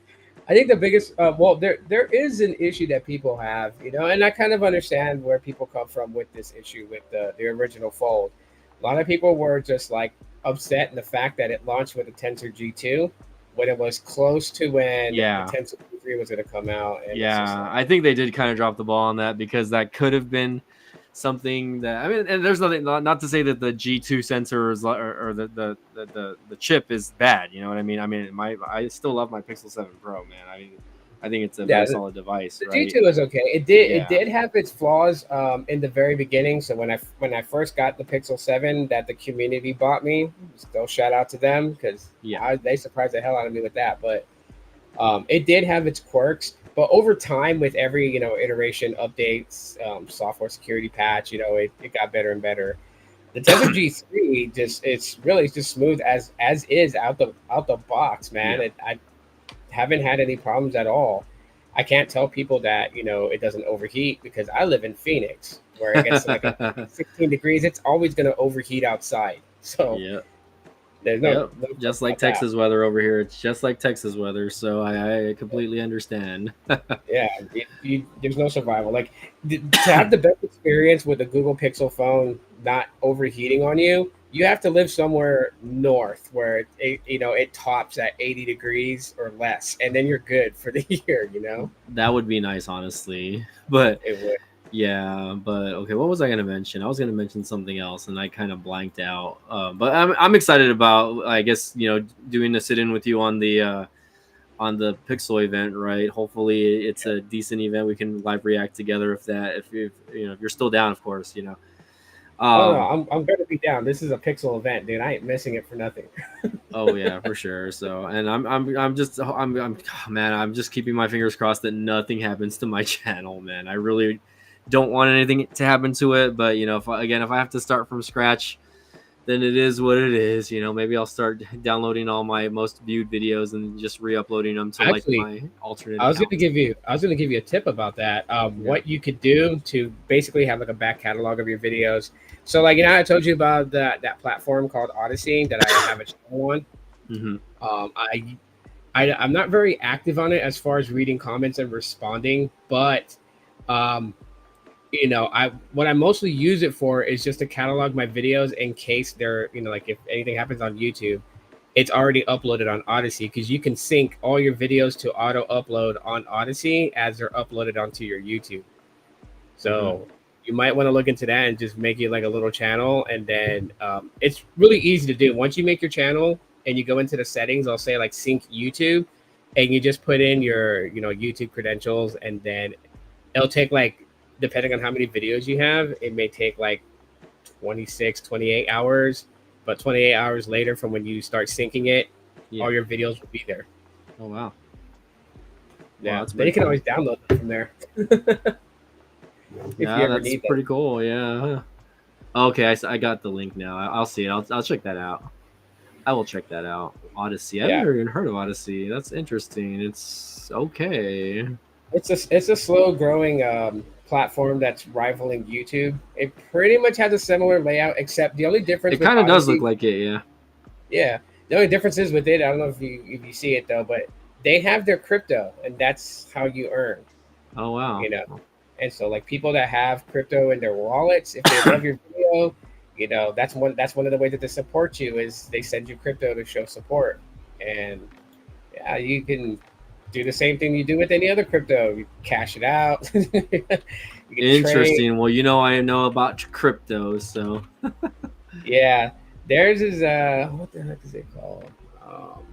I think the biggest, well, there is an issue that people have, you know, and I kind of understand where people come from with this issue with the original Fold. A lot of people were just like upset in the fact that it launched with a Tensor G2 when it was close to when Yeah. the Tensor G3 was going to come out. And it's just Yeah, like, I think they did kind of drop the ball on that because that could have been something that, I mean, and there's nothing, not to say that the G2 sensor is or the chip is bad. You know what I mean? I mean, I still love my Pixel 7 Pro, man. I think it's a yeah, very solid device, the right? G2 is okay. It Yeah. did have its flaws in the very beginning. So when I first got the Pixel 7 that the community bought me, still shout out to them because Yeah. they surprised the hell out of me with that. But it did have its quirks. But over time, with every iteration, updates, software security patch, it got better and better. The Tether G3 just it's really just smooth as is out the box, man. Yeah. I haven't had any problems at all. I can't tell people that it doesn't overheat because I live in Phoenix where it gets to like 16 degrees. It's always going to overheat outside. So Yeah. there's Yep. no Just like about that. Texas weather over here. It's just like Texas weather. So I completely understand. Yeah, there's no survival. Like to have the best experience with a Google Pixel phone not overheating on you, you have to live somewhere north where it tops at 80 degrees or less, and then you're good for the year. That would be nice, honestly. But It would. yeah, but okay, what was I gonna mention? I was gonna mention something else, and I kind of blanked out. But I'm excited about, I guess, doing a sit-in with you on the Pixel event, right? Hopefully, it's a decent event. We can live react together if you're still down, of course. Oh no, Um, I'm gonna be down. This is a Pixel event, dude. I ain't missing it for nothing. oh yeah, for sure. So, and man, I'm just keeping my fingers crossed that nothing happens to my channel, man. I really don't want anything to happen to it, but if I have to start from scratch, then it is what it is. Maybe I'll start downloading all my most viewed videos and just re-uploading them to like Actually, my alternate I was account. gonna give you a tip about that. Yeah. What you could do to basically have like a back catalog of your videos. So like I told you about that platform called Odyssey that I have a channel on. Hmm. I'm not very active on it as far as reading comments and responding, but um, I what I mostly use it for is just to catalog my videos in case they're like if anything happens on YouTube, it's already uploaded on Odyssey because you can sync all your videos to auto upload on Odyssey as they're uploaded onto your YouTube. So you might want to look into that and just make it like a little channel, and then it's really easy to do. Once you make your channel and you go into the settings, I'll say like sync YouTube, and you just put in your YouTube credentials, and then it'll take like depending on how many videos you have, it may take like 26, 28 hours, but 28 hours later from when you start syncing it, Yeah. all your videos will be there. Oh wow. Yeah, That's then you pretty can cool. always download them from there if you Yeah, ever that's need them. pretty cool. Yeah. Okay, I got the link now. I'll see it. I'll check that out. I will check that out. Odyssey. I've Yeah, never even heard of Odyssey. That's interesting. It's okay. it's a slow growing platform that's rivaling YouTube. It pretty much has a similar layout, except the only difference It with kind of does look Odyssey, like it. Yeah. yeah, The only difference is with it, I don't know if you see it though, but they have their crypto, and that's how you earn. Oh wow. You know, and so like people that have crypto in their wallets, if they love your video, that's one of the ways that they support you is they send you crypto to show support. And yeah, you can do the same thing you do with any other crypto. You cash it out. You can trade. Interesting. Well, I know about crypto, so Yeah, theirs is what the heck is it called? Um,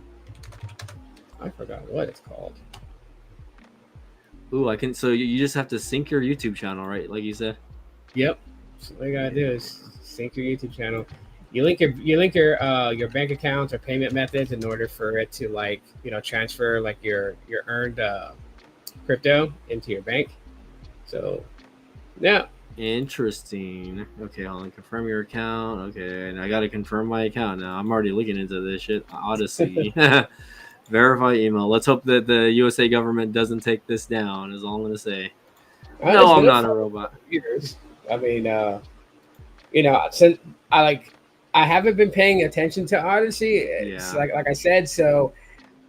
I forgot what it's called. ooh, I can. So you just have to sync your YouTube channel, right? Like you said. Yep. So all you gotta do is sync your YouTube channel. You link your bank accounts or payment methods in order for it to like transfer like your earned crypto into your bank. So yeah. Interesting. Okay, I'll confirm your account. Okay, and I gotta confirm my account now. I'm already looking into this shit. Odyssey. Verify email. Let's hope that the USA government doesn't take this down, is all I'm gonna say. It's No, I'm been not a robot. years. I mean, since I haven't been paying attention to Odyssey. It's Yeah. like I said. So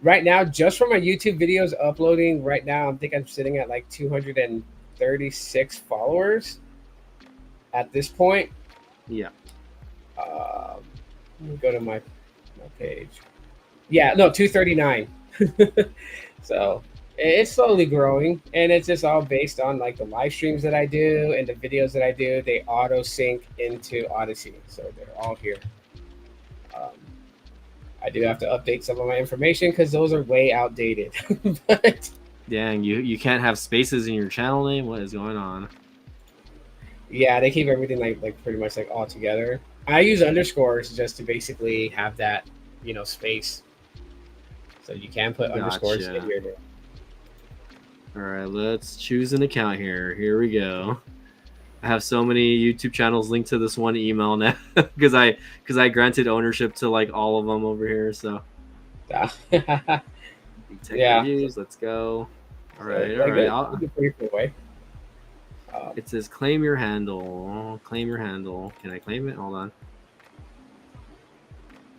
right now, just for my YouTube videos uploading, right now I think I'm sitting at like 236 followers at this point. Yeah. Let me go to my page. Yeah, no, 239. So it's slowly growing, and it's just all based on like the live streams that I do and the videos that I do. They auto sync into Odyssey, so they're all here. Um, I do have to update some of my information because those are way outdated. But Dang, you can't have spaces in your channel name. What is going on? yeah, they keep everything like pretty much like all together. I use underscores just to basically have that space. So you can put underscores Gotcha. in your name. All right, let's choose an account here. Here we go. I have so many YouTube channels linked to this one email now because I granted ownership to like all of them over here. So Yeah. tech reviews. Let's go. All right, all right. It's a pretty cool way. It says claim your handle. Claim your handle. Can I claim it? Hold on.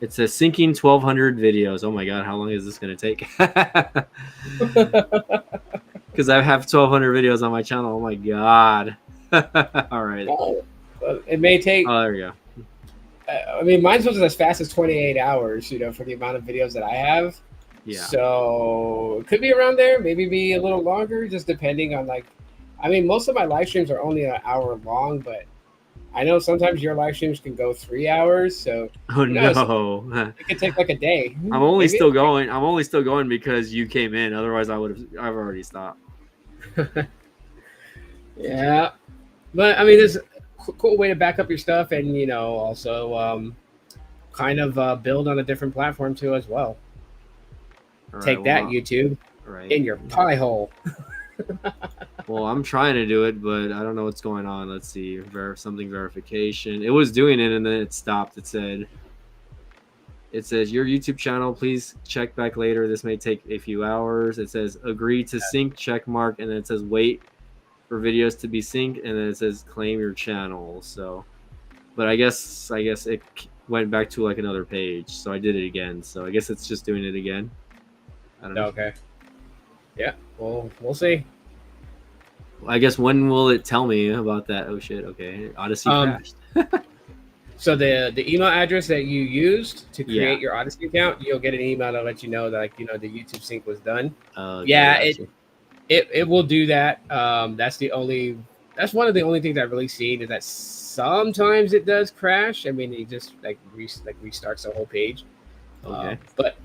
It says syncing 1,200 videos. Oh my god, how long is this gonna take? Because I have 1,200 videos on my channel. Oh my god. All right. It may take. Oh, there we go. I mean, mine's was as fast as 28 hours. For the amount of videos that I have. Yeah. So it could be around there. Maybe be a little longer, just depending on like. I mean, most of my live streams are only an hour long, but I know sometimes your live streams can go 3 hours. So oh no, it could take like a day. I'm only still going. I'm only still going because you came in. Otherwise, I've already stopped. Yeah, but I mean, there's a cool way to back up your stuff, and also kind of build on a different platform too as well. Take that, YouTube, in your pie hole. Well, I'm trying to do it, but I don't know what's going on. Let's see. Verification. It was doing it, and then it stopped. It says your YouTube channel. Please check back later. This may take a few hours. It says agree to sync check mark, and then it says wait for videos to be synced, and then it says claim your channel. So, but I guess it went back to like another page. So I did it again. So I guess it's just doing it again. I don't know. Okay. Yeah. Well, we'll see. I guess when will it tell me about that? Oh shit! Okay, Odyssey crashed. So the email address that you used to create your Odyssey account, you'll get an email to let you know that the YouTube sync was done. It will do that. That's one of the only things I've really seen is that sometimes it does crash. I mean, it just restarts the whole page. Okay. But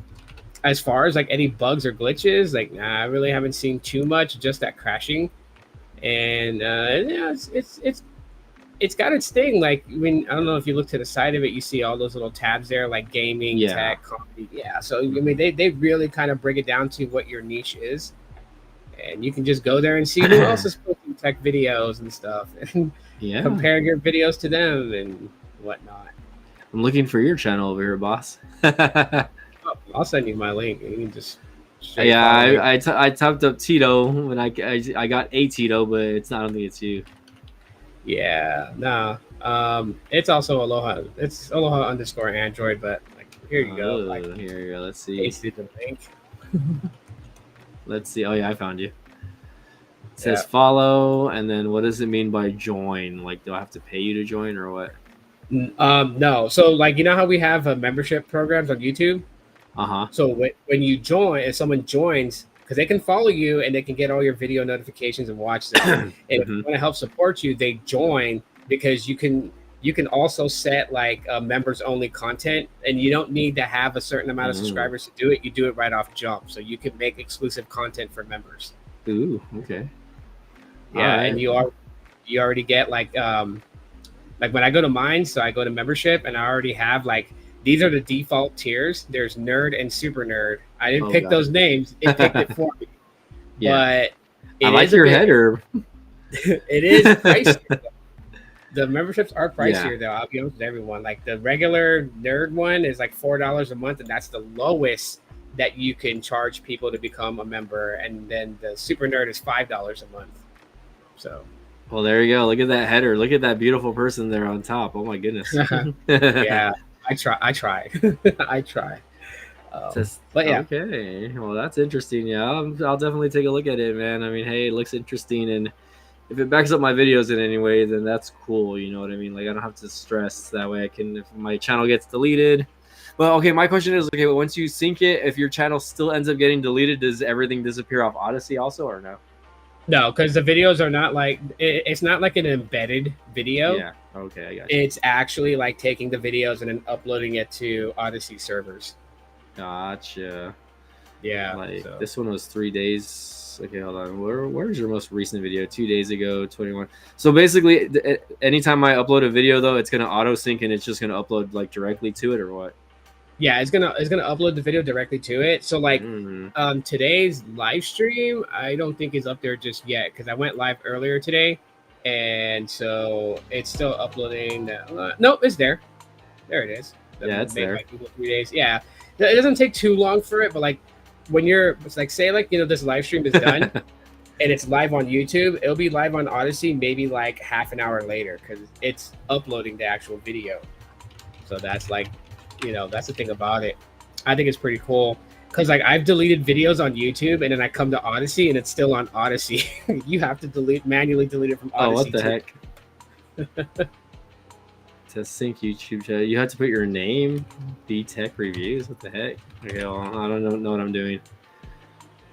as far as like any bugs or glitches, I really haven't seen too much. Just that crashing. And it's got its thing. Like when I don't know if you look to the side of it, you see all those little tabs there, like gaming, tech, comedy. Yeah. So I mean, they really kind of break it down to what your niche is, and you can just go there and see who else is posting tech videos and stuff, and compare your videos to them and whatnot. I'm looking for your channel over here, boss. I'll send you my link. You can just. I typed up Tito when I got a Tito, but it's not. I don't think it's you. Yeah, no. It's also Aloha. It's Aloha _ Android, but Here you go. Like, Here you go. Let's see. pasted the link. Let's see. Oh yeah, I found you. It says Yeah. follow, and then what does it mean by join? Like, do I have to pay you to join or what? No. So like, you know how we have membership programs on YouTube? Uh-huh. So when you join, if someone joins, because they can follow you and they can get all your video notifications and watch them. And if they want to help support you, they join because you can also set like members only content, and you don't need to have a certain amount of subscribers to do it. You do it right off jump, so you can make exclusive content for members. Ooh, okay. Yeah, and you already get like when I go to mine, so I go to membership and I already have like these are the default tiers. There's nerd and super nerd. I didn't pick those names. It picked it for me. Yeah. But I like your header. It is pricey. The memberships are pricier though. I'll be honest with everyone. Like the regular nerd one is like $4 a month, and that's the lowest that you can charge people to become a member. And then the super nerd is $5 a month. So well, there you go. Look at that header. Look at that beautiful person there on top. Oh my goodness. Yeah, I try. I try. But yeah. Okay. Well, that's interesting. Yeah, I'll definitely take a look at it, man. I mean, hey, it looks interesting, and if it backs up my videos in any way, then that's cool. You know what I mean? Like, I don't have to stress. That way I can, if my channel gets deleted. Well, okay, my question is, okay, once you sync it, if your channel still ends up getting deleted, does everything disappear off Odyssey also, or no? No, because the videos are not like, it's not like an embedded video. Yeah, okay, I got you. It's actually like taking the videos and then uploading it to Odyssey servers. Gotcha. Yeah. Like, this one was 3 days. Okay, hold on. Where's your most recent video? 2 days ago, 21. So basically, anytime I upload a video, though, it's gonna auto sync and it's just gonna upload like directly to it, or what? Yeah, it's gonna upload the video directly to it. So like, today's live stream, I don't think is up there just yet because I went live earlier today, and so it's still uploading. Nope, it's there. There it is. Yeah, it's there. Like 3 days. Yeah, it doesn't take too long for it, but like when it's like, say like, this live stream is done and it's live on YouTube, it'll be live on Odyssey maybe like half an hour later because it's uploading the actual video. So that's like, that's the thing about it. I think it's pretty cool because like I've deleted videos on YouTube and then I come to Odyssey and it's still on Odyssey. You have to manually delete it from Odyssey. Oh, what the heck? To sync YouTube channel, you have to put your name. B Tech Reviews. What the heck? Okay, well, I don't know what I'm doing.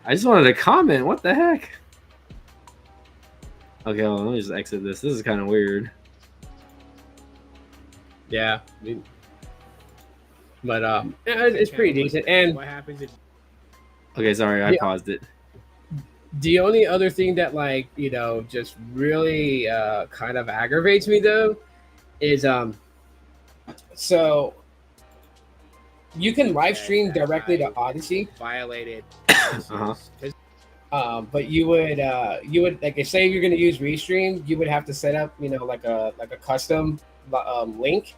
I just wanted to comment. What the heck? Okay, well, let me just exit this. This is kind of weird. Yeah. But it's pretty decent. And what happens if... Okay, sorry, I paused it. The only other thing that like, just really kind of aggravates me though is so you can live stream directly to Odyssey. Violated. But you would like, if say you're going to use Restream, you would have to set up like a custom link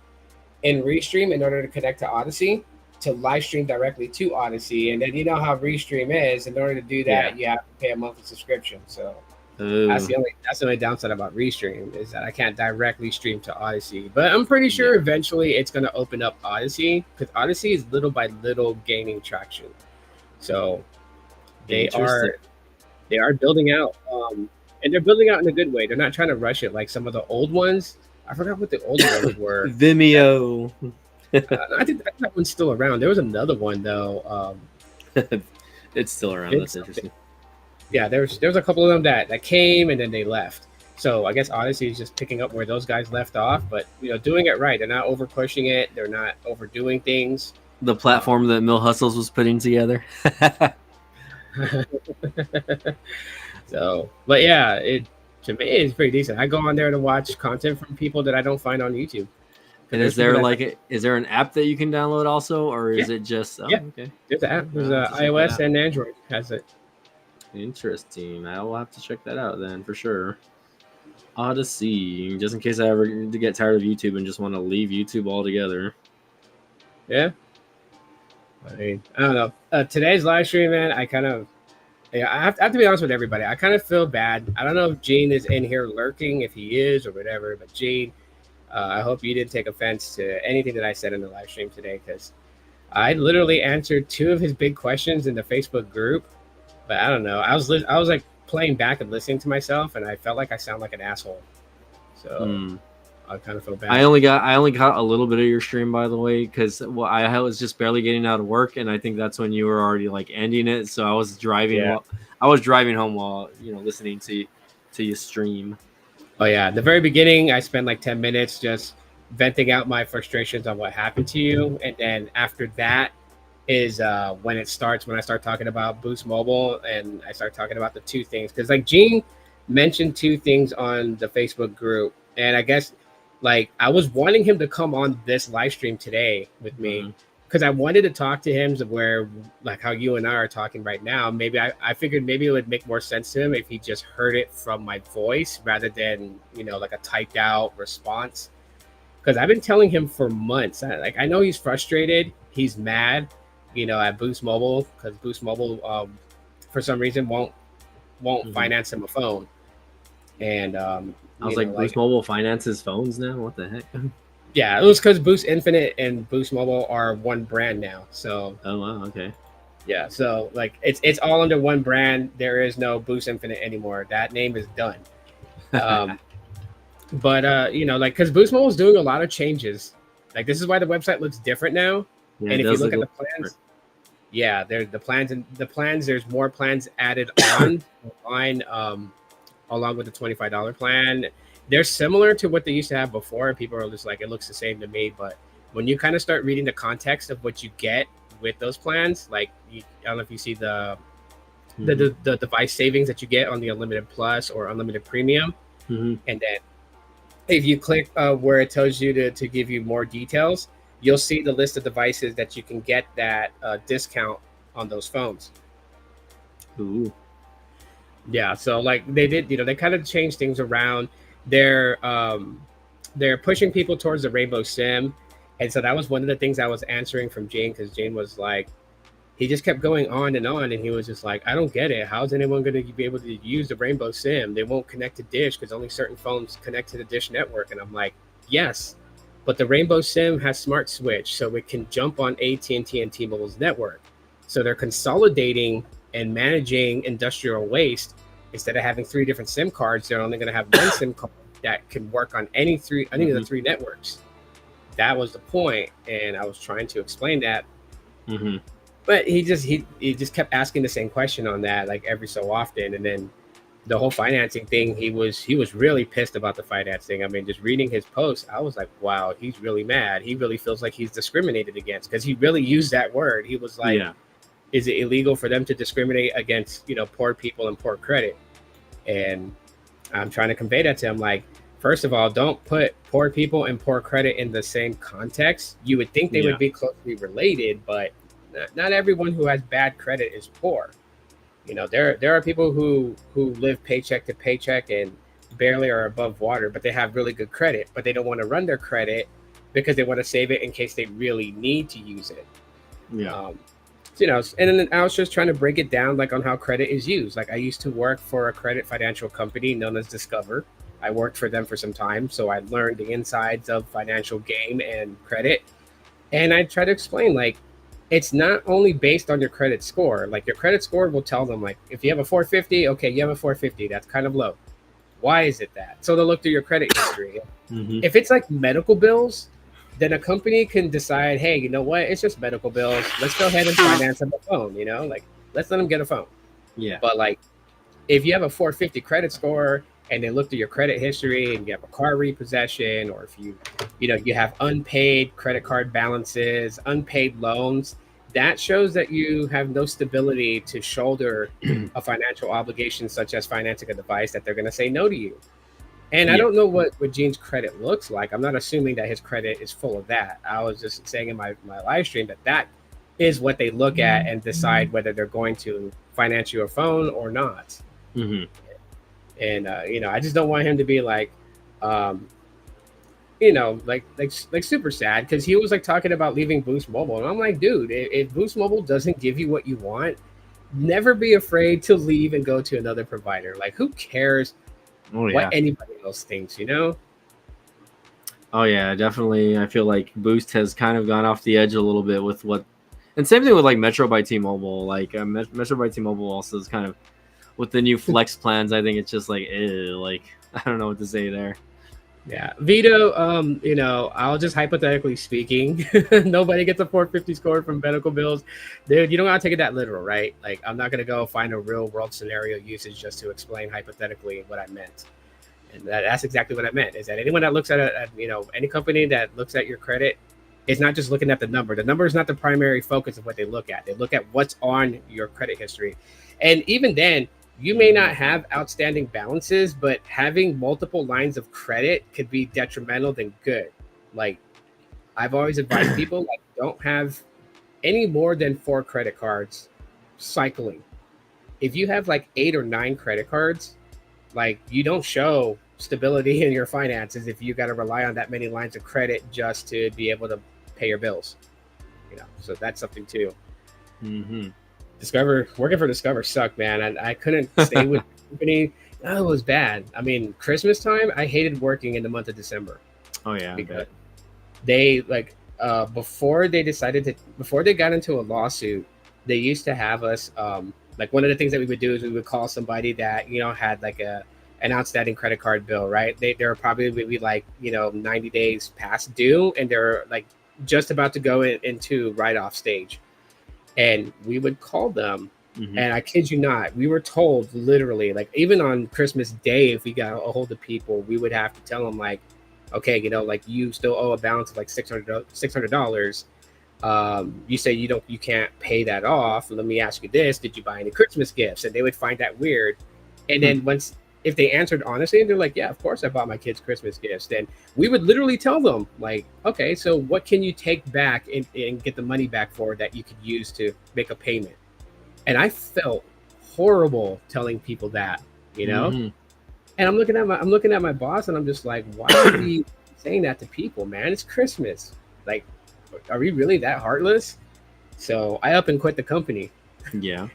in Restream in order to connect to Odyssey to live stream directly to Odyssey. And then you know how Restream is. In order to do that, you have to pay a monthly subscription. So that's the only downside about Restream is that I can't directly stream to Odyssey. But I'm pretty sure eventually it's going to open up Odyssey because Odyssey is little by little gaining traction. So they are building out, and they're building out in a good way. They're not trying to rush it like some of the old ones. I forgot what the old ones were. Vimeo. I think that one's still around. There was another one though. It's still around. That's interesting. Yeah, there's a couple of them that came and then they left. So I guess Odyssey is just picking up where those guys left off, but doing it right. They're not over pushing it. They're not overdoing things. The platform that Mill Hustles was putting together. So, but yeah, to me it's pretty decent. I go on there to watch content from people that I don't find on YouTube. And is there is there an app that you can download also, or is it just? Oh, okay. There's an app. There's iOS and Android has it. Interesting. I will have to check that out then for sure. Odyssey, just in case I ever get tired of YouTube and just want to leave YouTube altogether. Yeah. I mean, I don't know. Today's live stream, man, I have to be honest with everybody. I kind of feel bad. I don't know if Gene is in here lurking, if he is or whatever, but Gene, I hope you didn't take offense to anything that I said in the live stream today, because I literally answered two of his big questions in the Facebook group, but I don't know. I was like playing back and listening to myself, and I felt like I sound like an asshole. So Hmm. I kind of feel I bad. only got a little bit of your stream, by the way, because I was just barely getting out of work, and I think that's when you were already like ending it. So Yeah. I was driving home while listening to you stream. Oh yeah. The very beginning, I spent like 10 minutes just venting out my frustrations on what happened to you, and then after that is when it starts when I start talking about Boost Mobile and I start talking about the two things because like Gene mentioned two things on the Facebook group, and I guess like I was wanting him to come on this live stream today with me Hmm. because I wanted to talk to him to where like how you and I are talking right now. Maybe I figured maybe it would make more sense to him if he just heard it from my voice rather than like a typed out response because I've been telling him for months. I know he's frustrated, he's mad, at Boost Mobile because Boost Mobile, for some reason, won't Hmm. finance him a phone, and I was like, Boost like Mobile finances phones now. What the heck? yeah, it was because Boost Infinite and Boost Mobile are one brand now. So Oh wow, okay. yeah, so like it's all under one brand. There is no Boost Infinite anymore. That name is done. Um, but like because Boost Mobile is doing a lot of changes. Like this is why the website looks different now. Yeah, it And if you does look look a at little the different. plans, yeah, there's the plans and the plans. There's more plans added on line along with the $25 plan. They're similar to what they used to have before. People are just like, it looks the same to me. But when you kind of start reading the context of what you get with those plans, like I don't know if you see Hmm. the device savings that you get on the Unlimited Plus or Unlimited Premium, Hmm. and then if you click where it tells you to give you more details, you'll see the list of devices that you can get that discount on those phones. Ooh. Yeah, so like they did, they kind of changed things around. They're they're pushing people towards the Rainbow Sim, and so that was one of the things I was answering from Jane because Jane was like, he just kept going on, and he was just like, I don't get it. How's anyone going to be able to use the Rainbow Sim? They won't connect to Dish because only certain phones connect to the Dish network. And I'm like, yes, but the Rainbow Sim has Smart Switch, so it can jump on AT&T and T-Mobile's network. So they're consolidating and managing industrial waste. Instead of having three different SIM cards, they're only going to have one SIM card that can work on any of the Hmm. three networks. That was the point, and I was trying to explain that, Hmm. but he just kept asking the same question on that like every so often, and then the whole financing thing, he was really pissed about the financing. I mean, just reading his post, I was like, wow, he's really mad. He really feels like he's discriminated against because he really used that word. He was like, Yeah. is it illegal for them to discriminate against poor people and poor credit? And I'm trying to convey that to him, like, first of all, don't put poor people and poor credit in the same context. You would think they would Yeah. be closely related, but not everyone who has bad credit is poor. There are people who live paycheck to paycheck and barely are above water, but they have really good credit, but they don't want to run their credit because they want to save it in case they really need to use it. Yeah. um, and then I was just trying to break it down, like on how credit is used. Like I used to work for a credit financial company known as Discover. I worked for them for some time, so I learned the insides of financial game and credit. And I try to explain, like, it's not only based on your credit score. Like your credit score will tell them, like, if you have a 450, okay, you have a 450. That's kind of low. Why is it that? So they'll look through your credit history. Hmm. If it's like medical bills, then a company can decide, hey, you know what? It's just medical bills. Let's go ahead and finance them a phone. Like let's let them get a phone. Yeah. But like if you have a 450 credit score and they look through your credit history and you have a car repossession, or if you have unpaid credit card balances, unpaid loans, that shows that you have no stability to shoulder a financial obligation such as financing a device that they're going to say no to you. And I Yeah. don't know what Gene's credit looks like. I'm not assuming that his credit is full of that. I was just saying in my live stream that is what they look at and decide whether they're going to finance you a phone or not. Hmm. And I just don't want him to be like, um, like super sad because he was like talking about leaving Boost Mobile, and I'm like, dude, if Boost Mobile doesn't give you what you want, never be afraid to leave and go to another provider. Like, who cares Oh what yeah. anybody else thinks? Oh yeah, definitely. I feel like Boost has kind of gone off the edge a little bit with what And same thing with like Metro by T-Mobile. Like Metro by T-Mobile also is kind of with the new flex plans. I think it's just like, ew, like I don't know what to say there. Yeah, Vito. I'll just hypothetically speaking, nobody gets a 450 score from medical bills, dude. You don't gotta take it that literal, right? Like, I'm not gonna go find a real world scenario usage just to explain hypothetically what I meant, and that's exactly what I meant. Is that anyone that looks at any company that looks at your credit is not just looking at the number. The number is not the primary focus of what they look at. They look at what's on your credit history, and even then, you may not have outstanding balances, but having multiple lines of credit could be detrimental than good. Like, I've always advised people, like, don't have any more than 4 credit cards cycling. If you have like 8 or 9 credit cards, like, you don't show stability in your finances if you got to rely on that many lines of credit just to be able to pay your bills. So that's something too. Mm-hmm. Discover, working for Discover sucked, man. I couldn't stay with the company. Oh, it was bad. I mean, Christmas time, I hated working in the month of December. Oh yeah, because they before they got into a lawsuit, they used to have us like, one of the things that we would do is we would call somebody that had like an outstanding credit card bill, right? They're probably be like 90 days past due, and they're like just about to go into write-off stage. And we would call them, and I kid you not, we were told literally, like, even on Christmas Day, if we got a hold of people, we would have to tell them, like, okay, like, you still owe a balance of like $600. You say you can't pay that off. Let me ask you this: did you buy any Christmas gifts? And they would find that weird. And then if they answered honestly, they're like, yeah, of course I bought my kids Christmas gifts. Then we would literally tell them, like, okay, so what can you take back and get the money back for that you could use to make a payment? And I felt horrible telling people that, And I'm looking at my boss, and I'm just like, why are you saying that to people, man? It's Christmas. Like, are we really that heartless? So I up and quit the company. Yeah.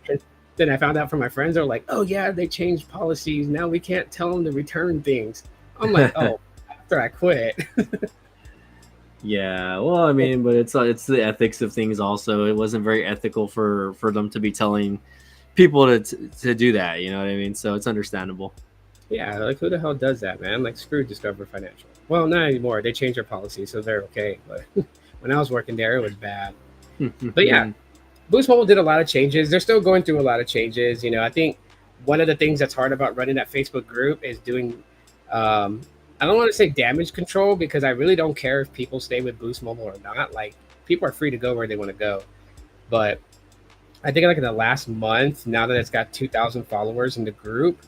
Then I found out from my friends, they're like, oh yeah, they changed policies. Now we can't tell them to return things. I'm like, oh, after I quit. Yeah, well, I mean, but it's the ethics of things also. It wasn't very ethical for them to be telling people to do that, you know what I mean? So it's understandable. Yeah, like, who the hell does that, man? Like, screw Discover Financial. Well, not anymore. They changed their policy, so they're okay. But when I was working there, it was bad. But yeah, Boost Mobile did a lot of changes. They're still going through a lot of changes. I think one of the things that's hard about running that Facebook group is doing, I don't want to say damage control, because I really don't care if people stay with Boost Mobile or not. Like, people are free to go where they want to go. But I think, like, in the last month, now that it's got 2,000 followers in the group,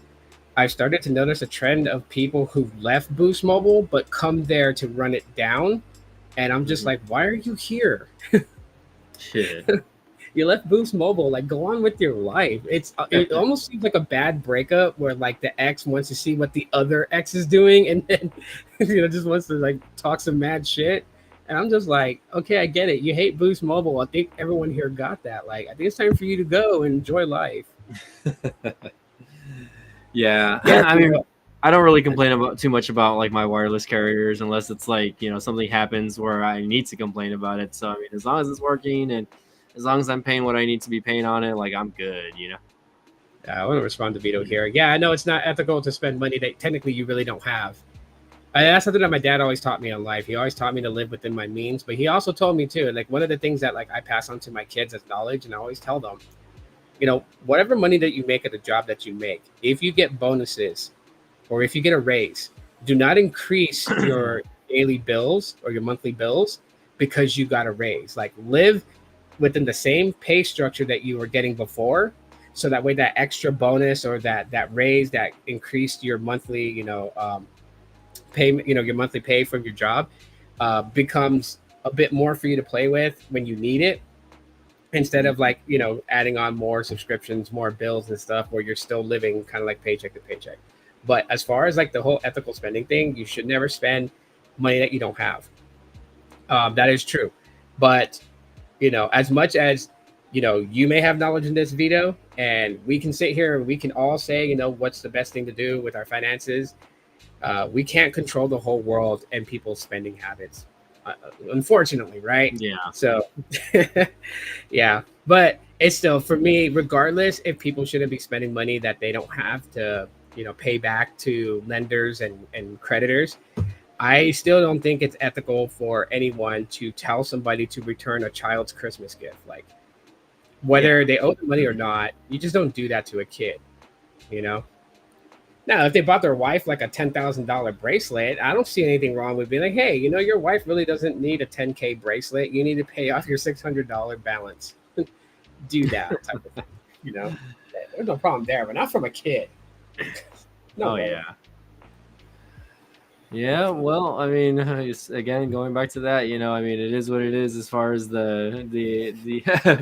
I've started to notice a trend of people who've left Boost Mobile but come there to run it down. And I'm just like, why are you here? Shit. You left Boost Mobile, like, go on with your life. It almost seems like a bad breakup where, like, the ex wants to see what the other ex is doing, and then just wants to, like, talk some mad shit. And I'm just like, okay, I get it. You hate Boost Mobile. I think everyone here got that. Like, I think it's time for you to go and enjoy life. Yeah, I mean, I don't really complain too much about like my wireless carriers unless it's like something happens where I need to complain about it. So I mean, as long as it's working and as long as I'm paying what I need to be paying on it, like, I'm good, Yeah, I want to respond to Vito here. Yeah, I know it's not ethical to spend money that technically you really don't have. That's something that my dad always taught me in life. He always taught me to live within my means, but he also told me too, like, one of the things that, like, I pass on to my kids as knowledge, and I always tell them, whatever money that you make at the job that you make, if you get bonuses or if you get a raise, do not increase your daily bills or your monthly bills because you got a raise. Like, live within the same pay structure that you were getting before, so that way that extra bonus or that raise that increased your monthly payment, your monthly pay from your job, becomes a bit more for you to play with when you need it, instead of, like, adding on more subscriptions, more bills and stuff where you're still living kind of like paycheck to paycheck. But as far as, like, the whole ethical spending thing, you should never spend money that you don't have. That is true. But as much as you may have knowledge in this, Vito, and we can sit here and we can all say what's the best thing to do with our finances, we can't control the whole world and people's spending habits. unfortunately, right? Yeah. So, yeah, but it's still for me, regardless if people shouldn't be spending money that they don't have to, pay back to lenders and creditors. I still don't think it's ethical for anyone to tell somebody to return a child's Christmas gift. Like, Yeah. whether they owe the money or not, you just don't do that to a kid, you know? Now, if they bought their wife like a $10,000 bracelet, I don't see anything wrong with being like, hey, your wife really doesn't need a 10K bracelet. You need to pay off your $600 balance. Do that type of thing, you know? There's no problem there, but not from a kid. No Oh way. yeah. Yeah, well, I mean, again, going back to that, I mean, it is what it is as far as the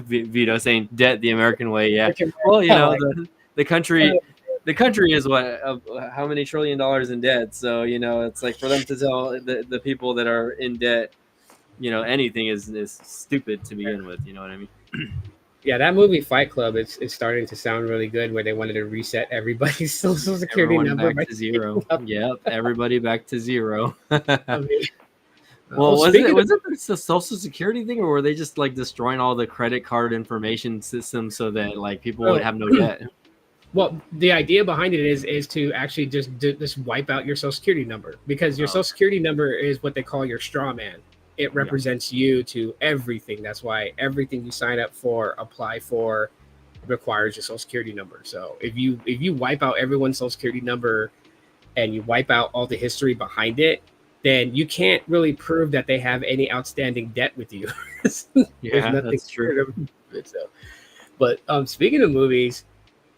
Vito saying debt the American way. Yeah, well, Like, the country is what how many trillion dollars in debt. So it's like for them to tell the people that are in debt, anything is stupid to begin with. You know what I mean? yeah, that movie Fight Club is starting to sound really good where they wanted to reset everybody's social security Everyone number back by to zero. Yep, everybody back to zero. I mean, Well, was speaking it the Social Security thing, or were they just like destroying all the credit card information systems so that like people would have no debt? well, the idea behind it is to actually just wipe out your social security number, because your social security number is what they call your straw man. It represents you to everything. That's why everything you sign up for, apply for, requires your social security number. So if you wipe out everyone's social security number and you wipe out all the history behind it, then you can't really prove that they have any outstanding debt with you. Yeah, that's true. So, but speaking of movies,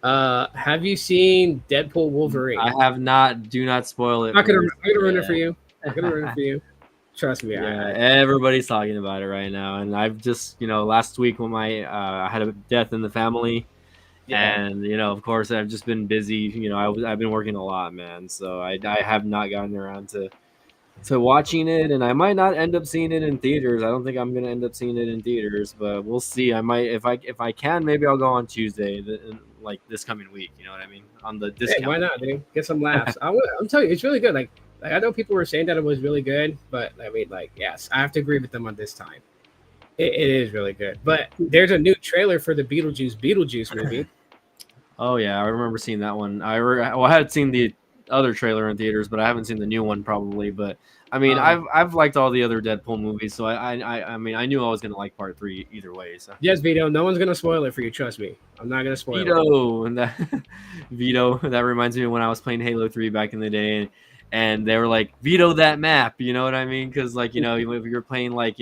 have you seen Deadpool Wolverine? I have not. Do not spoil it. I'm gonna ruin it for you. I'm gonna ruin it for you. Trust me. Yeah, everybody's talking about it right now, and I've just last week when I had a death in the family, and of course I've just been busy. I've been working a lot, man. So I have not gotten around to watching it, and I might not end up seeing it in theaters. I don't think I'm gonna end up seeing it in theaters, but we'll see. I might if I can, maybe I'll go on Tuesday, like this coming week. You know what I mean? On the discount. Hey, why not, dude? Get some laughs. I'm telling you, it's really good. Like I know people were saying that it was really good, but I mean, like, yes, I have to agree with them on this time. It is really good. But there's a new trailer for the Beetlejuice movie. Oh yeah, I remember seeing that one. I had seen the other trailer in theaters, but I haven't seen the new one probably. But I mean, I've liked all the other Deadpool movies, so I mean, I knew I was gonna like part 3 either way. So yes, Vito, no one's gonna spoil it for you. Trust me, I'm not gonna spoil it. And that Vito, that reminds me of when I was playing Halo 3 back in the day, and they were like, "Veto that map," you know what I mean? Because like if you're playing like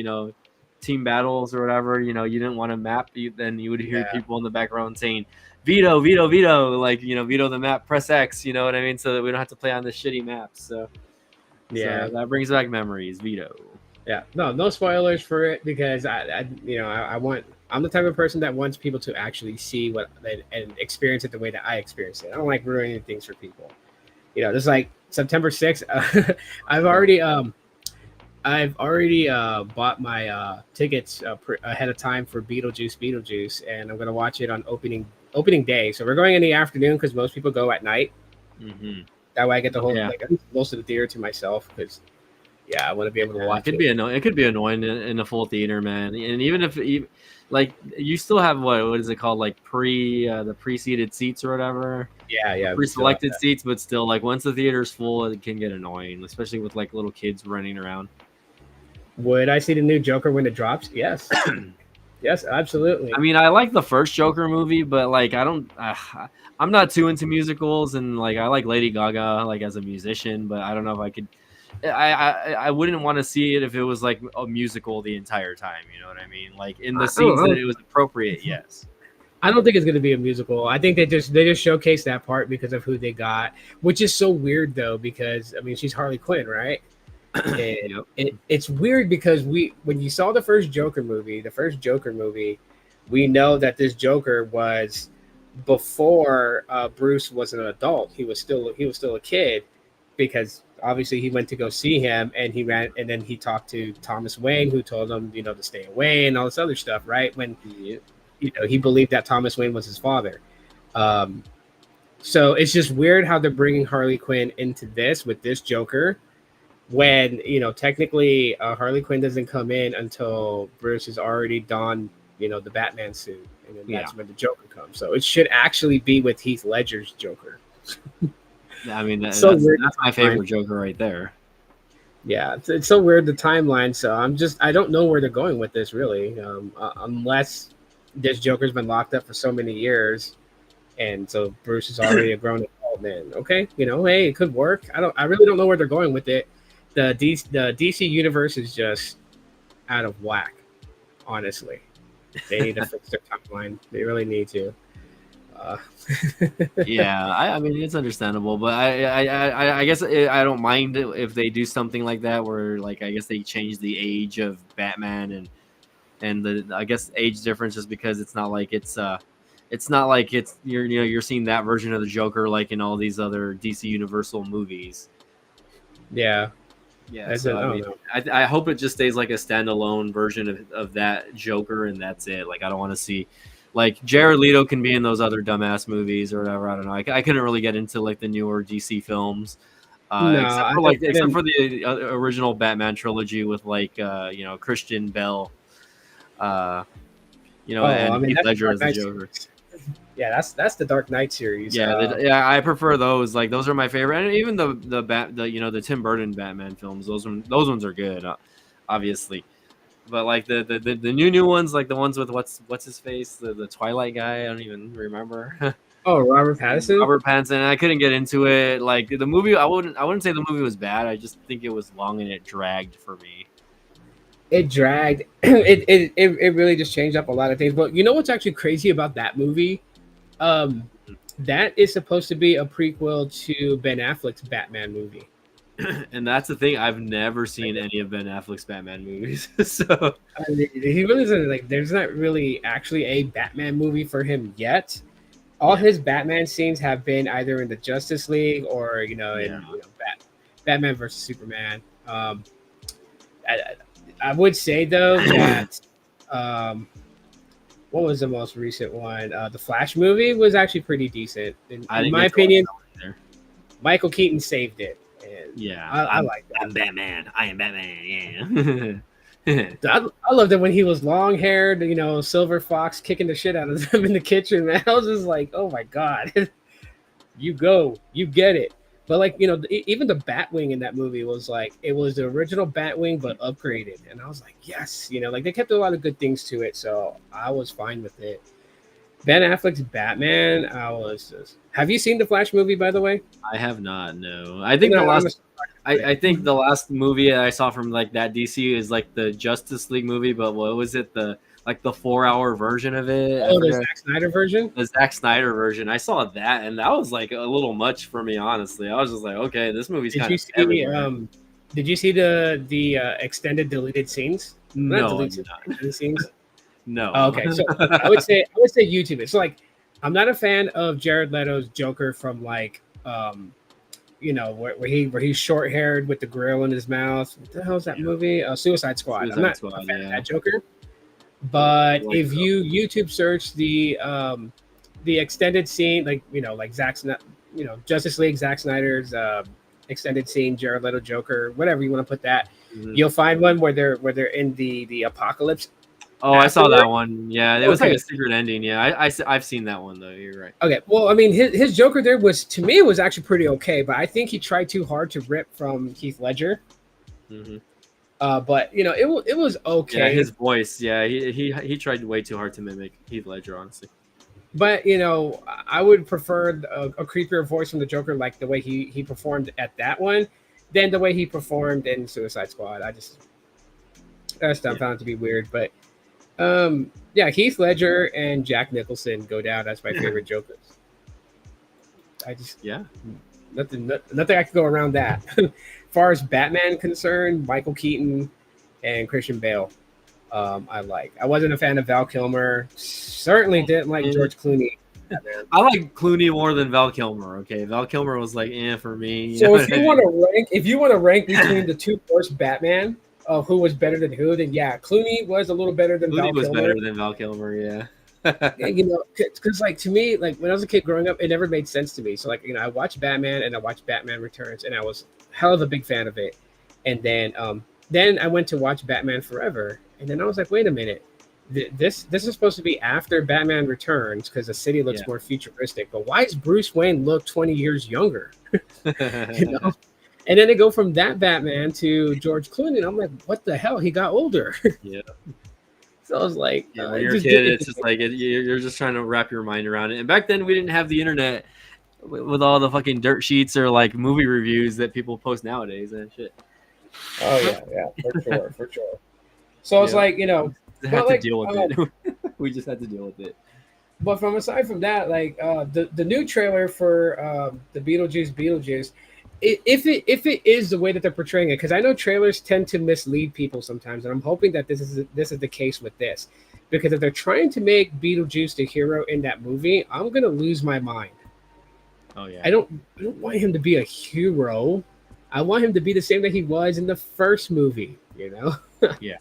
team battles or whatever, you didn't want to map, then you would hear people in the background saying, "Veto, veto, veto," like veto the map, press X, you know what I mean, so that we don't have to play on the shitty maps. So that brings back memories. Veto. Yeah, no spoilers for it, because I'm the type of person that wants people to actually see what and experience it the way that I experience it. I don't like ruining things for people. Just like September 6th, I've already bought my tickets ahead of time for Beetlejuice, and I'm gonna watch it on opening day. So we're going in the afternoon because most people go at night. Mm-hmm. That way I get the whole most of the theater to myself, because I want to be able to watch it. It could be annoying in a full theater, man. And even if like you still have what is it called, like the pre-seated seats or whatever. Yeah, pre-selected seats, but still, like once the theater's full, it can get annoying, especially with like little kids running around. Would I see the new Joker when it drops? Yes. Yes, absolutely. I mean, I like the first Joker movie, but like I'm not too into musicals, and like I like Lady Gaga like as a musician, but I don't know if I could. I wouldn't want to see it if it was like a musical the entire time. You know what I mean? Like in the scenes that it was appropriate, yes. I don't think it's going to be a musical. I think they just showcase that part because of who they got, which is so weird though, because I mean she's Harley Quinn, right? And it's weird because when you saw the first Joker movie, we know that this Joker was before Bruce was an adult. He was still a kid, because obviously he went to go see him, and he ran, and then he talked to Thomas Wayne, who told him to stay away and all this other stuff, right? When he believed that Thomas Wayne was his father. So it's just weird how they're bringing Harley Quinn into this with this Joker, when technically Harley Quinn doesn't come in until Bruce has already donned the Batman suit, and then Yeah. that's when the Joker comes. So it should actually be with Heath Ledger's Joker. I mean, So weird. that's my favorite Joker right there. Yeah, it's so weird, the timeline. So I don't know where they're going with this really, unless this Joker's been locked up for so many years, and so Bruce is already a grown adult man. Okay, hey, it could work. I really don't know where they're going with it. The DC universe is just out of whack. Honestly, they need to fix their timeline. They really need to. Yeah, I mean it's understandable, but I guess I don't mind if they do something like that, where like I guess they change the age of Batman and the I guess age difference is because it's not like it's you're seeing that version of the Joker like in all these other DC Universal movies. Yeah. Yeah, so I mean, I hope it just stays like a standalone version of that Joker, and that's it. Like, I don't want to see, like, Jared Leto can be in those other dumbass movies or whatever. I don't know. I couldn't really get into like the newer DC films, except for the original Batman trilogy with like Christian Bale, and Heath Ledger as the Joker. Yeah, that's the Dark Knight series. Yeah, I prefer those. Like those are my favorite, and even the Tim Burton Batman films. Those ones are good, obviously. But like the new ones, like the ones with what's his face, the Twilight guy. I don't even remember. Oh, Robert Pattinson. Robert Pattinson. I couldn't get into it. Like the movie, I wouldn't say the movie was bad. I just think it was long and it dragged for me. It dragged. It really just changed up a lot of things. But you know what's actually crazy about that movie? That is supposed to be a prequel to Ben Affleck's Batman movie. And that's the thing. I've never seen any of Ben Affleck's Batman movies. So he really isn't like. There's not really actually a Batman movie for him yet. All his Batman scenes have been either in the Justice League or Batman versus Superman. I would say though that what was the most recent one? The Flash movie was actually pretty decent. In my opinion, Michael Keaton saved it. And I like that. I'm Batman. I am Batman. Yeah. I loved it when he was long haired, Silver Fox kicking the shit out of them in the kitchen, man. I was just like, oh my God, you get it. But like, even the Batwing in that movie was like, it was the original Batwing, but upgraded. And I was like, yes, like they kept a lot of good things to it. So I was fine with it. Ben Affleck's Batman, have you seen the Flash movie, by the way? I have not, no. I think I think the last movie I saw from like that DC is like the Justice League movie, but what was it? The 4-hour version of it. Oh, the Zack Snyder version? The Zack Snyder version. I saw that, and that was like a little much for me, honestly. I was just like, okay, this movie's kind of heavy. Did you see the extended deleted scenes? No, deleted scenes. No. Oh, okay, so I would say YouTube. It's like I'm not a fan of Jared Leto's Joker from like where he's short haired with the grill in his mouth. What the hell is that movie? Suicide Squad. I'm not a fan of that Joker. But if you YouTube search the extended scene, like Justice League, Zack Snyder's extended scene, Jared Leto Joker, whatever you want to put that, you'll find one where they're in the apocalypse. Oh, I saw that one. Yeah, it was like a secret ending. Yeah, I've seen that one though. You're right. Okay, well, I mean, his Joker there was, to me, it was actually pretty okay, but I think he tried too hard to rip from Heath Ledger. Mm-hmm. But it was okay. Yeah, his voice. Yeah, he tried way too hard to mimic Heath Ledger, honestly. But I would prefer a creepier voice from the Joker, like the way he performed at that one, than the way he performed in Suicide Squad. I found it to be weird, but. Heath Ledger and Jack Nicholson go down as my favorite Jokers. Nothing I can go around that. As far as Batman concerned, Michael Keaton and Christian Bale, I like. I wasn't a fan of Val Kilmer. Certainly didn't like George Clooney. I like Clooney more than Val Kilmer. Okay, Val Kilmer was like, for me. So if you want to rank between the two first Batman. Who was better than who? Then Clooney was a little better than Val Kilmer. Clooney was better than Val Kilmer, yeah. Because like to me, like when I was a kid growing up, it never made sense to me. So like I watched Batman and I watched Batman Returns, and I was hell of a big fan of it. And then I went to watch Batman Forever, and then I was like, wait a minute, this is supposed to be after Batman Returns because the city looks Yeah. more futuristic. But why does Bruce Wayne look 20 years younger? You know. And then they go from that Batman to George Clooney, and I'm like, what the hell? He got older. Yeah. So I was like, Yeah, when it you're a just kid, didn't. it's just like you're just trying to wrap your mind around it. And back then, we didn't have the internet with all the fucking dirt sheets or like movie reviews that people post nowadays and shit. Oh yeah, for sure, for sure. So it's Yeah. like, you know, We had but to like, deal with it. We just had to deal with it. but from aside from that, like the new trailer for the Beetlejuice, if it is the way that they're portraying it, because I know trailers tend to mislead people sometimes, and I'm hoping that this is the case with this, because if they're trying to make Beetlejuice the hero in that movie, I'm gonna lose my mind. Oh yeah. I don't want him to be a hero. I want him to be the same that he was in the first movie. You know. Yeah.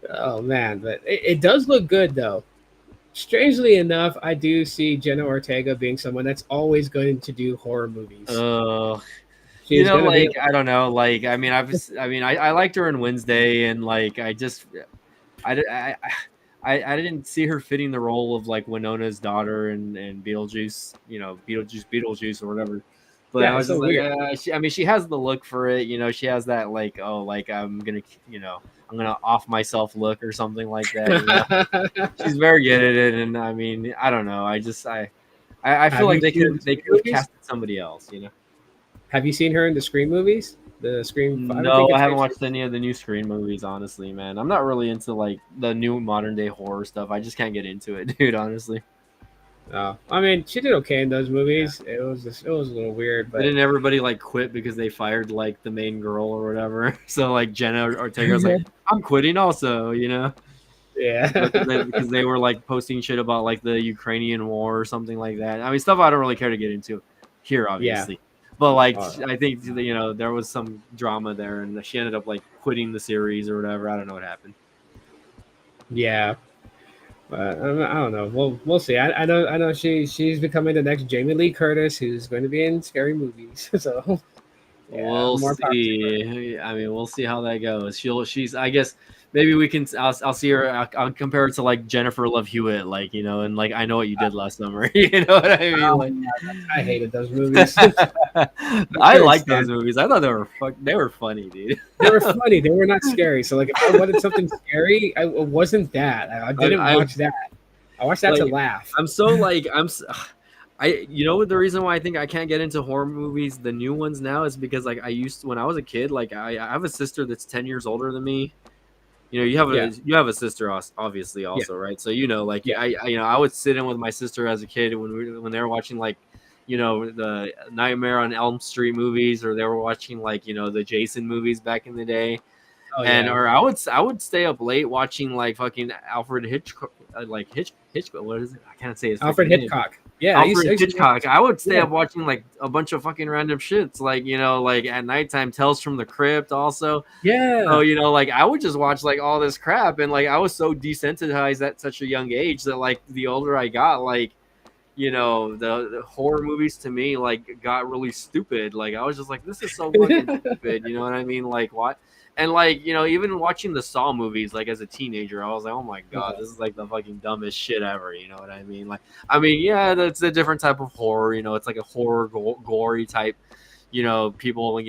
Oh man, but it does look good though. Strangely enough, I do see Jenna Ortega being someone that's always going to do horror movies. You She's know, gonna be. like I don't know, like I liked her in Wednesday, and like I did I didn't see her fitting the role of like Winona's daughter and Beetlejuice, Beetlejuice or whatever. But I Yeah, was it's just so like, weird. she has the look for it, you know. She has that like, oh, like I'm gonna off myself look or something like that. You know, she's very good at it, and I mean, I don't know. I feel Have like you seen the they Scream could have movies? casted somebody else, you know. Have you seen her in the Scream movies? The Scream 5, I think No, I it's haven't based. watched any of the new Scream movies, honestly, man. I'm not really into like the new modern day horror stuff. I just can't get into it, dude, honestly. I mean, she did okay in those Yeah. movies. It was a little weird, but Didn't everybody like quit because they fired like the main girl or whatever? So like Jenna Ortega was like, I'm quitting also, you know? yeah, Because they were like posting shit about like the Ukrainian war or something like that. I mean, stuff I don't really care to get into here, yeah. obviously. But like, Uh, I think there was some drama there, and she ended up like quitting the series or whatever. I don't know what happened. yeah. But I don't know. We'll see. I know she's becoming the next Jamie Lee Curtis, who's going to be in scary movies. So yeah, We'll more power to her. see. I mean, we'll see how that goes. She's. I guess maybe we can. I'll see her. I'll compare it to like Jennifer Love Hewitt, like and like I Know What You Did Last summer. You know what I mean? Oh, Like, I hated those movies. I Couldn't like those stand movies. I thought they were funny, dude. They were funny. They were not scary. So like, if I wanted something scary, it wasn't that. I didn't I watch that. I watched that to like. laugh. I'm so like I the reason why I think I can't get into horror movies, the new ones now, is because like I used to, when I was a kid, like I have a sister that's 10 years older than me. Yeah, You have a sister, obviously, yeah, also, right? So like yeah. I would sit in with my sister as a kid when they were watching like the Nightmare on Elm Street movies, or they were watching like the Jason movies back in the day. Oh And yeah, or I would stay up late watching like fucking Alfred Hitchcock, like Hitchcock. What is it? I can't say his Alfred freaking name. Hitchcock. Yeah, I Alfred used to Hitchcock. watch. I would stay Yeah. up watching like a bunch of fucking random shits, like like at nighttime, Tales from the Crypt. Also, so Yeah. like I would just watch like all this crap, and like I was so desensitized at such a young age that like the older I got, like the horror movies to me like got really stupid. Like I was just like, this is so fucking stupid. You know what I mean? Like what? And like even watching the Saw movies, like as a teenager, I was like, oh my god, this is like the fucking dumbest shit ever. You know what I mean? Like, I mean, yeah, that's a different type of horror. It's like a horror gory type. People,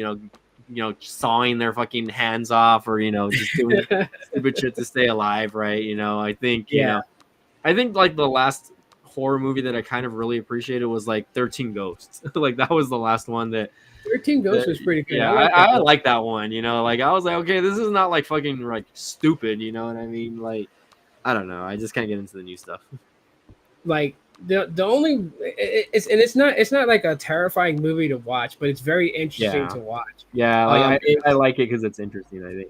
sawing their fucking hands off, or just doing stupid shit to stay alive, right? I think Yeah. I think like the last horror movie that I kind of really appreciated was like 13 Ghosts. Like that was the last one that 13 Ghosts was pretty good. yeah, I like that I one. like that one. Like I was like, okay, this is not like fucking like stupid. You know what I mean? Like I don't know. I just can't get into the new stuff. Like the only it's not like a terrifying movie to watch, but it's very interesting Yeah, to watch. yeah. Like I It's like it because it's interesting. I think.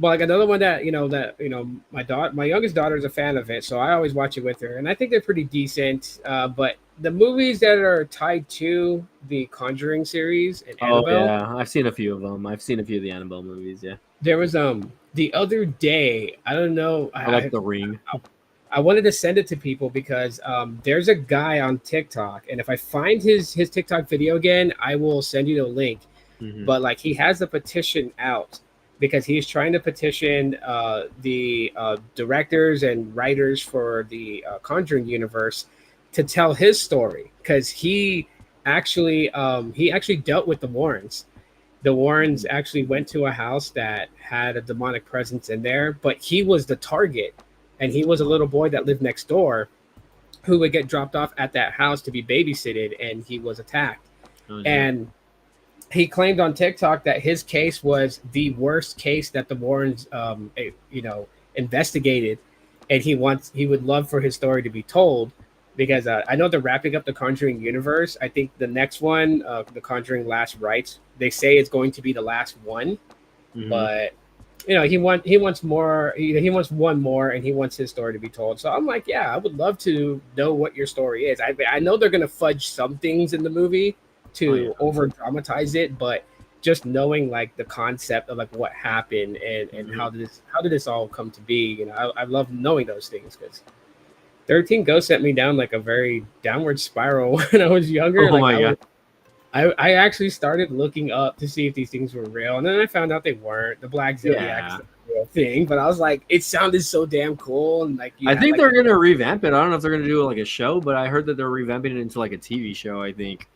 But like another one that my youngest daughter is a fan of it, so I always watch it with her, and I think they're pretty decent. But the movies that are tied to the Conjuring series and Oh Annabelle, yeah, I've seen a few of them. I've seen a few of the Annabelle movies. Yeah, there was the other day, I don't know, I like The Ring. I wanted to send it to people because there's a guy on TikTok, and if I find his TikTok video again, I will send you the link. Hmm. but like he has a petition out because he's trying to petition the directors and writers for the Conjuring universe to tell his story because he actually dealt with the Warrens. The Warrens Hmm. actually went to a house that had a demonic presence in there, but he was the target, and he was a little boy that lived next door who would get dropped off at that house to be babysitted, and he was attacked. Oh, damn. And he claimed on TikTok that his case was the worst case that the Warrens, investigated, and he would love for his story to be told because I know they're wrapping up the Conjuring universe. I think the next one, the Conjuring Last Rites, they say it's going to be the last one, Hmm. but he wants more. He wants one more, and he wants his story to be told. So I'm like, yeah, I would love to know what your story is. I know they're gonna fudge some things in the movie Oh, yeah. to over dramatize it, but just knowing like the concept of like what happened and Hmm. how did this all come to be, I love knowing those things because 13 Ghosts sent me down like a very downward spiral when I was younger. Oh Like my god. I actually started looking up to see if these things were real, and then I found out they weren't. The Black Zodiac is Yeah. the real thing, but I was like, it sounded so damn cool, and like you I had think like they're gonna revamp it. I don't know if they're gonna do like a show, but I heard that they're revamping it into like a TV show. I think.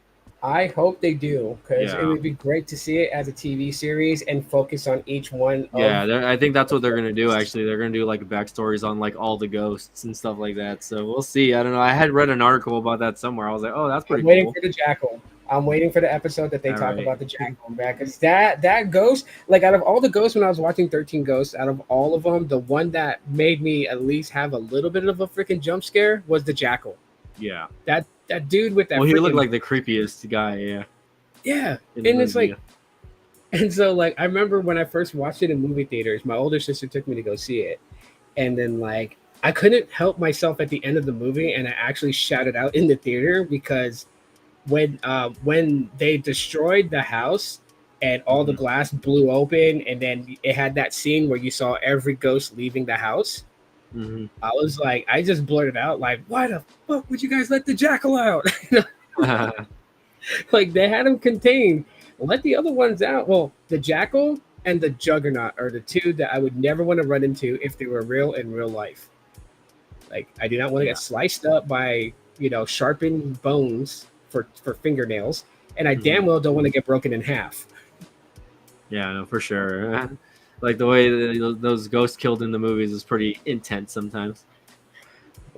I hope they do because it Yeah. would be great to see it as a TV series and focus on each one Yeah, of. I think that's what they're gonna do. Actually, they're gonna do like backstories on like all the ghosts and stuff like that. So we'll see. I don't know. I had read an article about that somewhere. I was like, oh, that's I'm pretty waiting cool. for the Jackal. I'm waiting for the episode that they All talk right. about the Jackal, man. Because that ghost, like out of all the ghosts when I was watching 13 Ghosts, out of all of them, the one that made me at least have a little bit of a freaking jump scare was the Jackal. Yeah. That dude with that Well, he looked freaking like the creepiest guy. Yeah. yeah, In the and it's movie. like, and so like I remember when I first watched it in movie theaters, my older sister took me to go see it, and then like I couldn't help myself at the end of the movie, and I actually shouted out in the theater because when they destroyed the house and all the Mhm. glass blew open, and then it had that scene where you saw every ghost leaving the house. Mhm. I was like, I just blurted out like, "Why the fuck would you guys let the Jackal out?" Like they had him contained. Let the other ones out. Well, the Jackal and the Juggernaut are the two that I would never want to run into if they were real in real life. Like I do not want to Yeah. get sliced up by sharpened bones for fingernails, and I damn Mhm. well don't want to get broken in half. Yeah. No, for sure. Like the way that those ghosts killed in the movies is pretty intense sometimes.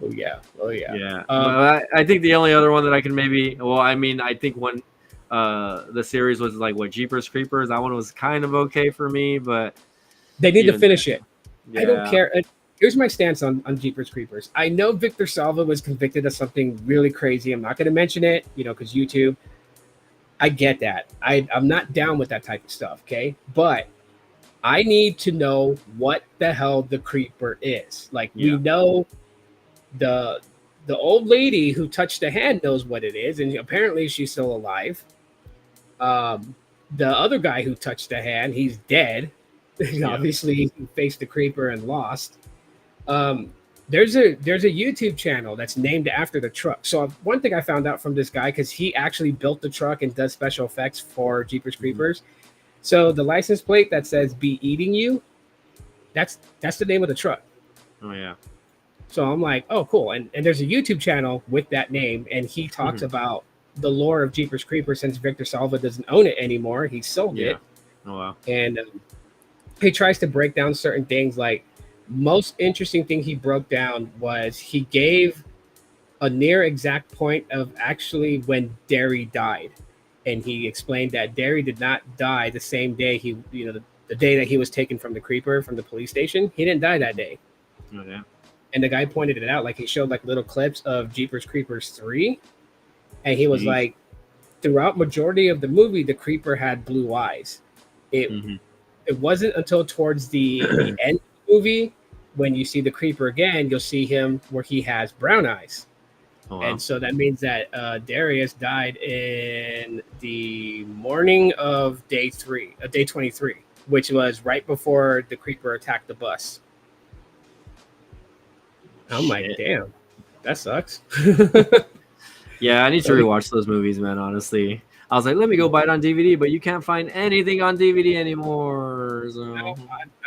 Oh yeah, oh yeah. Yeah, but Um, I think the only other one that I can maybe, well, I mean, I think when the series was like what Jeepers Creepers, that one was kind of okay for me, but they need to even finish it. then, I don't yeah, care. Here's my stance on Jeepers Creepers. I know Victor Salva was convicted of something really crazy. I'm not going to mention it, because YouTube. I get that. I'm not down with that type of stuff. Okay, but I need to know what the hell the creeper is. Like we yeah, know the the old lady who touched the hand knows what it is, and apparently she's still alive. Um, the other guy who touched the hand, he's dead. yeah, Obviously, he faced the creeper and lost. Um, there's a YouTube channel that's named after the truck. So one thing I found out from this guy because he actually built the truck and does special effects for Jeepers mhm. Creepers. So the license plate that says "Be Eating You," that's the name of the truck. Oh yeah, So I'm like, oh, cool. And there's a YouTube channel with that name, and he talks Mhm. about the lore of Jeepers Creepers since Victor Salva doesn't own it anymore. He sold Yeah, it, oh wow, and he tries to break down certain things. Like most interesting thing he broke down was he gave a near exact point of actually when Derry died, and he explained that Derry did not die the same day the day that he was taken from the creeper from the police station. He didn't die that day. oh yeah, And the guy pointed it out, like he showed like little clips of Jeepers Creepers 3, and he was Jeez. like, throughout majority of the movie, the creeper had blue eyes. It Mhm. it wasn't until towards the end of the movie when you see the creeper again, you'll see him where he has brown eyes. Oh And wow, so that means that Darius died in the morning of day 23, which was right before the creeper attacked the bus. I'm like, shit. damn, that sucks. Yeah, I need to rewatch those movies, man. Honestly, I was like, let me go buy it on DVD, but you can't find anything on DVD anymore. So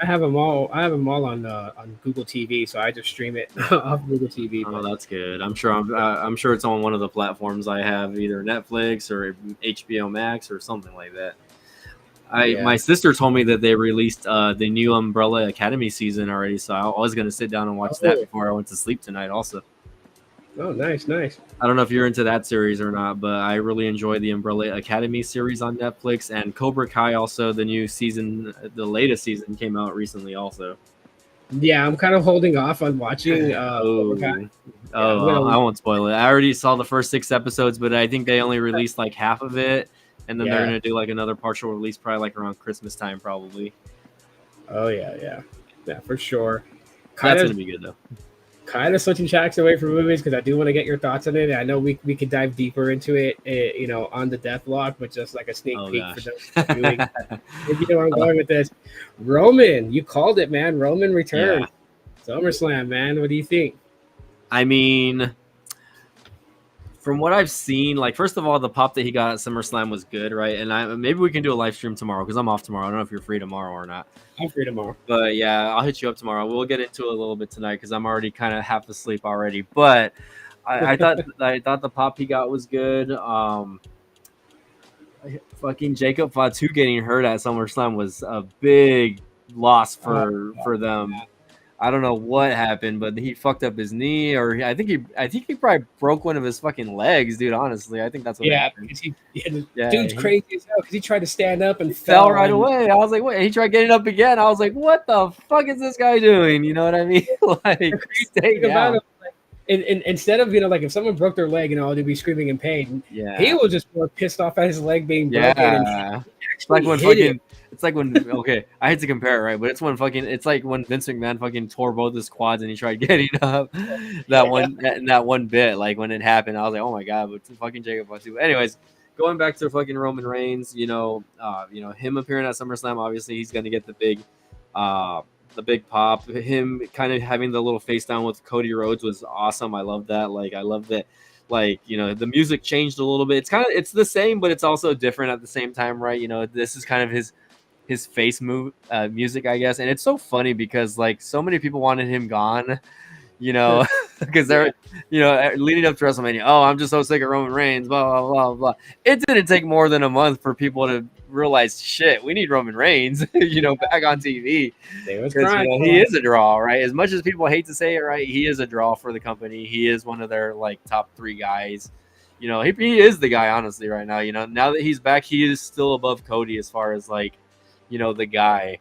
I have them all. I have them all on Google TV, so I just stream it off Google TV. oh, But that's good. I'm sure it's on one of the platforms I have, either Netflix or HBO Max or something like that. yeah. My sister told me that they released the new Umbrella Academy season already, so I was gonna sit down and watch that Oh, before I went to sleep tonight. Also, oh, nice, nice. I don't know if you're into that series or not, but I really enjoy the Umbrella Academy series on Netflix, and Cobra Kai. Also, the new season, the latest season came out recently. Also, Yeah, I'm kind of holding off on watching Cobra Kai. oh, Yeah, I'm I gonna. won't spoil it. I already saw the first 6 episodes, but I think they only released like half of it, and then they're Yeah. gonna do like another partial release, probably like around Christmas time, probably. Oh yeah, yeah, yeah, for sure. Kind That's of gonna be good though. switching tracks away from movies because I do want to get your thoughts on it. I know we could dive deeper into it, on the Deathlock, but just like a sneak Oh peek for gosh. those viewing. If you know where I'm going with this, Roman, you called it, man. Roman Yeah. returned. SummerSlam, man. What do you think? I mean, from what I've seen, like first of all, the pop that he got at SummerSlam was good, right? And maybe we can do a live stream tomorrow because I'm off tomorrow. I don't know if you're free tomorrow or not. I'm free tomorrow. But yeah, I'll hit you up tomorrow. We'll get into it a little bit tonight because I'm already kind of half asleep already. But I thought the pop he got was good. Fucking Jacob Fatu getting hurt at SummerSlam was a big loss for them. I don't know what happened, but he fucked up his knee, or I think he probably broke one of his fucking legs, dude. Honestly, I think that's what Yeah, happened. because Yeah, dude's he crazy as hell because he tried to stand up and fell right and away. I was like, wait, he tried getting up again. I was like, what the fuck is this guy doing? You know what I mean? Like, the crazy stay thing about down. him, like, instead of like if someone broke their leg, they'd be screaming in pain. He Yeah, was just more pissed off at his leg being broken, and he yeah. It's like when hit it. fucking. It's like when okay, I hate to compare it, right? But it's like when Vince McMahon fucking tore both his quads and he tried getting up that one bit, like when it happened, I was like, oh my god, but fucking Jacob Fatu. Anyways, going back to fucking Roman Reigns, him appearing at SummerSlam, obviously he's gonna get the big pop. Him kind of having the little face down with Cody Rhodes was awesome. I love that. Like I love that. Like the music changed a little bit. It's the same, but it's also different at the same time, right? This is kind of his face move music, I guess. And it's so funny because like so many people wanted him gone, because they're leading up to WrestleMania. Oh, I'm just so sick of Roman Reigns. Blah blah blah blah. It didn't take more than a month for people to realize, shit, we need Roman Reigns, back on TV because he is a draw, right? As much as people hate to say it, right? He is a draw for the company. He is one of their like top 3 guys. He is the guy, honestly, right now. Now that he's back, he is still above Cody as far as like, the guy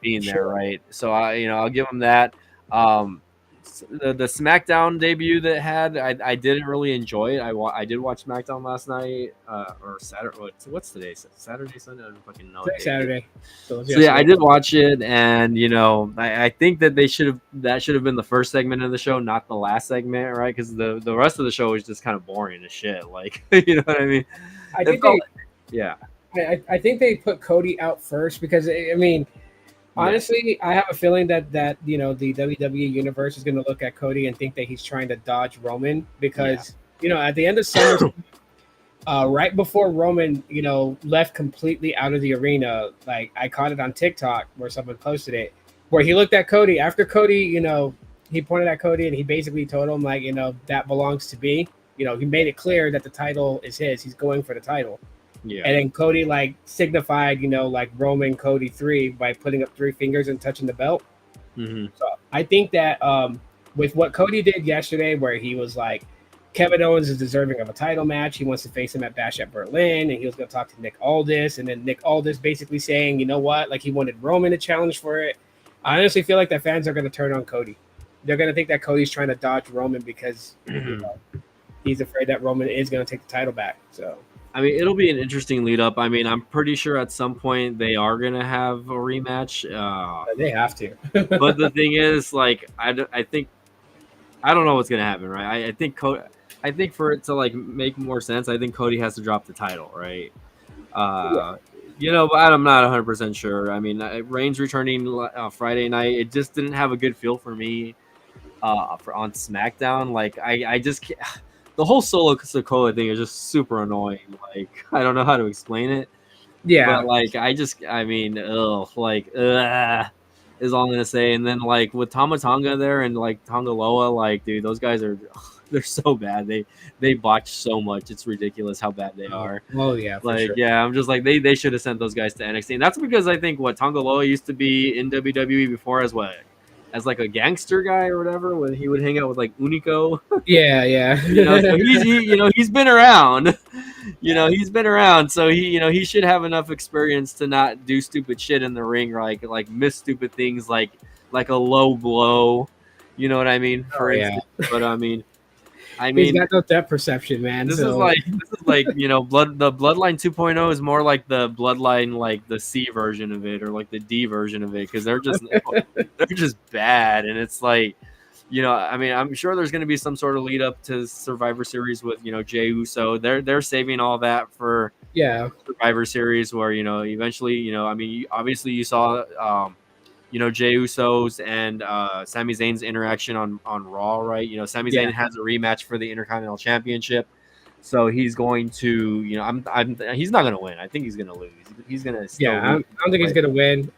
being there, right? So I'll give him that. The SmackDown debut that had, I didn't really enjoy it. I did watch SmackDown last night or Saturday. What's today? Saturday, Sunday? I don't fucking know. Saturday. So yeah, I did watch it, and I think that should have been the first segment of the show, not the last segment, right? Because the rest of the show was just kind of boring as shit. Like, you know what I mean? I think they put Cody out first because honestly, I have a feeling that the WWE universe is going to look at Cody and think that he's trying to dodge Roman because at the end of summer, right before Roman left completely out of the arena, like I caught it on TikTok where someone posted it, where he looked at Cody after Cody, he pointed at Cody and he basically told him like that belongs to me. He made it clear that the title is his. He's going for the title. Yeah. And then Cody like signified, like Roman Cody 3 by putting up 3 fingers and touching the belt. Mm-hmm. So I think that with what Cody did yesterday, where he was like, Kevin Owens is deserving of a title match. He wants to face him at Bash at Berlin, and he was going to talk to Nick Aldis, and then Nick Aldis basically saying, you know what, like he wanted Roman to challenge for it. I honestly feel like the fans are going to turn on Cody. They're going to think that Cody's trying to dodge Roman because he's afraid that Roman is going to take the title back. So. I mean, it'll be an interesting lead up. I mean, I'm pretty sure at some point they are going to have a rematch. They have to. But the thing is, like, I think, I don't know what's going to happen, right? I think for it to, like, make more sense, I think Cody has to drop the title, right? But I'm not 100% sure. I mean, Reigns returning Friday night, it just didn't have a good feel for me on SmackDown. Like, I just can't. the whole Solo Sokoa thing is just super annoying. Like, I don't know how to explain it, Yeah, but like, I mean, ugh, like, is all I'm gonna say. And then like with Tama Tonga there and like Tongaloa, like, dude, those guys are they're so bad. They botch so much. It's ridiculous how bad they are. well, yeah, for Like, sure. yeah, I'm just like they should have sent those guys to NXT. And that's because I think what Tongaloa used to be in WWE before as what, as like a gangster guy or whatever, when he would hang out with like Unico. Yeah, yeah. So he's been around. He's been around, so he should have enough experience to not do stupid shit in the ring, like miss stupid things, like a low blow. You know what I mean? For Oh, yeah. instance, but I He's mean, got no depth perception, man. this So is like the Bloodline 2.0 is more like the Bloodline, like the C version of it or like the D version of it, because they're just bad. And it's like, I mean, I'm sure there's going to be some sort of lead up to Survivor Series with Jey Uso. They're saving all that for yeah, Survivor Series, where eventually, I mean, obviously you saw Jey Uso's and Sami Zayn's interaction on Raw, right? Sami Yeah. Zayn has a rematch for the Intercontinental Championship, so he's going to, he's not going to win. I think he's going to lose. He's going to still I lose. don't think he's gonna win.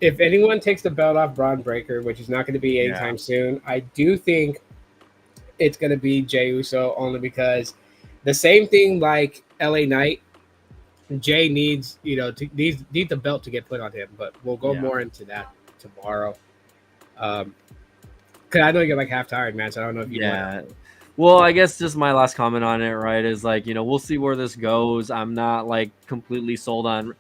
If anyone takes the belt off Braun Breaker, which is not going to be anytime soon, I do think it's going to be Jey Uso, only because the same thing like LA Knight. Jay needs needs the belt to get put on him, but we'll go more into that tomorrow. Cause I know you're like half tired, man. So I don't know if you Yeah. Well, I guess just my last comment on it, right, is like, we'll see where this goes. I'm not like completely sold on.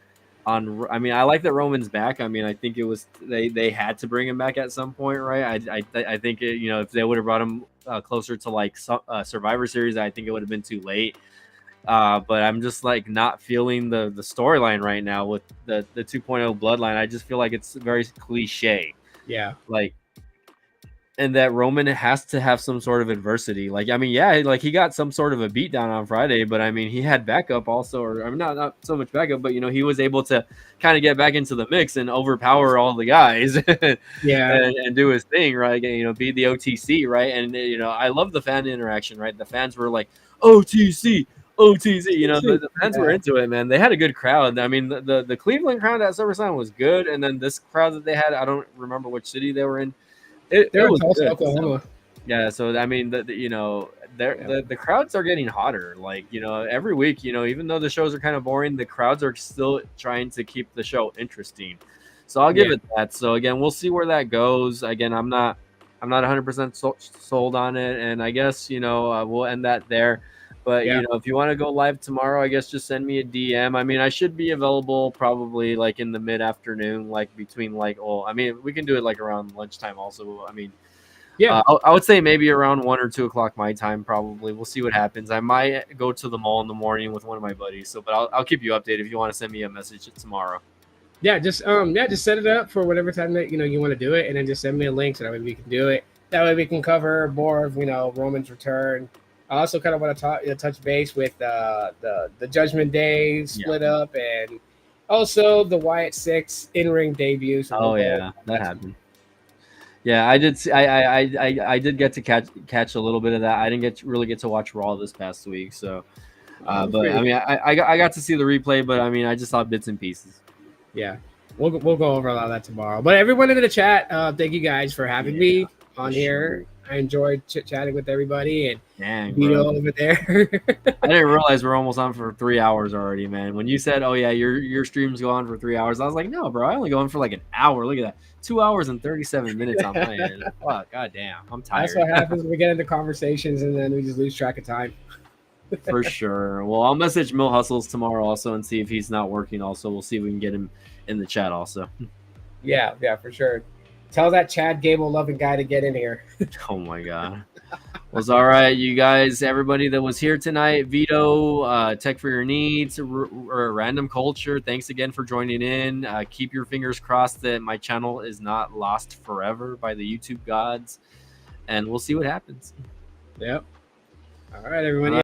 I mean, I like that Roman's back. I mean, I think it was they had to bring him back at some point, right? I think if they would have brought him closer to like Survivor Series, I think it would have been too late. But I'm just like not feeling the storyline right now with the 2.0 Bloodline. I just feel like it's very cliche. Yeah. Like, and that Roman has to have some sort of adversity. Like, I mean, yeah, like he got some sort of a beatdown on Friday, but I mean, he had backup also, or I mean, not so much backup, but he was able to kind of get back into the mix and overpower all the guys, and do his thing, right? And, be the OTC, right? And I love the fan interaction, right? The fans were like, OTC. The fans were into it, man. They had a good crowd. I mean, the Cleveland crowd at SummerSlam was good, and then this crowd that they had, I don't remember which city they were in. It was Tulsa, good. Oklahoma. So I mean, the crowds are getting hotter. Like, every week, even though the shows are kind of boring, the crowds are still trying to keep the show interesting. So I'll give it that. So again, we'll see where that goes. Again, I'm not 100% sold on it, and I guess we'll end that there. But if you want to go live tomorrow, I guess just send me a DM. I mean, I should be available probably like in the mid-afternoon, like between I mean, we can do it like around lunchtime also. I mean, I would say maybe around 1 or 2 o'clock my time, probably. We'll see what happens. I might go to the mall in the morning with one of my buddies. So, but I'll keep you updated if you want to send me a message tomorrow. Yeah, just set it up for whatever time that you want to do it, and then just send me a link so that way we can do it. That way we can cover more of Roman's return. I also kind of want to touch base with the Judgment Day split up, and also the Wyatt Six in-ring debut. So that happened. Yeah, I did. I did get to catch a little bit of that. I didn't really get to watch Raw this past week, so. But I mean, I got to see the replay, but I mean, I just saw bits and pieces. Yeah, we'll go over a lot of that tomorrow. But everyone in the chat, thank you guys for having me on here. I enjoyed chit-chatting with everybody, and Vito over there. I didn't realize we're almost on for 3 hours already, man. When you said, "Oh yeah, your streams go on for 3 hours," I was like, "No, bro, I only go on for like an hour." Look at that, 2 hours and 37 minutes on my end. Fuck, goddamn, I'm tired. That's what happens when we get into conversations and then we just lose track of time. For sure. Well, I'll message Mill Hustles tomorrow also and see if he's not working. Also, we'll see if we can get him in the chat also. Yeah, for sure. Tell that Chad Gable loving guy to get in here. Oh my god. Well, it's all right, you guys, everybody that was here tonight. Vito, Tech for Your Needs, Random Culture, thanks again for joining in. Keep your fingers crossed that my channel is not lost forever by the YouTube gods, and we'll see what happens. Yep. All right, everyone.